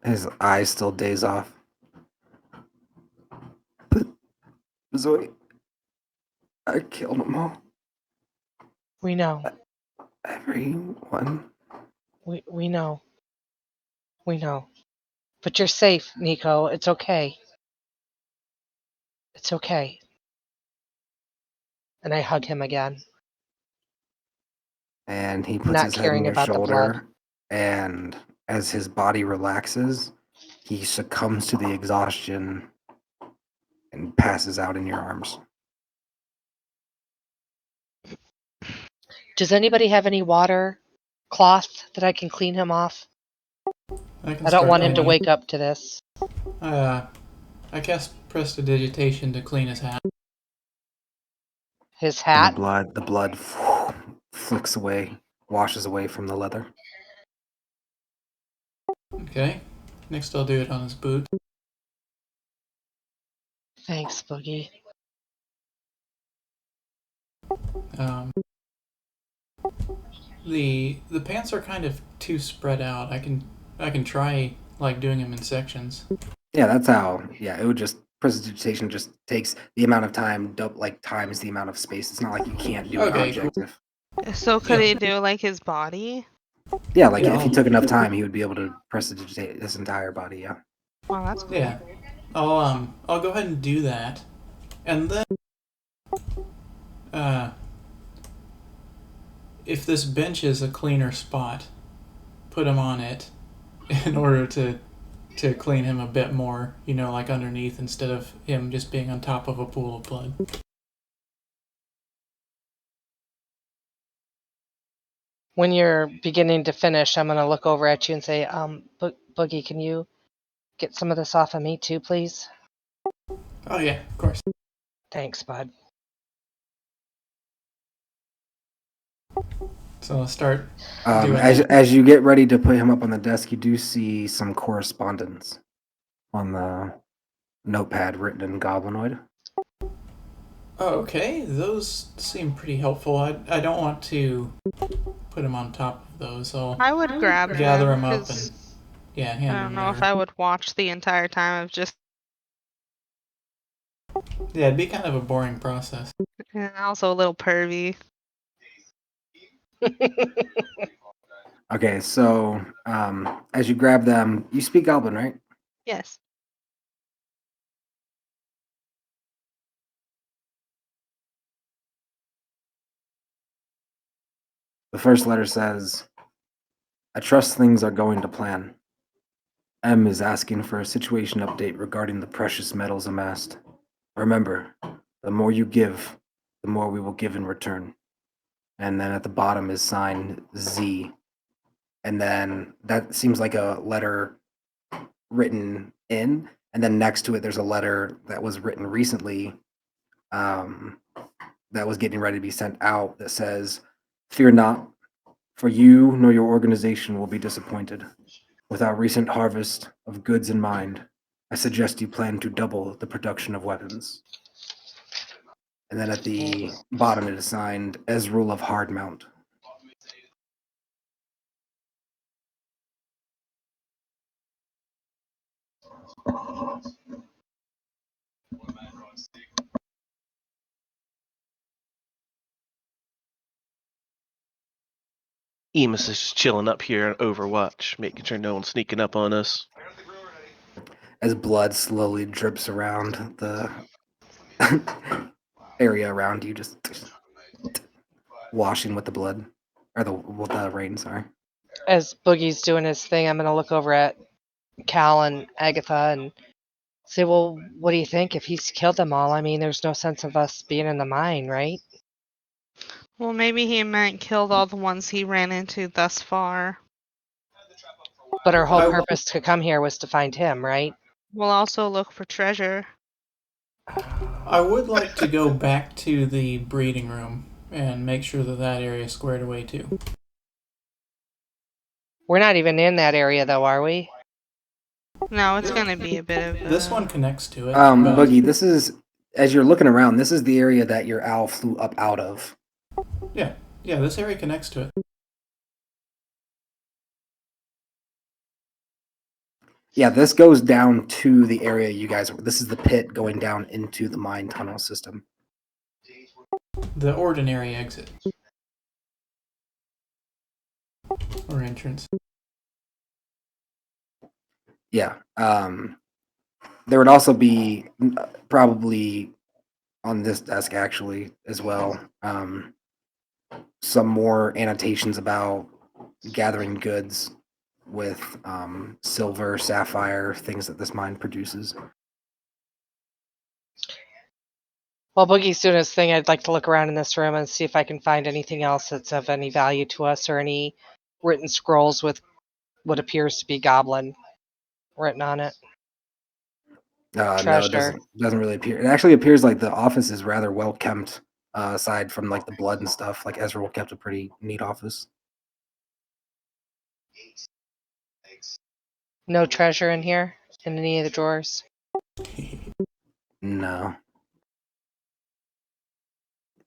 [SPEAKER 3] his eyes still daze off. But Zoe, I killed them all.
[SPEAKER 4] We know.
[SPEAKER 3] Everyone.
[SPEAKER 4] We know. We know. But you're safe, Nico. It's okay. It's okay. And I hug him again.
[SPEAKER 3] And he puts
[SPEAKER 4] Not
[SPEAKER 3] his head on
[SPEAKER 4] caring
[SPEAKER 3] your
[SPEAKER 4] about the blood.
[SPEAKER 3] shoulder, and as his body relaxes, he succumbs to the exhaustion and passes out in your arms.
[SPEAKER 4] Does anybody have any water, cloth that I can clean him off?
[SPEAKER 2] I
[SPEAKER 4] don't want him to wake up to this.
[SPEAKER 2] I cast Prestidigitation to clean his hat.
[SPEAKER 4] His
[SPEAKER 3] And
[SPEAKER 4] hat?
[SPEAKER 3] the blood flicks away, washes away from the leather.
[SPEAKER 2] Okay. Next I'll do it on his boot.
[SPEAKER 4] Thanks, Boogie.
[SPEAKER 2] The pants are kind of too spread out. I can try like doing them in sections.
[SPEAKER 3] Yeah, that's how. Yeah, it would just prestidigitation just takes the amount of time, like times the amount of space. It's not like you can't do
[SPEAKER 2] Okay,
[SPEAKER 3] an objective.
[SPEAKER 5] So could
[SPEAKER 2] Yeah.
[SPEAKER 5] he do like his body?
[SPEAKER 3] Yeah, like
[SPEAKER 2] Yeah,
[SPEAKER 3] if he
[SPEAKER 2] I'll-
[SPEAKER 3] took enough time, he would be able to prestidigitate his entire body. Yeah.
[SPEAKER 5] Wow, that's cool.
[SPEAKER 2] Yeah. I'll go ahead and do that. And then if this bench is a cleaner spot, put him on it in order to clean him a bit more, like underneath instead of him just being on top of a pool of blood.
[SPEAKER 4] When you're beginning to finish, I'm going to look over at you and say, Boogie, can you get some of this off of me too, please?
[SPEAKER 2] Oh yeah, of course.
[SPEAKER 4] Thanks, bud.
[SPEAKER 2] So I'll start doing
[SPEAKER 3] As
[SPEAKER 2] that.
[SPEAKER 3] as you get ready to put him up on the desk, you do see some correspondence on the notepad written in Goblinoid.
[SPEAKER 2] Oh, okay. Those seem pretty helpful. I don't want to put him on top of those.
[SPEAKER 5] I would grab
[SPEAKER 2] gather
[SPEAKER 5] him
[SPEAKER 2] him up
[SPEAKER 5] 'cause
[SPEAKER 2] and hand
[SPEAKER 5] I
[SPEAKER 2] him
[SPEAKER 5] don't know if
[SPEAKER 2] over.
[SPEAKER 5] I would watch the entire time of just.
[SPEAKER 2] Yeah, it'd be kind of a boring process.
[SPEAKER 5] And also a little pervy.
[SPEAKER 3] Okay, so as you grab them, you speak Goblin, right?
[SPEAKER 5] Yes.
[SPEAKER 3] The first letter says, I trust things are going to plan. M is asking for a situation update regarding the precious metals amassed. Remember, the more you give, the more we will give in return. And then at the bottom is signed Z. And then that seems like a letter written in. And then next to it, there's a letter that was written recently that was getting ready to be sent out that says, Fear not, for you nor your organization will be disappointed. With our recent harvest of goods in mind, I suggest you plan to double the production of weapons. And then at the bottom it is signed Ezreal of Hardmount.
[SPEAKER 1] Emus is just chilling up here on Overwatch, making sure no one's sneaking up on us.
[SPEAKER 3] As blood slowly drips around the area around you, just washing with the blood. Or with the rain, sorry.
[SPEAKER 4] As Boogie's doing his thing, I'm going to look over at Cal and Agatha and say, well, what do you think if he's killed them all? I mean, there's no sense of us being in the mine, right?
[SPEAKER 5] Well, maybe he meant killed all the ones he ran into thus far.
[SPEAKER 4] But our whole
[SPEAKER 2] I-
[SPEAKER 4] purpose to come here was to find him, right?
[SPEAKER 5] We'll also look for treasure.
[SPEAKER 2] I would like to go back to the breeding room and make sure that area is squared away too.
[SPEAKER 4] We're not even in that area, though, are we?
[SPEAKER 5] No, it's gonna be a bit of
[SPEAKER 2] This one connects to it.
[SPEAKER 3] Boogie, this is, as you're looking around, this is the area that your owl flew up out of.
[SPEAKER 2] Yeah, this area connects to it.
[SPEAKER 3] Yeah, this goes down to the area you guys were. This is the pit going down into the mine tunnel system.
[SPEAKER 2] The ordinary exit. Or entrance.
[SPEAKER 3] Yeah. There would also be probably on this desk actually as well some more annotations about gathering goods with silver, sapphire, things that this mine produces.
[SPEAKER 4] While Boogie's doing his thing, I'd like to look around in this room and see if I can find anything else that's of any value to us or any written scrolls with what appears to be goblin written on it.
[SPEAKER 3] No, it
[SPEAKER 4] Treasure.
[SPEAKER 3] doesn't really appear. It actually appears like the office is rather well kept, aside from like the blood and stuff. Like Ezreal kept a pretty neat office.
[SPEAKER 4] No treasure in here? In any of the drawers?
[SPEAKER 3] No.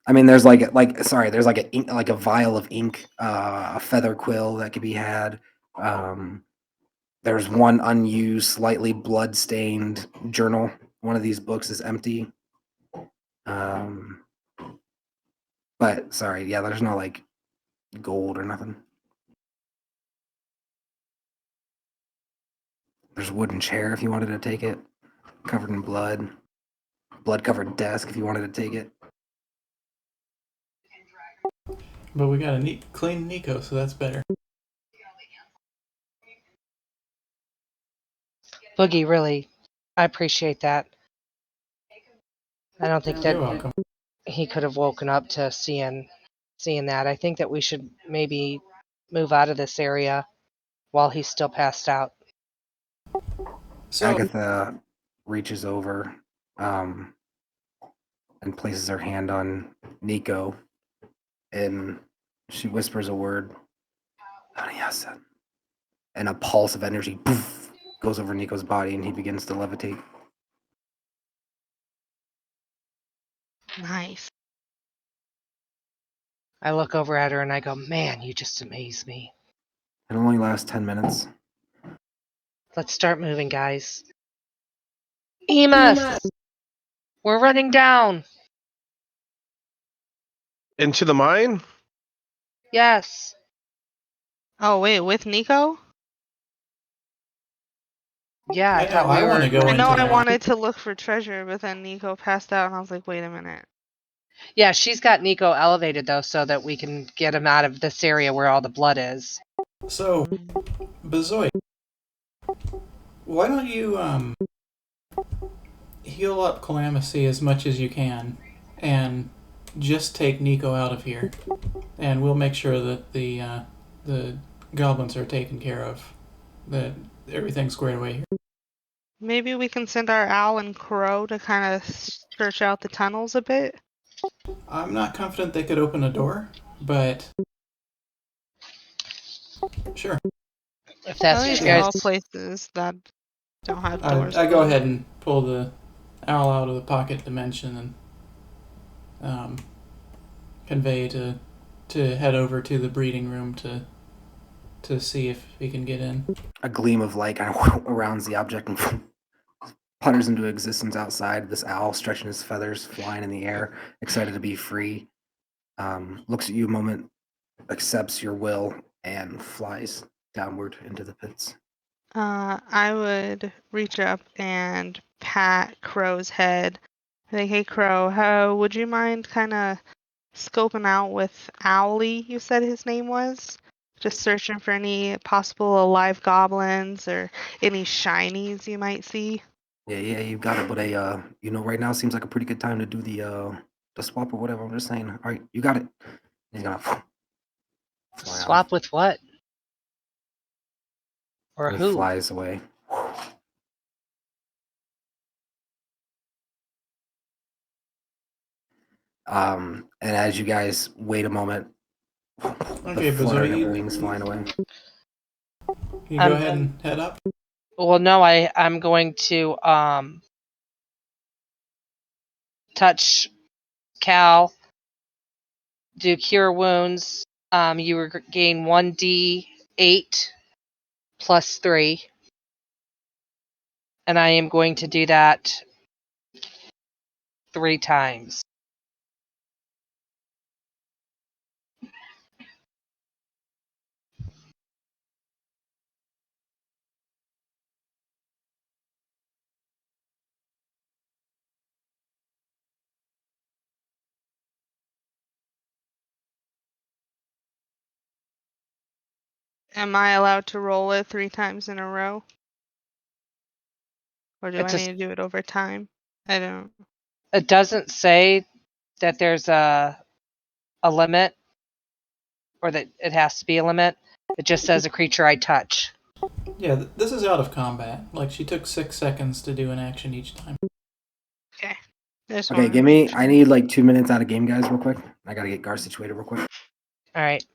[SPEAKER 3] I mean, there's there's like a vial of ink, a feather quill that could be had. There's one unused, slightly blood-stained journal. One of these books is empty. But sorry, yeah, there's no like gold or nothing. There's a wooden chair if you wanted to take it, covered in blood. Blood-covered desk if you wanted to take it.
[SPEAKER 2] But we got a clean Nico, so that's better.
[SPEAKER 4] Boogie, really, I appreciate that. I don't think
[SPEAKER 2] You're
[SPEAKER 4] that
[SPEAKER 2] welcome.
[SPEAKER 4] he could have woken up to seeing that. I think that we should maybe move out of this area while he's still passed out.
[SPEAKER 2] So,
[SPEAKER 3] Agatha reaches over and places her hand on Nico, and she whispers a word. Aniasa. And a pulse of energy poof, goes over Nico's body, and he begins to levitate.
[SPEAKER 5] nice.
[SPEAKER 4] I look over at her and I go, man, you just amaze me.
[SPEAKER 3] It only lasts 10 minutes.
[SPEAKER 4] Let's start moving, guys. Emus! We're running down!
[SPEAKER 1] Into the mine?
[SPEAKER 4] Yes!
[SPEAKER 5] Oh wait, with Nico?
[SPEAKER 4] Yeah, I
[SPEAKER 2] I
[SPEAKER 4] thought
[SPEAKER 2] know,
[SPEAKER 4] we
[SPEAKER 2] I
[SPEAKER 4] were.
[SPEAKER 2] wanna go
[SPEAKER 5] I know
[SPEAKER 2] into
[SPEAKER 5] I
[SPEAKER 2] that.
[SPEAKER 5] wanted to look for treasure, but then Nico passed out, and I was like, wait a minute.
[SPEAKER 4] Yeah, she's got Nico elevated though, so that we can get him out of this area where all the blood is.
[SPEAKER 2] So, Bazoid, why don't you heal up Calamithy as much as you can, and just take Nico out of here, and we'll make sure that the goblins are taken care of, that everything's squared away here.
[SPEAKER 5] Maybe we can send our owl and crow to kind of search out the tunnels a bit.
[SPEAKER 2] I'm not confident they could open a door, but sure.
[SPEAKER 4] If that's
[SPEAKER 5] I
[SPEAKER 4] what
[SPEAKER 5] think
[SPEAKER 4] you
[SPEAKER 5] they're
[SPEAKER 4] guys.
[SPEAKER 5] all places that don't have doors.
[SPEAKER 2] I go ahead and pull the owl out of the pocket dimension and convey to head over to the breeding room to see if he can get in.
[SPEAKER 3] A gleam of light kind of arounds the object and putters into existence outside. This owl stretching his feathers, flying in the air, excited to be free. Looks at you a moment, accepts your will, and flies downward into the pits.
[SPEAKER 5] I would reach up and pat Crow's head. Like, hey, Crow, how would you mind kind of scoping out with Owlie, you said his name was? Just searching for any possible alive goblins or any shinies you might see.
[SPEAKER 3] Yeah, you got it. But right now seems like a pretty good time to do the swap or whatever. I'm just saying. All right, you got it. He's gonna fly
[SPEAKER 4] Swap with what? Or
[SPEAKER 3] and he
[SPEAKER 4] who?
[SPEAKER 3] flies away. And as you guys wait a moment,
[SPEAKER 2] Okay,
[SPEAKER 3] the fluttering of
[SPEAKER 2] Bazoy,
[SPEAKER 3] wings flying away.
[SPEAKER 2] you go ahead and head up.
[SPEAKER 4] Well, no, I'm going to touch Cal, do cure wounds. You gain 1d8 plus 3. And I am going to do that 3 times.
[SPEAKER 5] Am I allowed to roll it 3 times in a row? Or do I need to do it over time? I don't.
[SPEAKER 4] It doesn't say that there's a limit or that it has to be a limit. It just says a creature I touch.
[SPEAKER 2] Yeah, this is out of combat. Like, she took 6 seconds to do an action each time.
[SPEAKER 5] Okay.
[SPEAKER 3] Okay, I need like 2 minutes out of game, guys, real quick. I gotta get Gar situated real quick.
[SPEAKER 4] All right.